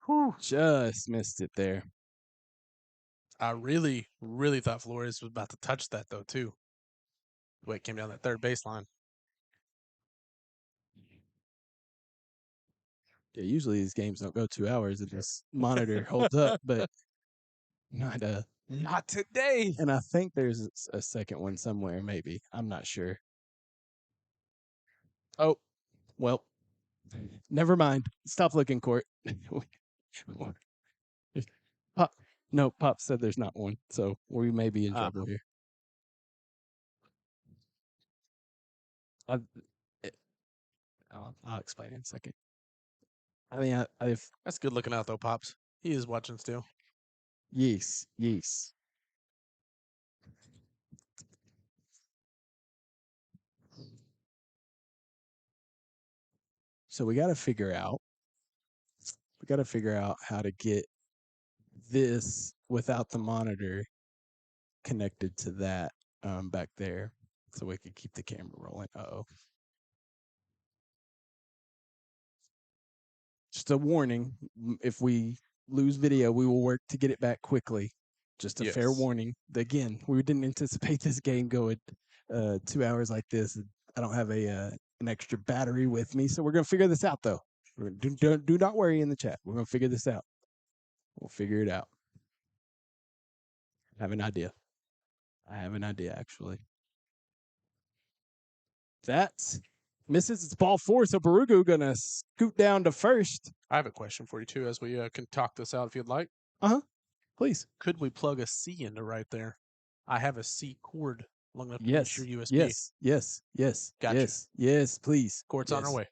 C: Whew.
B: Just missed it there.
C: I really, really thought Flores was about to touch that, though, too. The way it came down that third baseline.
B: Yeah, usually these games don't go 2 hours and this monitor holds up, but
C: not today.
B: And I think there's a second one somewhere, maybe. I'm not sure. Oh, well, never mind. Stop looking, Court. Pop said there's not one, so we may be in trouble here. I'll explain in a second. I mean,
C: That's good looking out, though, Pops. He is watching still.
B: Yes. So we got to figure out how to get this without the monitor connected to that back there so we can keep the camera rolling. Uh-oh. Just a warning, if we lose video, we will work to get it back quickly. Just a fair warning. Again, we didn't anticipate this game going 2 hours like this. I don't have an extra battery with me, so we're going to figure this out, though. Do not worry in the chat. We're going to figure this out. We'll figure it out. I have an idea, actually. That misses. It's ball 4, so Barugu going to scoot down to first.
C: I have a question for you, too, as we can talk this out if you'd like.
B: Please.
C: Could we plug a C into right there? I have a C cord long enough to
B: Yes.
C: reach your USB.
B: Yes.
C: Gotcha.
B: Yes, please.
C: Cord's
B: Yes.
C: on our way.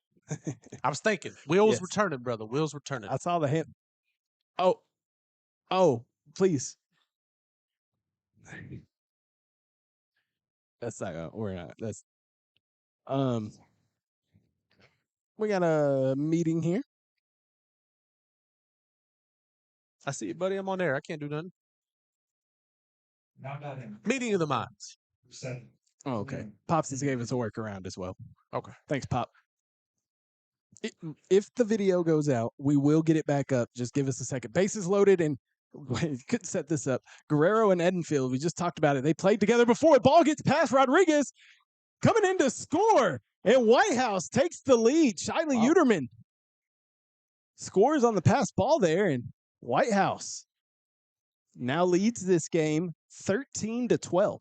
C: I was thinking. Wheels
B: Yes.
C: returning, brother. Wheels returning.
B: I saw the hand. Oh, please. That's not. We're not. That's. We got a meeting here.
C: I see you, buddy. I'm on there. I can't do nothing.
D: Now batting.
C: Meeting of the minds.
D: 7.
B: Oh, okay. Pops just gave us a workaround as well.
C: Okay.
B: Thanks, Pop. If the video goes out, we will get it back up. Just give us a second. Bases loaded, and couldn't set this up. Guerrero and Edenfield, we just talked about it. They played together before. Ball gets past Rodriguez, coming in to score, and Whitehouse takes the lead. Shiley Uterman scores on the pass ball there, and Whitehouse now leads this game 13-12.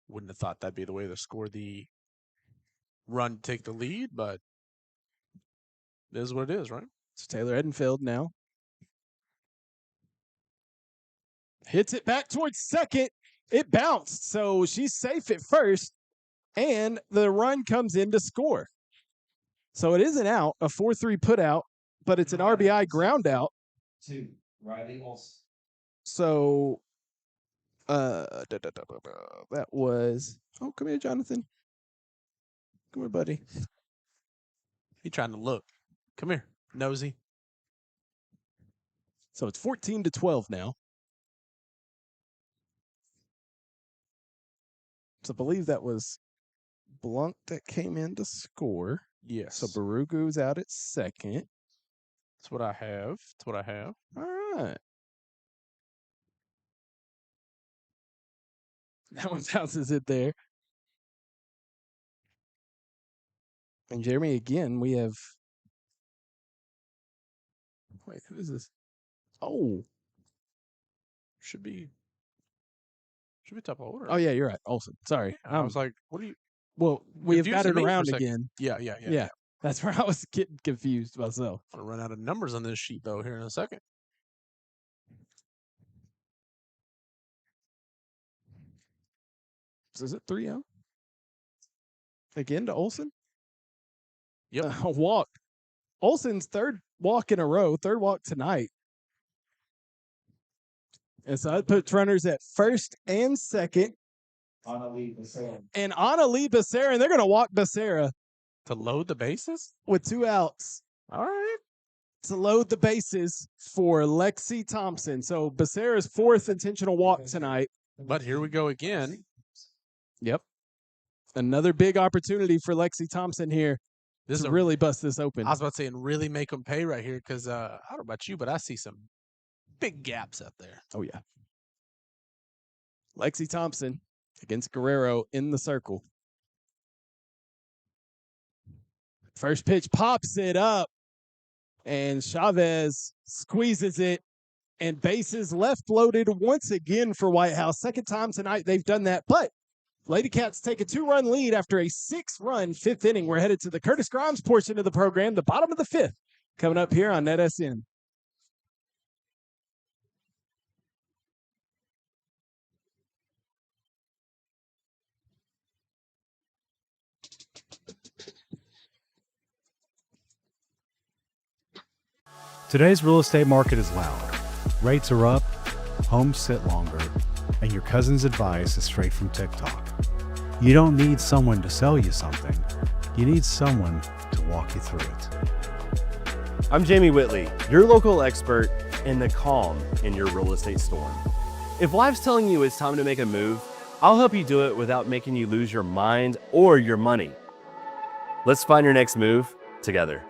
C: Wouldn't have thought that'd be the way to score the run to take the lead, but it is what it is, right?
B: So Taylor Edenfield now hits it back towards second. It bounced, so she's safe at first, and the run comes in to score. So it is an out, a 4-3 put out, but it's an RBI ground out.
D: 2. Riley Olsen.
B: So that was come here, Jonathan. Come here, buddy.
C: He trying to look. Come here. Nosy.
B: So it's 14-12 now. So I believe that was Blunt that came in to score.
C: Yes.
B: So Barugu's out at second.
C: That's what I have.
B: All right. That one bounces it there. And Jeremy, again, we have. Wait, who is this? Oh.
C: Should be top of order.
B: Oh, yeah, you're right. Olsen. Sorry.
C: I was like, what are you?
B: Well, we have got
C: confusing
B: it
C: me for a
B: around
C: second.
B: again.
C: Yeah.
B: That's where I was getting confused myself.
C: I'm gonna run out of numbers on this sheet though here in a second.
B: So is it 3-0? Again to Olsen?
C: Yep.
B: A walk. Olsen's third walk in a row, third walk tonight. And so that puts runners at first and second. And Anna Lee Becerra, and they're going to walk Becerra
C: To load the bases?
B: with 2 outs
C: All right.
B: to load the bases for Lexi Thompson. So Becerra's 4th intentional walk tonight.
C: But here we go again.
B: Yep. Another big opportunity for Lexi Thompson here
C: This is
B: to
C: a,
B: really bust this open.
C: I was about to say, and really make them pay right here because I don't know about you, but I see some big gaps out there.
B: Oh, yeah. Lexi Thompson against Guerrero in the circle. First pitch pops it up, and Chavez squeezes it, and bases left loaded once again for Whitehouse. Second time tonight they've done that, but Lady Cats take a 2-run lead after a 6-run 5th inning. We're headed to the Curtis Grimes portion of the program, the bottom of the 5th, coming up here on NETSN.
E: Today's real estate market is loud. Rates are up, homes sit longer, and your cousin's advice is straight from TikTok. You don't need someone to sell you something. You need someone to walk you through it.
F: I'm Jamie Whitley, your local expert in the calm in your real estate storm. If life's telling you it's time to make a move, I'll help you do it without making you lose your mind or your money. Let's find your next move together.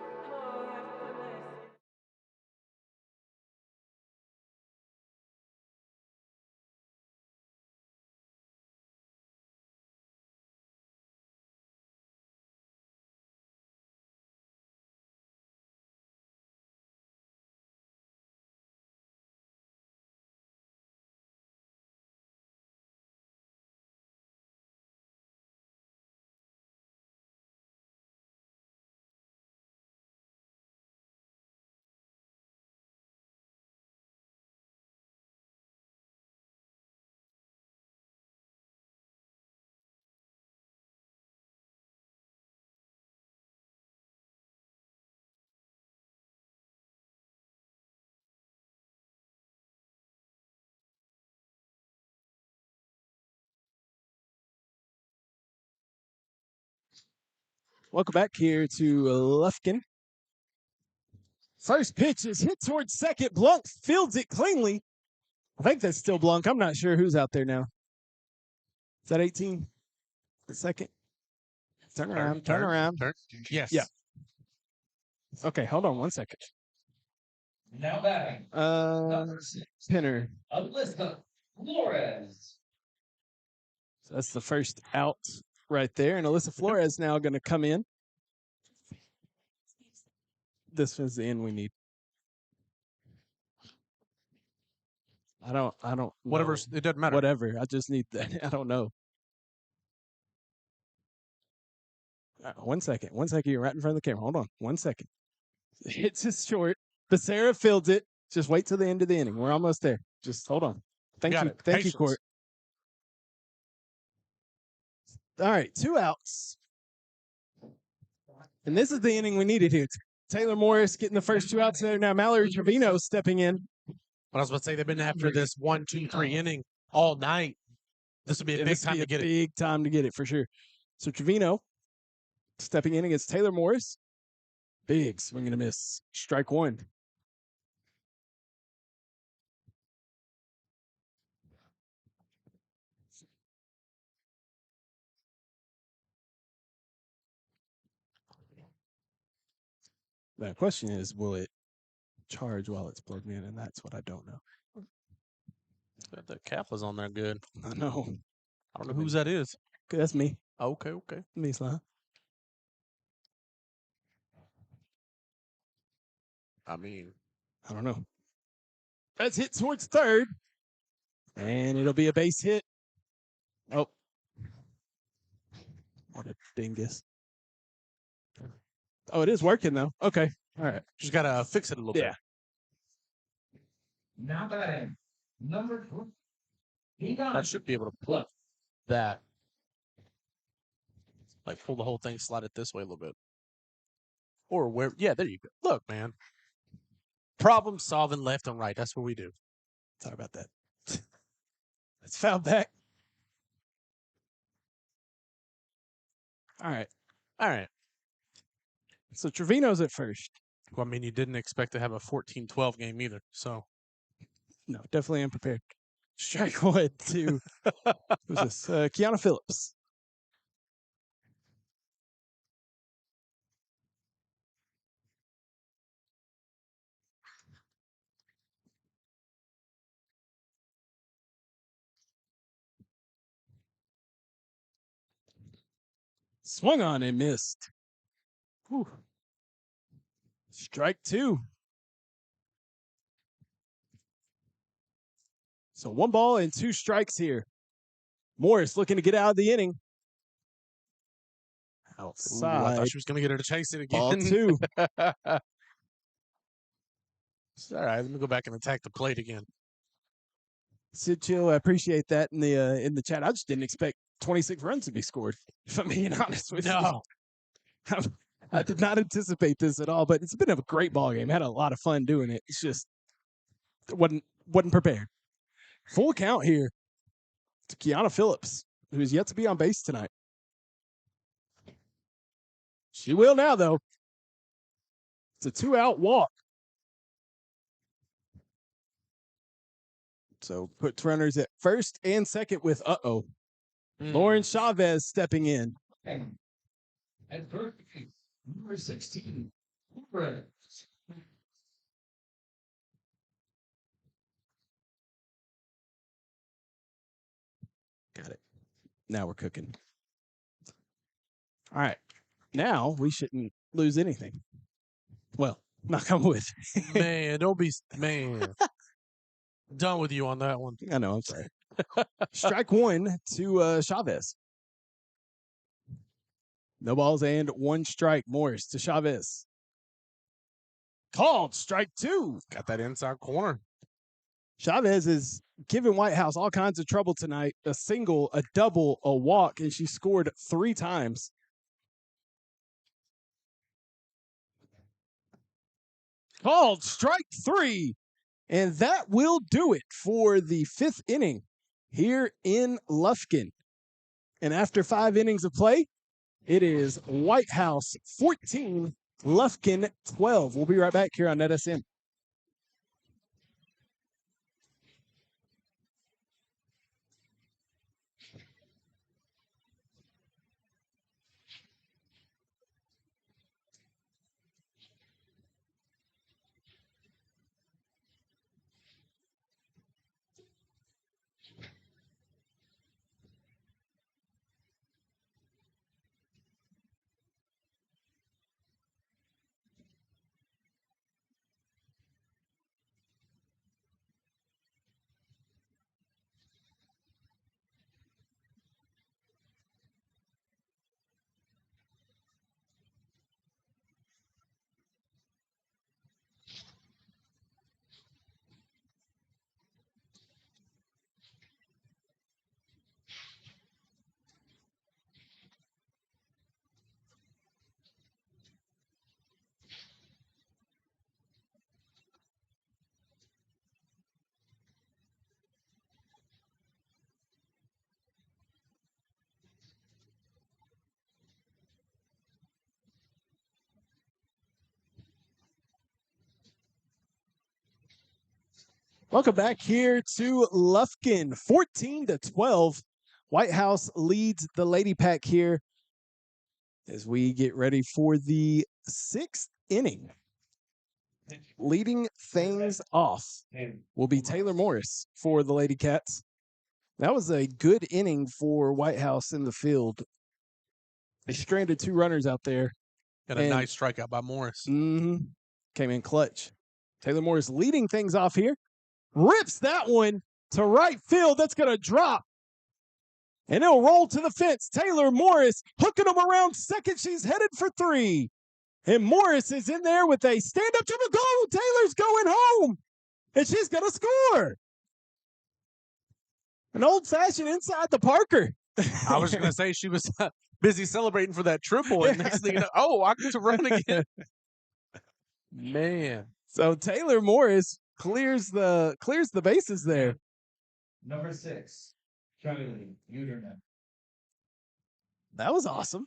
B: Welcome back here to Lufkin. First pitch is hit towards second. Blunk fields it cleanly. I think that's still Blunk. I'm not sure who's out there now. Is that 18? The second? Turn around. Turn around.
C: Yes.
B: Yeah. Okay, hold on 1 second.
D: Now batting. Number 6.
B: Pinner.
D: Alyssa Flores.
B: So that's the first out right there. And Alyssa Flores now going to come in. This is the end we need. I don't
C: Whatever.
B: know.
C: It doesn't matter.
B: Whatever. I just need that. I don't know. 1 second. 1 second. You're right in front of the camera. Hold on. 1 second. Hits his short. Becerra fields it. Just wait till the end of the inning. We're almost there. Just hold on. Thank you. Thank you, Court. All right. 2 outs. And this is the inning we needed here. Taylor Morris getting the first 2 outs there. Now Mallory Trevino stepping in.
C: But I was about to say they've been after this 1, 2, 3 inning all night. This would be a big time to get it.
B: Big time to get it for sure. So Trevino stepping in against Taylor Morris. Big swing and a miss. Strike one. The question is, will it charge while it's plugged in? And that's what I don't know.
C: Got the Kappa's on there good.
B: I know.
C: I don't know whose that is.
B: That's me.
C: Okay, okay.
B: Me, Sly.
C: I mean,
B: I don't know. That's hit towards third. And it'll be a base hit. Oh. What a dingus. Oh, it is working, though. Okay. All right.
C: just got to fix it a little
B: Yeah.
C: bit.
D: Now batting, number 2.
C: I should be able to pull that. Like pull the whole thing, slide it this way a little bit. Or where, yeah, there you go. Look, man. Problem solving left and right. That's what we do.
B: Sorry about that. Let's foul back. All right.
C: All right.
B: So Trevino's at first.
C: Well, I mean, you didn't expect to have a 14-12 game either. So,
B: No, definitely unprepared. Strike one to who's this? Kiana Phillips. Swung on and missed. Whew. Strike two. So 1 ball and 2 strikes here. Morris looking to get out of the inning. Outside.
C: Ooh, I thought she was going to get her to chase it again.
B: Ball 2.
C: All right, let me go back and attack the plate again.
B: Sid Chill, I appreciate that in the chat. I just didn't expect 26 runs to be scored, if I'm being honest with
C: No.
B: you. I did not anticipate this at all, but it's been a great ball game. Had a lot of fun doing it. It's just wasn't prepared. Full count here to Kiana Phillips, who is yet to be on base tonight. She will now, though. It's a 2-out walk. So puts runners at first and second with Lauren Chavez stepping in.
D: At first, number 16. Brett.
B: Got it. Now we're cooking. All right. Now we shouldn't lose anything. Well, knock on wood.
C: Man, don't be, man. Done with you on that one.
B: I know, I'm sorry. Strike one to Chavez. No balls and 1 strike. Morris to Chavez. Called strike 2.
C: Got that inside corner.
B: Chavez is giving Whitehouse all kinds of trouble tonight. A single, a double, a walk, and she scored 3 times. Called strike 3. And that will do it for the 5th inning here in Lufkin. And after 5 innings of play, it is Whitehouse 14, Lufkin 12. We'll be right back here on NETSN. Welcome back here to Lufkin, 14-12. Whitehouse leads the Lady Pack here as we get ready for the 6th inning. Leading things off will be Taylor Morris for the Lady Cats. That was a good inning for Whitehouse in the field. They stranded 2 runners out there.
C: Got a nice strikeout by Morris.
B: Came in clutch. Taylor Morris leading things off here. Rips that one to right field. That's going to drop. And it'll roll to the fence. Taylor Morris hooking him around second. She's headed for 3. And Morris is in there with a stand-up triple goal. Taylor's going home. And she's going to score. An old-fashioned inside the Parker.
C: I was going to say she was busy celebrating for that triple. And next thing you know, I get to run again. Man.
B: So Taylor Morris clears the bases there.
D: Number 6, Charlie Uterman.
B: That was awesome.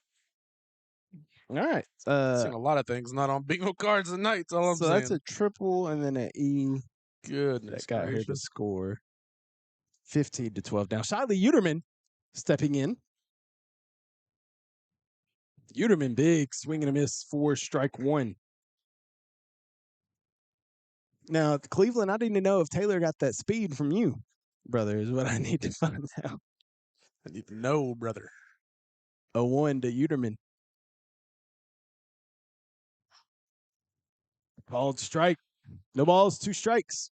B: All right.
C: Seen a lot of things not on bingo cards tonight. That's all I'm saying.
B: That's a triple and then an E.
C: Goodness
B: That got her to
C: gracious.
B: score. 15-12. Now, Shiley Uterman stepping in. Uterman big, swing and a miss for strike 1. Now, Cleveland, I need to know if Taylor got that speed from you, brother, is what I need to find out.
C: I need to know, brother.
B: 0-1 to Uterman. Called strike. No balls, 2 strikes.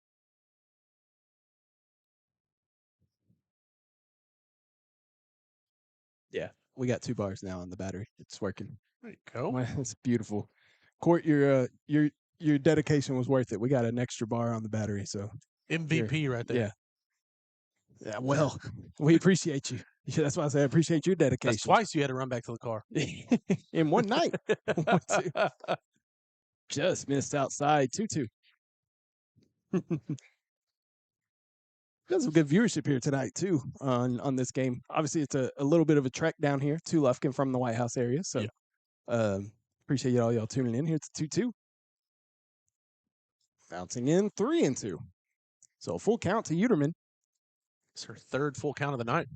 B: Yeah, we got 2 bars now on the battery. It's working.
C: There you go.
B: Well, that's beautiful. Court, your dedication was worth it. We got an extra bar on the battery, so
C: MVP right there.
B: yeah. Yeah, well, we appreciate you. Yeah, that's why I say I appreciate your dedication.
C: That's twice you had to run back to the car.
B: In one night. 1-2. Just missed outside. 2-2. Got some good viewership here tonight, too, on this game. Obviously, it's a little bit of a trek down here to Lufkin from the Whitehouse area. So appreciate y'all tuning in. Here it's 2-2. Bouncing in 3-2. So a full count to Uterman.
C: It's her 3rd full count of the night.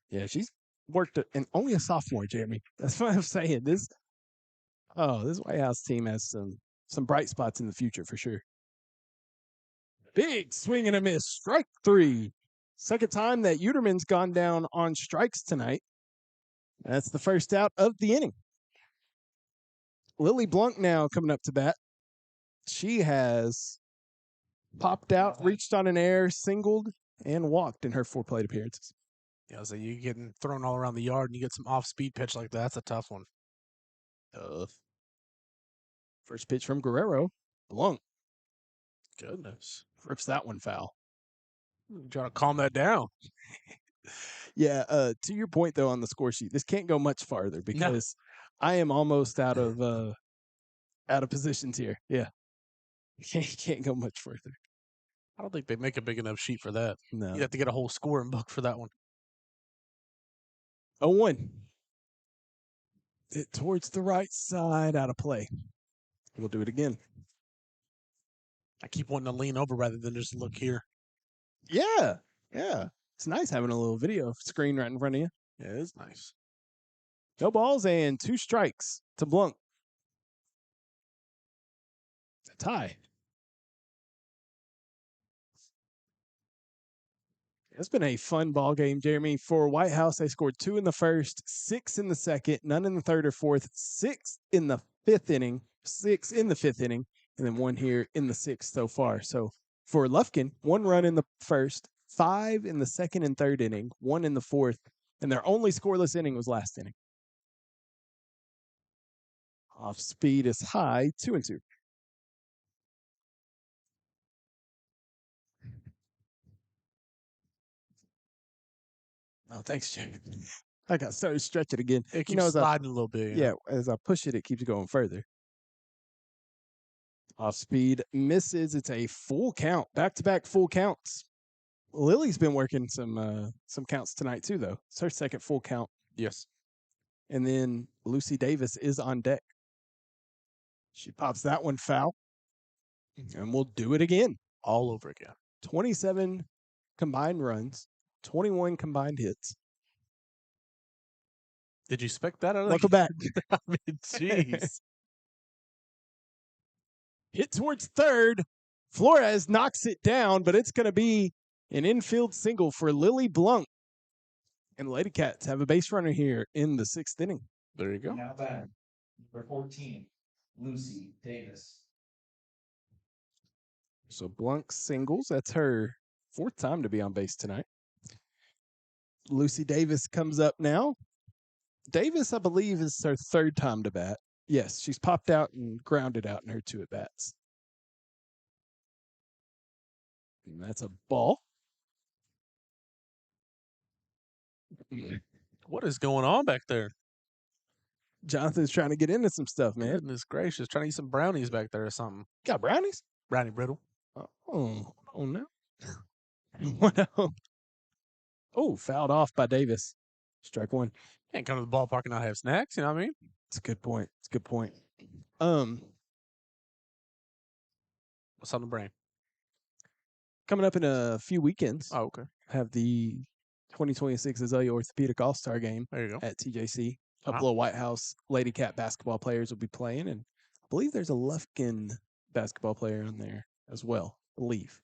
B: Yeah, she's worked and only a sophomore, Jeremy. That's what I'm saying. This Whitehouse team has some bright spots in the future for sure. Big swing and a miss. Strike 3. Second time that Uterman's gone down on strikes tonight. That's the first out of the inning. Lily Blunt now coming up to bat. She has popped out, reached on an air, singled, and walked in her 4 plate appearances.
C: Yeah, so you getting thrown all around the yard and you get some off-speed pitch like that. That's a tough one.
B: First pitch from Guerrero. Blunt.
C: Goodness.
B: Rips that one foul.
C: Trying to calm that down.
B: Yeah, to your point, though, on the score sheet, this can't go much farther because I am almost out of positions here. Yeah. Can't go much further.
C: I don't think they make a big enough sheet for that.
B: No.
C: You have to get a whole scoring book for that one.
B: 0-1. It towards the right side, out of play. We'll do it again.
C: I keep wanting to lean over rather than just look here.
B: Yeah. It's nice having a little video screen right in front of you.
C: Yeah, it is nice.
B: No balls and 2 strikes to Blunt. A tie. It's been a fun ball game, Jeremy. For Whitehouse, they scored 2 in the first, 6 in the second, none in the third or fourth, 6 in the 5th inning, 6 in the 5th inning, and then 1 here in the 6th so far. So for Lufkin, 1 run in the first, 5 in the 2nd and 3rd inning, 1 in the 4th, and their only scoreless inning was last inning. Off speed is high, 2-2. Oh, thanks, Jay. I got started stretching again.
C: It keeps sliding a little bit.
B: Yeah, as I push it, it keeps going further. Off speed misses. It's a full count, back-to-back full counts. Lily's been working some counts tonight too, though. It's her 2nd full count.
C: Yes.
B: And then Lucy Davis is on deck. She pops that one foul, and we'll do it again.
C: All over again.
B: 27 combined runs, 21 combined hits.
C: Did you expect that?
B: Welcome back.
C: I mean, jeez.
B: Hit towards third. Flores knocks it down, but it's going to be an infield single for Lily Blunt. And the Lady Cats have a base runner here in the 6th inning.
C: There you go.
D: Now batting, number 14, Lucy Davis.
B: So Blunt singles. That's her 4th time to be on base tonight. Lucy Davis comes up now. Davis, I believe, is her 3rd time to bat. Yes, she's popped out and grounded out in her 2 at-bats. And that's a ball.
C: What is going on back there?
B: Jonathan's trying to get into some stuff, man.
C: Goodness gracious. Trying to eat some brownies back there or something.
B: Got brownies?
C: Brownie brittle.
B: Oh no. What else? Oh, fouled off by Davis. Strike 1.
C: Can't come to the ballpark and not have snacks, you know what I mean?
B: It's a good point. It's a good point.
C: What's on the brain?
B: Coming up in a few weekends,
C: Oh, okay.
B: have the 2026 Azalea Orthopedic All-Star Game
C: There you go.
B: at TJC. A
C: Uh-huh.
B: couple of Whitehouse Lady Cat basketball players will be playing, and I believe there's a Lufkin basketball player on there as well. I believe.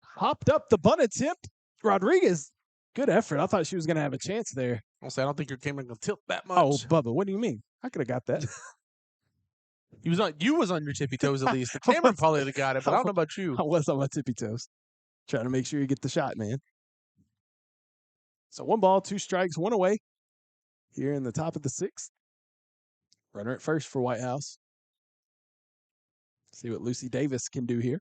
B: Hopped up the bunt attempt. Rodriguez, good effort. I thought she was going to have a chance there.
C: I'll say I don't think your camera can tilt that much.
B: Oh, Bubba, what do you mean? I could have got that.
C: You was on your tippy toes at least. The camera probably would have got it, but I don't know about you.
B: I was on my tippy toes. Trying to make sure you get the shot, man. So 1 ball, 2 strikes, 1 away. Here in the top of the 6th. Runner at first for Whitehouse. See what Lucy Davis can do here.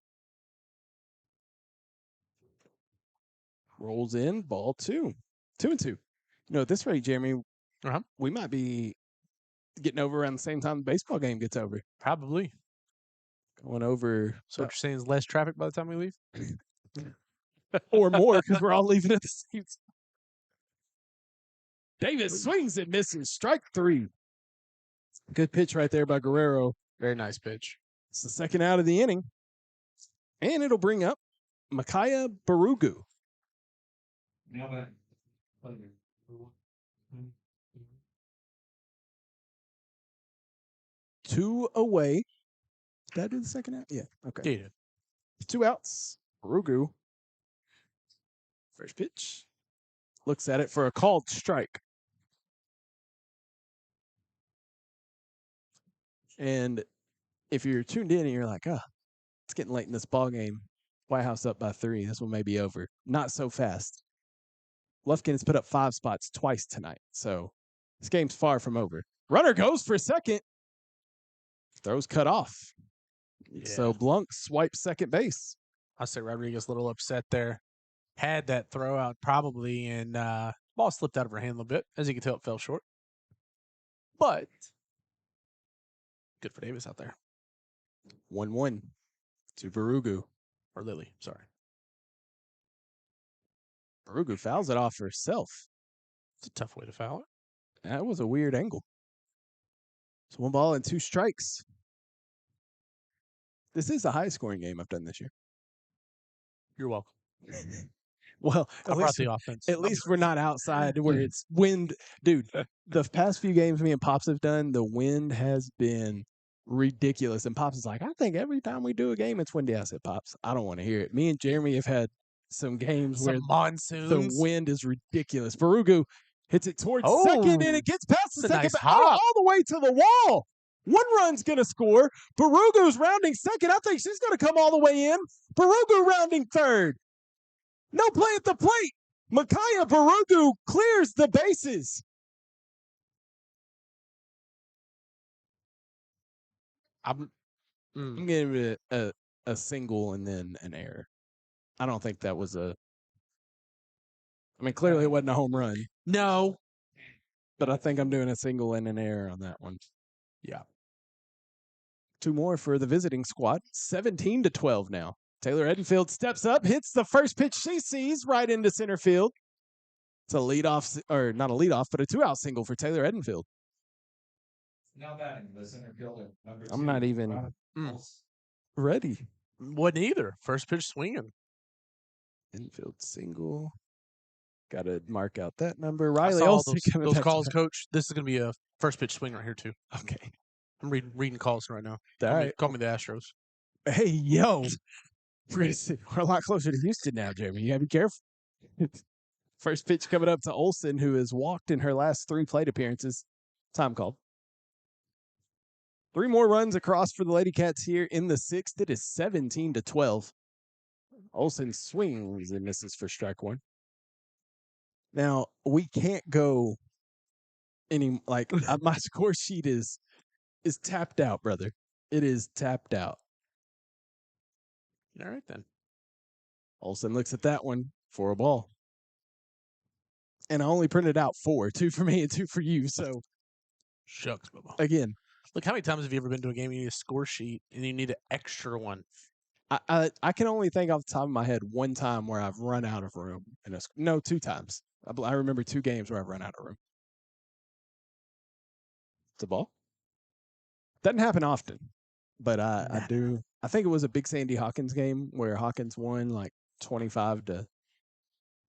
B: Rolls in, ball 2. 2-2. You know, at this rate, Jeremy, we might be getting over around the same time the baseball game gets over.
C: Probably.
B: Going over.
C: So what you're saying is less traffic by the time we leave?
B: Or more, because we're all leaving at the same time. Davis swings and misses. Strike 3. Good pitch right there by Guerrero.
C: Very nice pitch.
B: It's the 2nd out of the inning. And it'll bring up Makaya Barugu.
D: Now batting.
B: 2 away. Did I do the 2nd out? Yeah. Okay.
C: Yeah, you did.
B: 2 outs. Barugu. First pitch. Looks at it for a called strike. And if you're tuned in and you're like, it's getting late in this ball game. Whitehouse up by 3. This one may be over. Not so fast. Lufkin has put up 5 spots twice tonight. So this game's far from over. Runner goes for second. Throw's cut off.
C: Yeah.
B: So Blunt swipes second base.
C: I say Rodriguez a little upset there. Had that throw out probably, and ball slipped out of her hand a little bit. As you can tell, it fell short. But good for Davis out there.
B: 1-1 to Barugu.
C: Or Lily, sorry.
B: Barugu fouls it off herself.
C: It's a tough way to foul it.
B: That was a weird angle. So 1 ball and 2 strikes. This is the highest scoring game I've done this year.
C: You're welcome.
B: Well,
C: I brought the offense.
B: At least we're not outside where it's wind. Dude, the past few games me and Pops have done, the wind has been ridiculous. And Pops is like, I think every time we do a game, it's windy. I said, Pops, I don't want to hear it. Me and Jeremy have had some games where
C: monsoons.
B: the wind is ridiculous. Barugu hits it towards
C: Oh,
B: second, and it gets past the
C: it's a
B: second,
C: nice
B: but
C: hop.
B: all the way to the wall. 1 run's going to score. Barugu's rounding second. I think she's going to come all the way in. Barugu rounding third. No play at the plate. Makaya Barugu clears the bases.
C: I'm
B: giving it a single and then an error. I don't think that was a. I mean, clearly it wasn't a home run.
C: No.
B: But I think I'm doing a single and an error on that one.
C: Yeah.
B: 2 more for the visiting squad. 17-12 now. Taylor Edenfield steps up, hits the first pitch she sees right into center field. It's a leadoff, or not a leadoff, but a 2-out single for Taylor Edenfield.
D: Now batting the center fielder. Number 2.
B: I'm not even ready.
C: Wasn't either. First pitch swinging.
B: Infield single. Got to mark out that number.
C: I
B: Riley
C: saw all
B: Olsen coming
C: those
B: back
C: calls,
B: to
C: Coach. This is going to be a first pitch swing right here, too.
B: Okay.
C: I'm reading calls right now.
B: All
C: Call me the Astros.
B: Hey, yo. We're a lot closer to Houston now, Jeremy. You got to be careful. First pitch coming up to Olsen, who has walked in her last 3 plate appearances. Time called. 3 more runs across for the Lady Cats here in the 6th. It is 17-12. Olsen swings and misses for strike 1. Now, we can't go any, my score sheet is tapped out, brother. It is tapped out.
C: All right, then.
B: Olsen looks at that one for a ball. And I only printed out 4, 2 for me and 2 for you. So,
C: Shucks, Bubba.
B: again,
C: Look, how many times have you ever been to a game and you need a score sheet and you need an extra one?
B: I can only think off the top of my head one time where I've run out of room. No, 2 times. I remember 2 games where I've run out of room. It's a ball. Doesn't happen often, but I do. I think it was a Big Sandy Hawkins game where Hawkins won like 25-2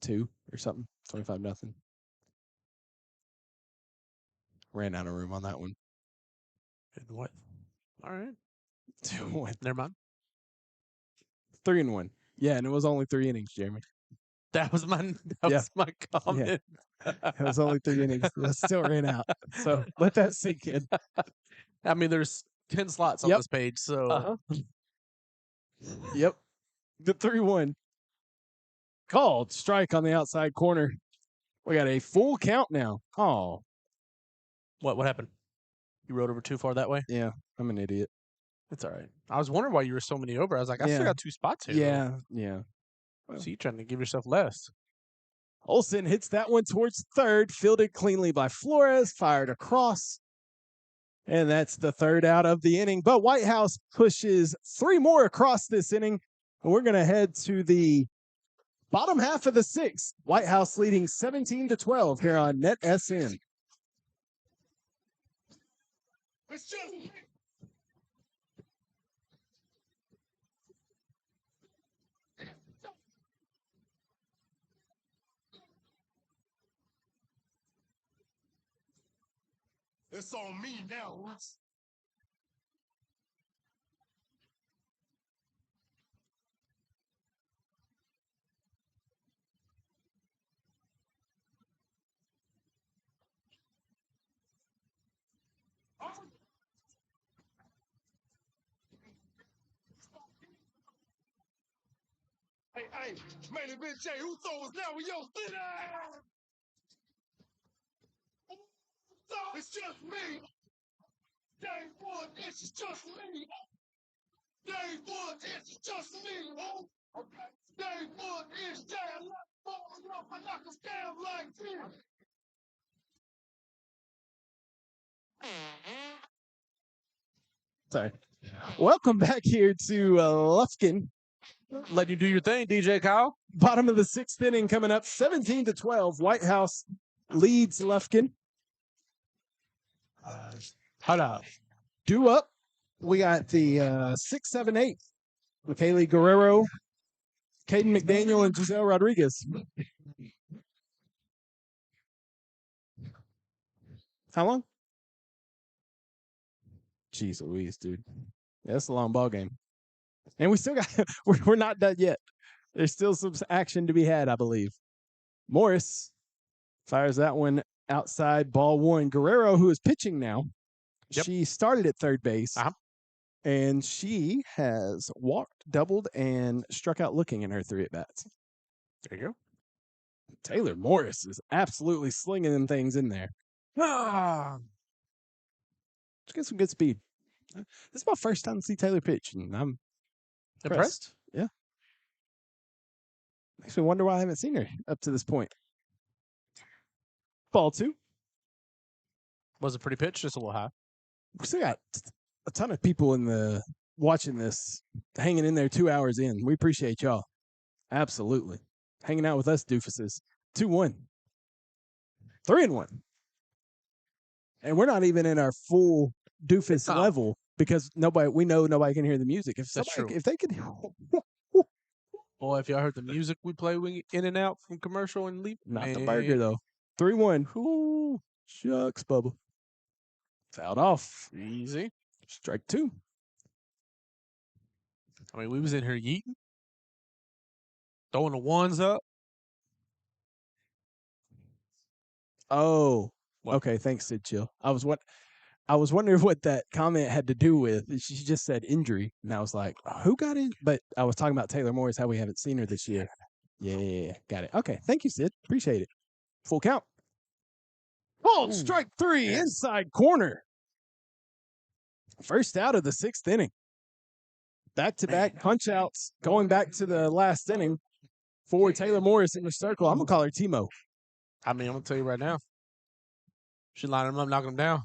B: or something, 25-0. Ran out of room on that one.
C: And what? All right.
B: 2-1.
C: Never mind.
B: 3-1. Yeah, and it was only 3 innings, Jeremy.
C: That was my comment.
B: It was only 3 innings. It still ran out. So let that sink in.
C: I mean, there's 10 slots on
B: Yep.
C: this page, so
B: Yep. The 3-1. Called strike on the outside corner. We got a full count now. Oh,
C: what happened? You rode over too far that way?
B: yeah. I'm an idiot.
C: It's all right. I was wondering why you were so many over. I was like, I still
B: Yeah.
C: got 2 spots here.
B: Yeah.
C: So you trying to give yourself less.
B: Olsen hits that one towards third, fielded cleanly by Flores, fired across. And that's the 3rd out of the inning. But Whitehouse pushes 3 more across this inning. And we're going to head to the bottom half of the 6th. Whitehouse leading 17-12 here on NETSN.
H: It's on me now. Hey, main event Jay, who throws now with your city? It's just me. Day 1, it's just me. Day 1, it's just me. Okay. Day 1, it's damn like falling off. I knock us down like this.
B: Sorry. Welcome back here to Lufkin.
C: Let you do your thing, DJ Kyle.
B: Bottom of the 6th inning coming up, 17-12. Whitehouse leads Lufkin.
C: Hold up.
B: Due up, we got the 6, 7, 8. McKaylee Guerrero, Caden McDaniel, and Giselle Rodriguez. How long? Jeez Louise, dude. Yeah, that's a long ball game. And we still got, we're not done yet. There's still some action to be had, I believe. Morris fires that one outside, ball 1. Guerrero, who is pitching now,
C: Yep.
B: She started at third base,
C: Uh-huh.
B: and she has walked, doubled, and struck out looking in her 3 at-bats.
C: There you go.
B: Taylor Morris is absolutely slinging them things in there. Let's get some good speed. This is my first time to see Taylor pitch, and I'm
C: Impressed?
B: Yeah. Makes me wonder why I haven't seen her up to this point. Ball 2.
C: Was a pretty pitch, just a little high.
B: We still got a ton of people watching this, hanging in there 2 hours in. We appreciate y'all. Absolutely. Hanging out with us doofuses. 2-1. 3-1. And we're not even in our full doofus level because we know nobody can hear the music. If
C: That's
B: somebody,
C: true.
B: if they could,
C: Boy, if y'all heard the music we play in and out from commercial and leave,
B: not the
C: man.
B: burger though. 3-1. Ooh, shucks, Bubba. Fouled off.
C: Easy.
B: Strike 2.
C: I mean, we was in here yeeting, throwing the ones up.
B: Oh,
C: What?
B: okay. Thanks, Sid Chill. I was wondering what that comment had to do with. She just said injury, and I was like, who got in? But I was talking about Taylor Morris, how we haven't seen her this year. Yeah, got it. Okay, thank you, Sid. Appreciate it. Full count. Called strike 3, inside corner. First out of the 6th inning. Back-to-back punch-outs going back to the last inning for Taylor Morris in the circle. I'm going to call her Timo.
C: I mean, I'm going to tell you right now. She lining them up, knocking them down.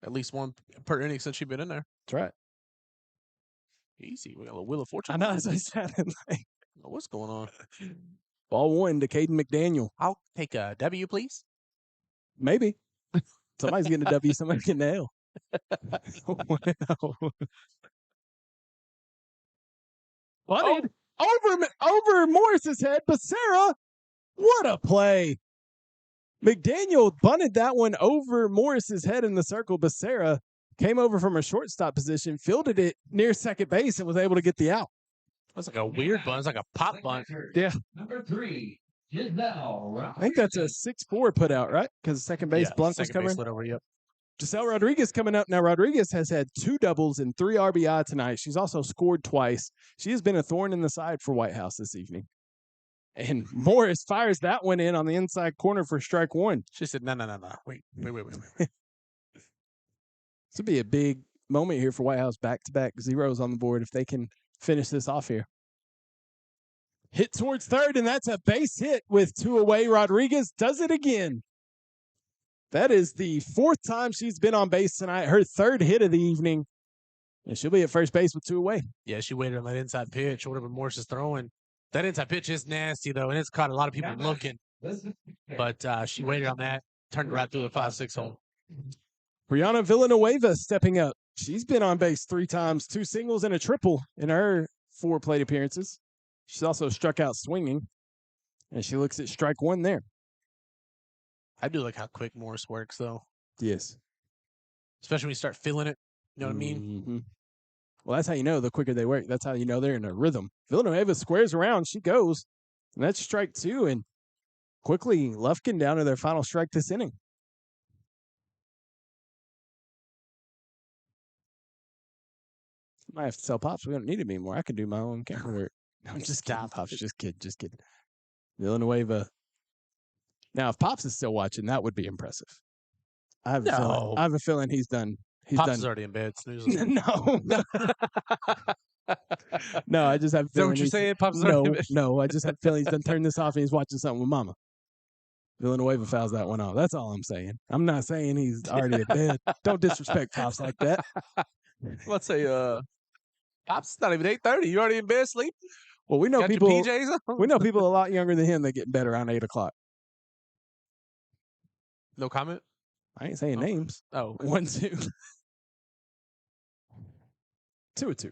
C: At least one per inning since she's been in there.
B: That's right.
C: Easy. We got a little Wheel of Fortune.
B: I know, as I sounded like.
C: What's going on?
B: Ball 1 to Caden McDaniel.
C: I'll take a W, please.
B: Maybe. Somebody's getting a W, somebody's getting an L. Wow. Bunted over Morris's head. Becerra, what a play. McDaniel bunted that one over Morris's head in the circle. Becerra came over from a shortstop position, fielded it near second base, and was able to get the out.
C: That's like a weird bunt. It's like a pop bunt.
B: Yeah.
D: Number 3, Giselle.
B: I think that's a 6-4 put out, right? Because second base Blunt was
C: second
B: covering.
C: base lit over, yep.
B: Giselle Rodriguez coming up. Now, Rodriguez has had 2 doubles and 3 RBI tonight. She's also scored twice. She has been a thorn in the side for Whitehouse this evening. And Morris fires that one in on the inside corner for strike 1.
C: She said, no. Wait.
B: This would be a big moment here for Whitehouse. Back-to-back zeros on the board if they can finish this off here. Hit towards third, and that's a base hit with 2 away. Rodriguez does it again. That is the 4th time she's been on base tonight. Her 3rd hit of the evening. And she'll be at first base with 2 away.
C: Yeah, she waited on that inside pitch or whatever Morris is throwing. That inside pitch is nasty, though, and it's caught a lot of people looking. But she waited on that, turned right through the 5-6 hole.
B: Brianna Villanueva stepping up. She's been on base 3 times, 2 singles and a triple in her 4 plate appearances. She's also struck out swinging, and she looks at strike 1 there.
C: I do like how quick Morris works, though.
B: Yes.
C: Especially when you start feeling it. You know what I mean?
B: Mm-hmm. Well, that's how you know the quicker they work. That's how you know they're in a rhythm. Villanueva squares around. She goes. And that's strike 2. And quickly, Lufkin down to their final strike this inning. Might have to tell Pops we don't need him anymore. I can do my own camera work. No, I'm just kidding, Pops. Just kidding. Villanueva. Now, if Pops is still watching, that would be impressive. I have a feeling he's done.
C: Pops is already in bed snoozing.
B: No, I just have.
C: Is that what you're saying? Pops is already in bed?
B: No, I just have a feeling he's done turned this off and he's watching something with Mama. Villanueva fouls that one off. That's all I'm saying. I'm not saying he's already in bed. Don't disrespect Pops like that.
C: Let's say, Pops, it's not even 8:30. You already in bed sleep?
B: Well, we know
C: Got
B: people.
C: your PJs on?
B: We know people a lot younger than him that get in bed around 8 o'clock.
C: No comment?
B: I ain't saying names.
C: Oh.
B: 1-2. 2-2.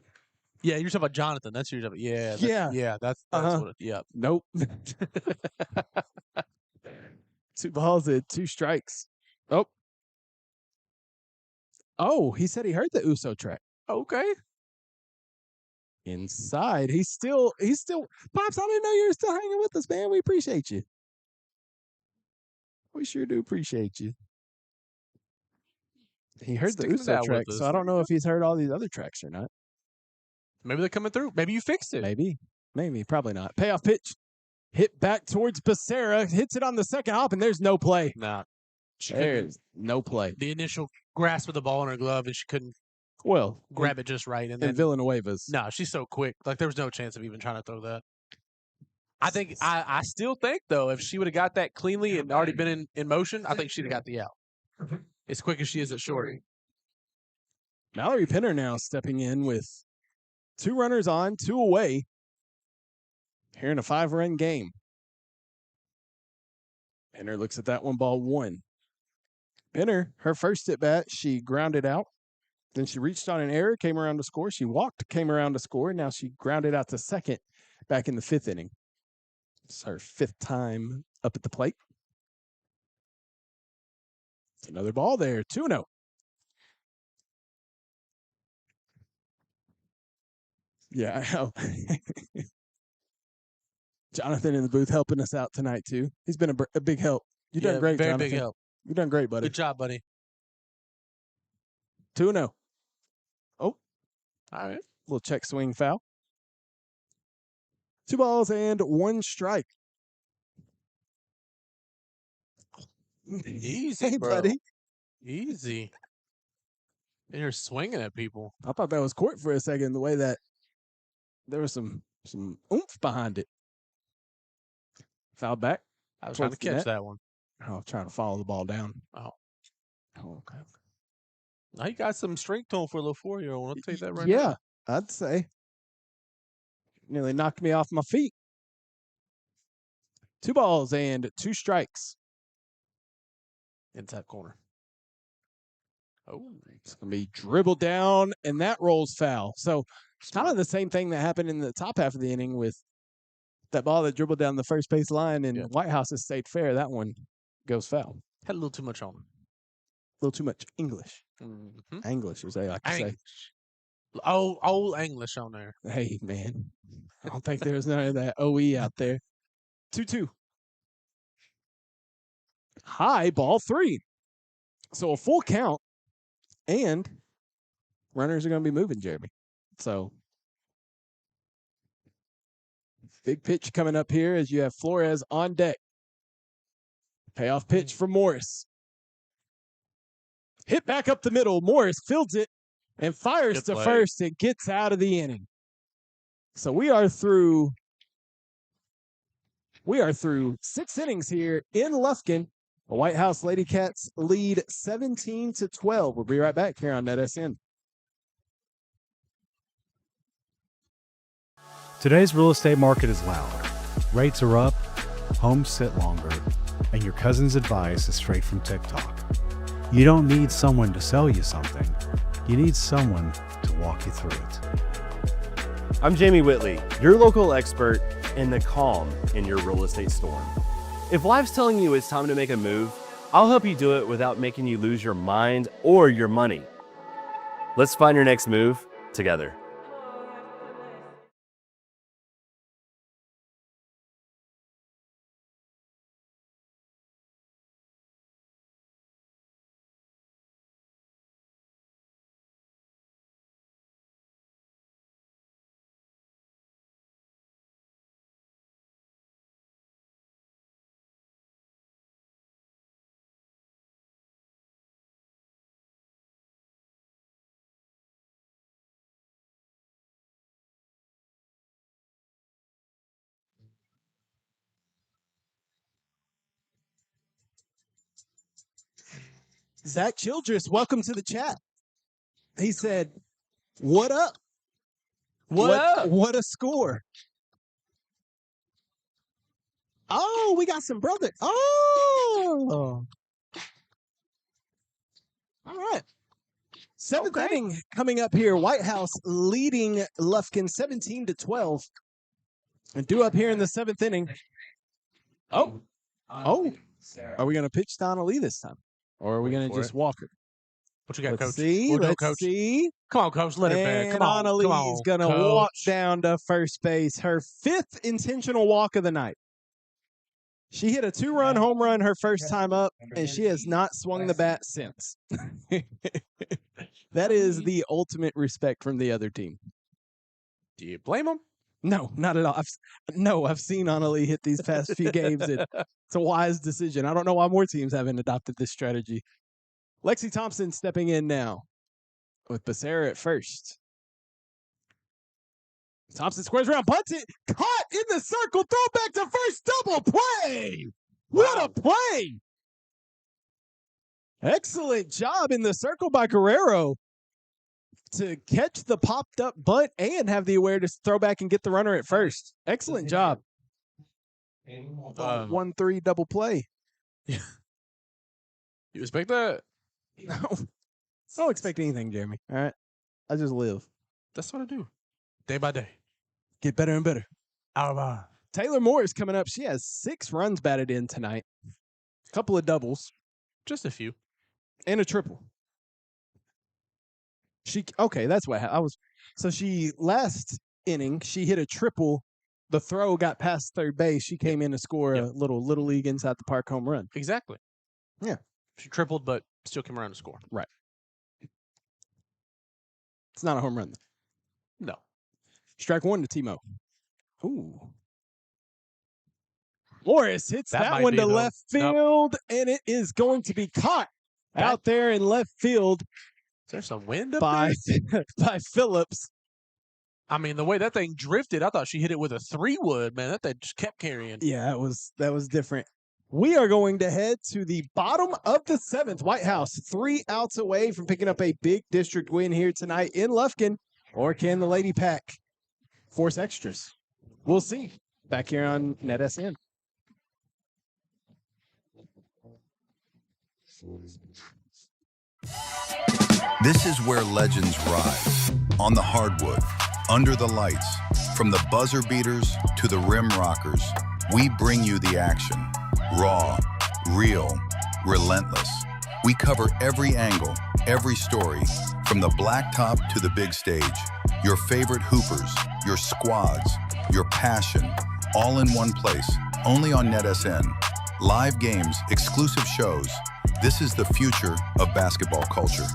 C: Yeah, you're talking about Jonathan. That's who you're talking about. Yeah. That's what it, yeah.
B: Nope. 2 balls and 2 strikes. Oh, he said he heard the USO track.
C: Okay.
B: Inside. He's still Pops, I didn't know you were still hanging with us, man. We appreciate you. We sure do appreciate you. He heard the USO track, so I don't know if he's heard all these other tracks or not.
C: Maybe they're coming through. Maybe you fixed it.
B: Maybe. Probably not. Payoff pitch. Hit back towards Becerra. Hits it on the second hop, and there's no play.
C: Nah.
B: There's no play.
C: The initial grasp of the ball in her glove, and she couldn't grab it just right. And then
B: Villanueva's.
C: No, she's so quick. Like, there was no chance of even trying to throw that. I still think, though, if she would have got that cleanly and already been in motion, I think she'd have got the out. As quick as she is at shorty.
B: Mallory Penner now stepping in with 2 runners on, 2 away. Here in a 5-run game. Penner looks at that one, ball 1. Penner, her first at bat, she grounded out. Then she reached on an error, came around to score. She walked, came around to score. Now she grounded out to second back in the 5th inning. It's her 5th time up at the plate. Another ball there, 2-0. Yeah, I know. Jonathan in the booth helping us out tonight, too. He's been a big help. You've done great,
C: very
B: Jonathan.
C: big help.
B: You've done great, buddy.
C: Good job, buddy.
B: 2-0. Oh,
C: All right.
B: little check swing foul. 2 balls and 1 strike.
C: Easy,
B: Hey,
C: bro.
B: buddy.
C: Easy. And you're swinging at people.
B: I thought that was court for a second, the way that there was some oomph behind it. Foul back.
C: I was trying to
B: Towards the
C: catch
B: net.
C: that one.
B: Oh, trying to follow the ball down.
C: Oh.
B: Okay.
C: Now you got some strength tone for a little 4-year-old. I'll tell you that right
B: Yeah,
C: now.
B: I'd say. Nearly knocked me off my feet. 2 balls and 2 strikes.
C: Inside corner. Oh.
B: It's going to be dribbled down, and that rolls foul. So it's kind of the same thing that happened in the top half of the inning with that ball that dribbled down the first base line, and Whitehouse has stayed fair. That one goes foul.
C: Had a little too much on him.
B: A little too much English.
C: Mm-hmm.
B: English, as they like to say.
C: Old English on there.
B: Hey, man. I don't think there's none of that OE out there. 2-2. High, ball 3. So a full count, and runners are going to be moving, Jeremy. So big pitch coming up here as you have Flores on deck. Payoff pitch for Morris. Hit back up the middle. Morris fields it and fires
C: Good
B: to
C: play.
B: first and gets out of the inning. So we are through 6 innings here in Lufkin. The White House Lady Cats lead 17-12. We'll be right back here on NETSN.
E: Today's real estate market is loud. Rates are up, homes sit longer, and your cousin's advice is straight from TikTok. You don't need someone to sell you something. You need someone to walk you through it.
F: I'm Jamie Whitley, your local expert in the calm in your real estate storm. If life's telling you it's time to make a move, I'll help you do it without making you lose your mind or your money. Let's find your next move together.
B: Zach Childress, welcome to the chat. He said, "What up? What a score!" Oh, we got some brother. Oh, all right. 7th inning coming up here. Whitehouse leading Lufkin 17-12. And due up here in the 7th inning. Oh, are we going to pitch Donna Lee this time? Or are we going to just walk her?
C: What you got,
B: Let's
C: Coach?
B: see. Let's see.
C: Come on, Coach. Let it back. Come on.
B: Anna Lee's going to walk
C: Coach.
B: down to first base. Her 5th intentional walk of the night. She hit a 2-run home run her first time up, and she has not swung the bat since. That is the ultimate respect from the other team.
C: Do you blame them?
B: No, not at all. I've seen Anna Lee hit these past few games. It's a wise decision. I don't know why more teams haven't adopted this strategy. Lexi Thompson stepping in now with Becerra at first. Thompson squares around, punts it, caught in the circle, throw back to first, double play. What a play. Excellent job in the circle by Guerrero to catch the popped up bunt and have the awareness to throw back and get the runner at first. Excellent job. 1-3 double play.
C: You expect that?
B: No. I don't expect anything, Jeremy. All right. I just live.
C: That's what I do. Day by day.
B: Get better and better.
C: Hour.
B: Taylor Morris coming up. She has 6 runs batted in tonight. A couple of doubles
C: Just a few.
B: and a triple. That's what I was. So she last inning, she hit a triple. The throw got past third base. She came in to score a little league inside the park home run.
C: Exactly.
B: Yeah.
C: She tripled, but still came around to score.
B: Right. It's not a home run.
C: No.
B: Strike 1 to Timo. Ooh. Morris hits
C: That
B: that
C: might
B: one
C: be,
B: to
C: though.
B: left field, and it is going to be caught out there in left field
C: Is there some wind up
B: by by Phillips.
C: I mean, the way that thing drifted, I thought she hit it with a 3-wood, man. That thing just kept carrying.
B: Yeah, that was different. We are going to head to the bottom of the 7th. Whitehouse 3 outs away from picking up a big district win here tonight in Lufkin. Or can the Lady Pack force extras? We'll see. Back here on NETSN.
G: This is where legends rise. On the hardwood, under the lights, from the buzzer beaters to the rim rockers, we bring you the action. Raw, real, relentless. We cover every angle, every story, from the blacktop to the big stage. Your favorite hoopers, your squads, your passion, all in one place, only on NETSN. Live games, exclusive shows. This is the future of basketball culture.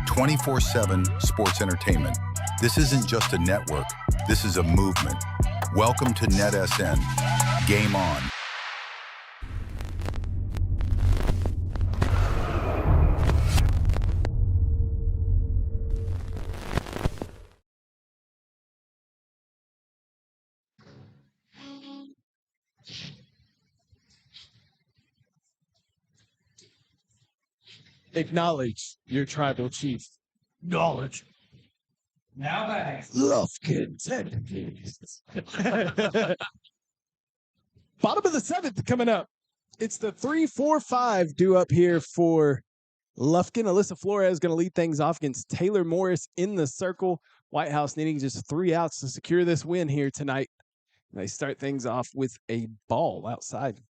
G: 24/7 sports entertainment. This isn't just a network, this is a movement. Welcome to NETSN. Game on.
B: Acknowledge your tribal chief.
C: Knowledge.
D: Now back.
B: Lufkin. Bottom of the 7th coming up. It's the 3-4-5 due up here for Lufkin. Alyssa Flores going to lead things off against Taylor Morris in the circle. Whitehouse needing just 3 outs to secure this win here tonight. They start things off with a ball outside.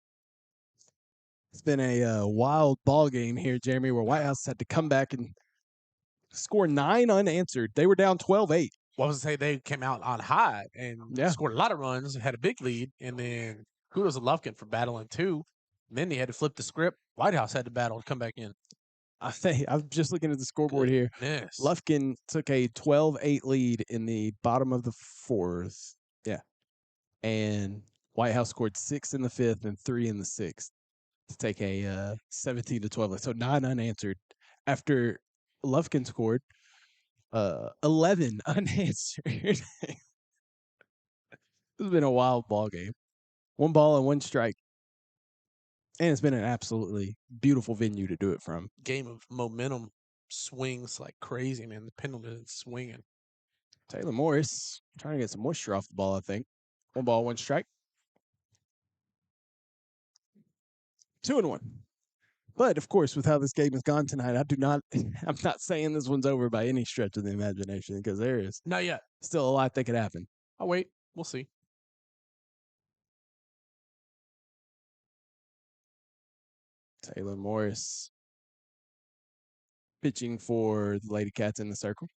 B: It's been a wild ball game here, Jeremy, where Whitehouse had to come back and score 9 unanswered. They were down 12-8.
C: Well, I was going to say they came out on high and scored a lot of runs, had a big lead, and then kudos to Lufkin for battling 2. And then they had to flip the script. Whitehouse had to battle to come back in.
B: I'm just looking at the scoreboard here.
C: Yes.
B: Lufkin took a 12-8 lead in the bottom of the 4th. Yeah. And Whitehouse scored 6 in the 5th and 3 in the 6th to take a 17-12. So 9 unanswered after Lufkin scored 11 unanswered. This has been a wild ball game. 1 ball and 1 strike. And it's been an absolutely beautiful venue to do it from.
C: Game of momentum swings like crazy, man. The pendulum is swinging.
B: Taylor Morris trying to get some moisture off the ball, I think. 1 ball, 1 strike. 2-1. But of course, with how this game has gone tonight, I'm not saying this one's over by any stretch of the imagination, because there is
C: Not yet.
B: still a lot that could happen.
C: I'll wait. We'll see.
B: Taylor Morris pitching for the Lady Cats in the circle.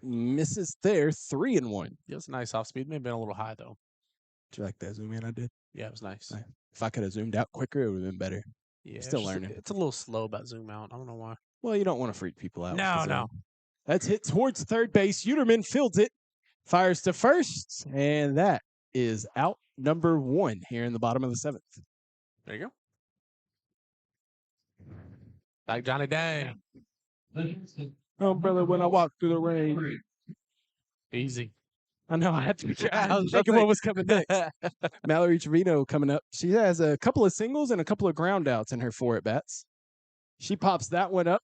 B: Misses there, 3-1.
C: Yeah, it's a nice off speed. May have been a little high, though.
B: Did you like that zoom in I did?
C: Yeah, it was nice.
B: If I could have zoomed out quicker, it would have been better.
C: Yeah,
B: Still
C: it's just-
B: learning.
C: It's a little slow about zoom out. I don't know why.
B: Well, you don't want to freak people out. with
C: No,
B: the
C: no.
B: zoom. That's hit towards third base. Uterman fields it, fires to first, and that is out number 1 here in the bottom of the 7th.
C: There you go. Like Johnny Dang.
B: Umbrella when I walk through the rain.
C: Easy.
B: I know, I had to try. I was
C: about to
B: thinking
C: say-
B: what was coming next. Mallory Trevino coming up. She has a couple of singles and a couple of ground outs in her 4 at-bats. She pops that one up.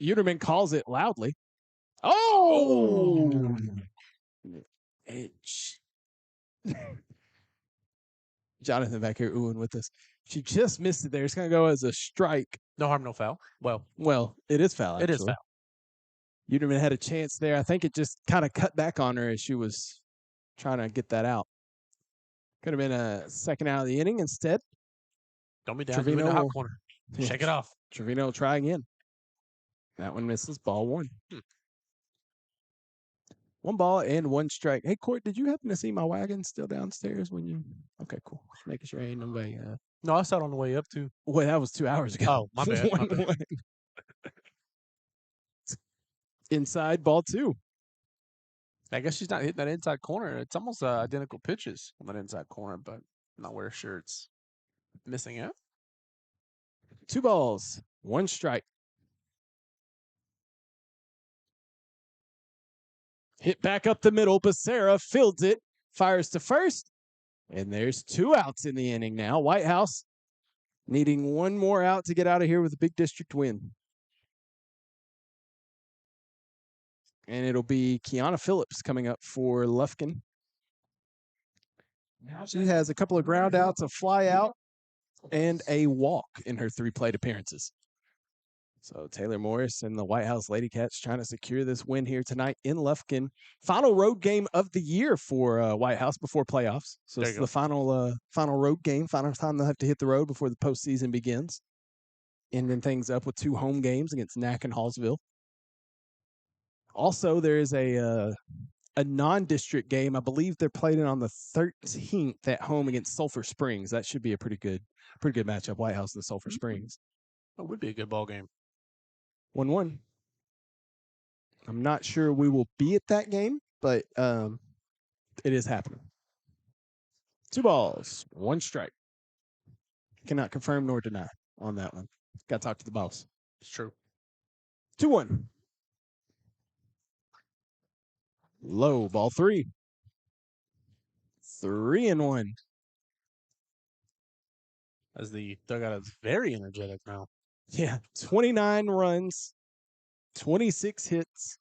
B: Uterman calls it loudly. Oh! Edge. Jonathan back here oohing with us. She just missed it there. It's going to go as a strike.
C: No harm, no foul.
B: Well, it is foul, actually.
C: It is foul.
B: Uterman had a chance there. I think it just kind of cut back on her as she was trying to get that out. Could have been a second out of the inning instead.
C: Don't be down. You're in the hot corner. Shake it off.
B: Trevino will try again. That one misses. Ball 1. 1 ball and 1 strike. Hey, Court, did you happen to see my wagon still downstairs when you? Okay, cool. Just making sure ain't nobody.
C: No, I saw it on the way up too.
B: Well, that was 2 hours ago.
C: Oh, my bad. My bad.
B: Inside, ball 2.
C: I guess she's not hitting that inside corner. It's almost identical pitches on that inside corner, but I'm not where sure it's missing out.
B: 2 balls, 1 strike. Hit back up the middle. Becerra fields it, fires to first, and there's 2 outs in the inning now. Whitehouse needing 1 more out to get out of here with a big district win. And it'll be Kiana Phillips coming up for Lufkin. She has a couple of ground outs, a fly out, and a walk in her 3 plate appearances. So Taylor Morris and the Whitehouse Lady Cats trying to secure this win here tonight in Lufkin. Final road game of the year for Whitehouse before playoffs. So it's the final road game, final time they'll have to hit the road before the postseason begins. Ending things up with 2 home games against Knack and Hallsville. Also, there is a non-district game. I believe they're playing on the 13th at home against Sulphur Springs. That should be a pretty good matchup. Whitehouse and Sulphur Springs.
C: That would be a good ball game.
B: 1-1. I'm not sure we will be at that game, but it is happening. 2 balls, 1 strike. Cannot confirm nor deny on that one. Got to talk to the boss.
C: It's true.
B: 2-1. Low, ball 3. 3-1.
C: As the dugout is very energetic now.
B: Yeah, 29 runs, 26 hits,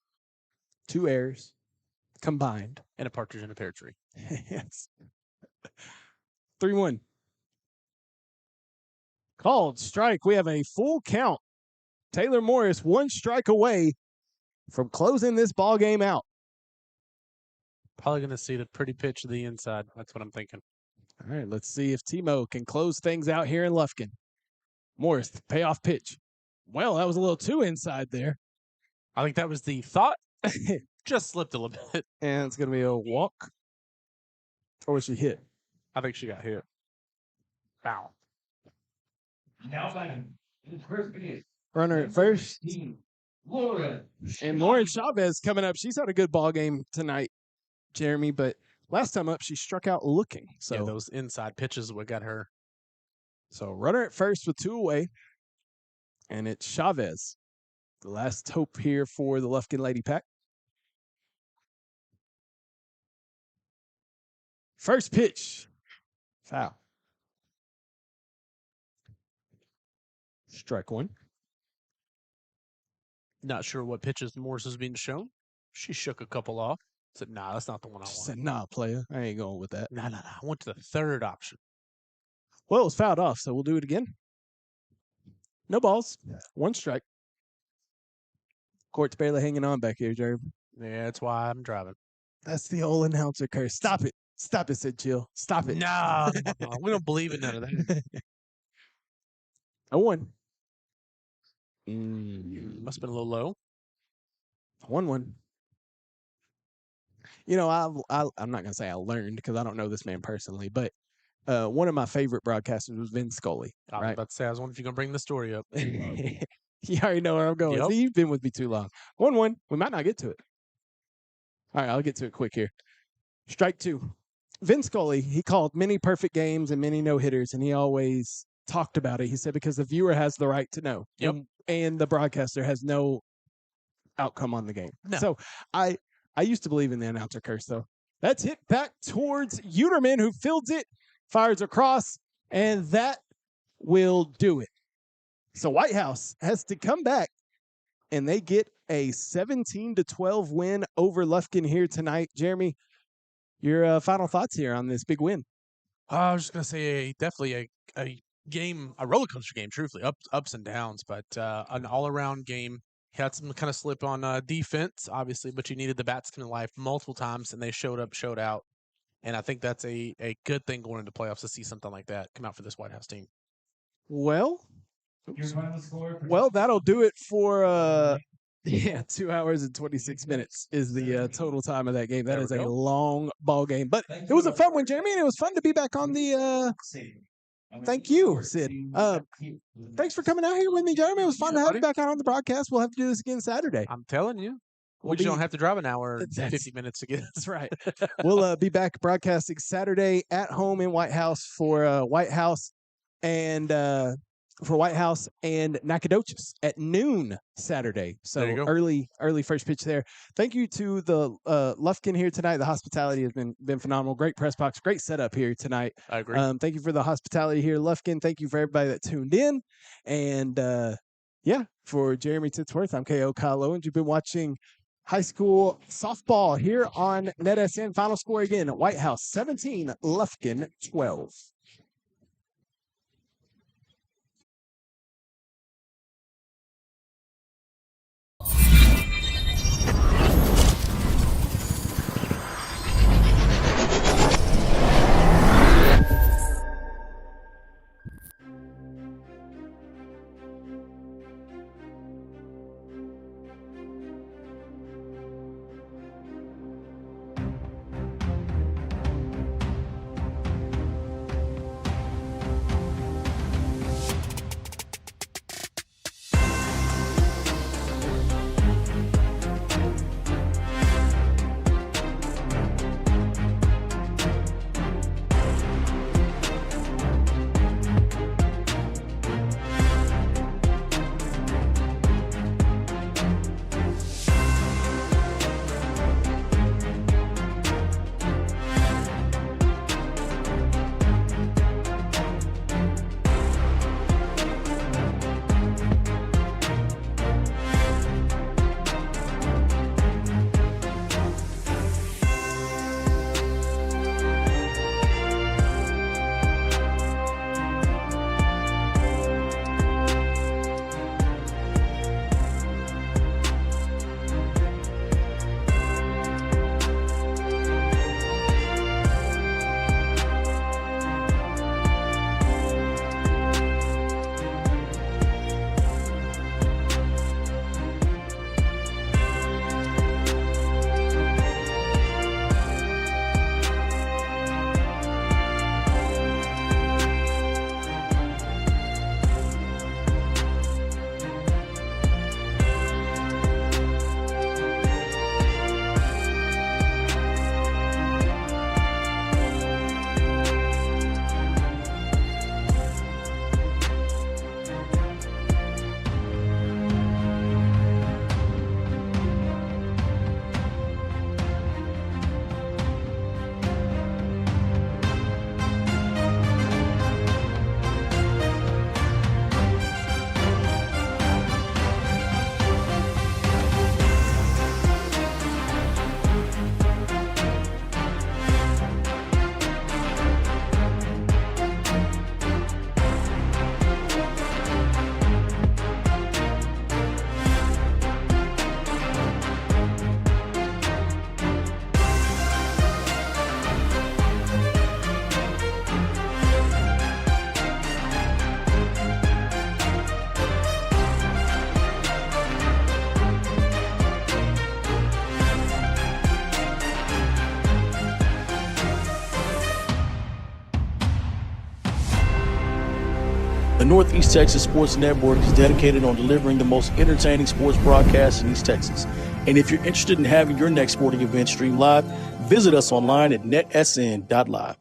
B: 2 errors combined.
C: And a partridge in a pear tree.
B: Yes. 3-1. Called strike. We have a full count. Taylor Morris 1 strike away from closing this ball game out.
C: Probably going to see the pretty pitch to the inside. That's what I'm thinking.
B: All right, let's see if Timo can close things out here in Lufkin. Morris, payoff pitch. Well, that was a little too inside there.
C: I think that was the thought. Just slipped a little bit.
B: And it's going to be a walk. Or was she hit?
C: I think she got hit. Foul.
D: Now batting in first base.
B: Runner at first.
D: Lauren.
B: And Lauren Chavez coming up. She's had a good ball game tonight, Jeremy, but last time up, she struck out looking. So
C: yeah, those inside pitches what got her.
B: So runner at first with 2 away. And it's Chavez. The last hope here for the Lufkin Lady Pack. First pitch. Foul. Strike 1.
C: Not sure what pitches Morris is being shown. She shook a couple off. Said, nah, that's not the one I
B: She
C: want.
B: said, nah, player. I ain't going with that.
C: Nah. I went to the third option.
B: Well, it was fouled off, so we'll do it again. No balls. 1 strike. Court's barely hanging on back here, Jerry.
C: Yeah, that's why I'm driving.
B: That's the old announcer curse. Stop it. Stop it, said Jill. Stop it.
C: No, we don't believe in none of that.
B: 0-1.
C: Must have been a little low.
B: 1-1. You know, I'm not going to say I learned because I don't know this man personally, but one of my favorite broadcasters was Vin Scully.
C: I was about to say, I was wondering if you're going to bring the story up.
B: You already know where I'm going.
C: Yep.
B: See, you've been with me too long. 1-1. We might not get to it. All right, I'll get to it quick here. Strike 2. Vin Scully, he called many perfect games and many no-hitters, and he always talked about it. He said, because the viewer has the right to know.
C: Yep.
B: And the broadcaster has no outcome on the game.
C: No.
B: So I used to believe in the announcer curse, though. That's hit back towards Uterman, who fields it, fires across, and that will do it. So Whitehouse has to come back, and they get a 17-12 win over Lufkin here tonight. Jeremy, your final thoughts here on this big win?
C: I was just going to say definitely a game, a roller coaster game, truthfully, ups and downs, but an all-around game. Had some kind of slip on defense, obviously, but you needed the bats to come to life multiple times, and they showed up, showed out. And I think that's a good thing going into playoffs to see something like that come out for this Whitehouse team.
B: Well,
D: Your final score.
B: that'll do it for 2 hours and 26 minutes is the total time of that game. That
C: There
B: is
C: we
B: a
C: go.
B: long ball game, but it was a fun one, Jeremy, and it was fun to be back on the. Thank you, Sid. Thanks for coming out here with me, Jeremy. It was fun to have you
C: buddy.
B: back out on the broadcast. We'll have to do this again Saturday.
C: I'm telling you.
B: We'll
C: We just
B: be-
C: don't have to drive an hour and
B: That's-
C: 50 minutes to get.
B: That's right. We'll be back broadcasting Saturday at home in Whitehouse for Whitehouse and Nacogdoches at noon Saturday.
C: There you
B: So
C: go.
B: early first pitch there. Thank you to the Lufkin here tonight. The hospitality has been phenomenal. Great press box, great setup here tonight.
C: I agree.
B: Thank you for the hospitality here, Lufkin. Thank you for everybody that tuned in. And for Jeremy Titsworth, I'm KO Kyle Owens. You've been watching high school softball here on NETSN. Final score again: Whitehouse 17, Lufkin 12.
A: The Northeast Texas Sports Network is dedicated on delivering the most entertaining sports broadcasts in East Texas. And if you're interested in having your next sporting event streamed live, visit us online at netsn.live.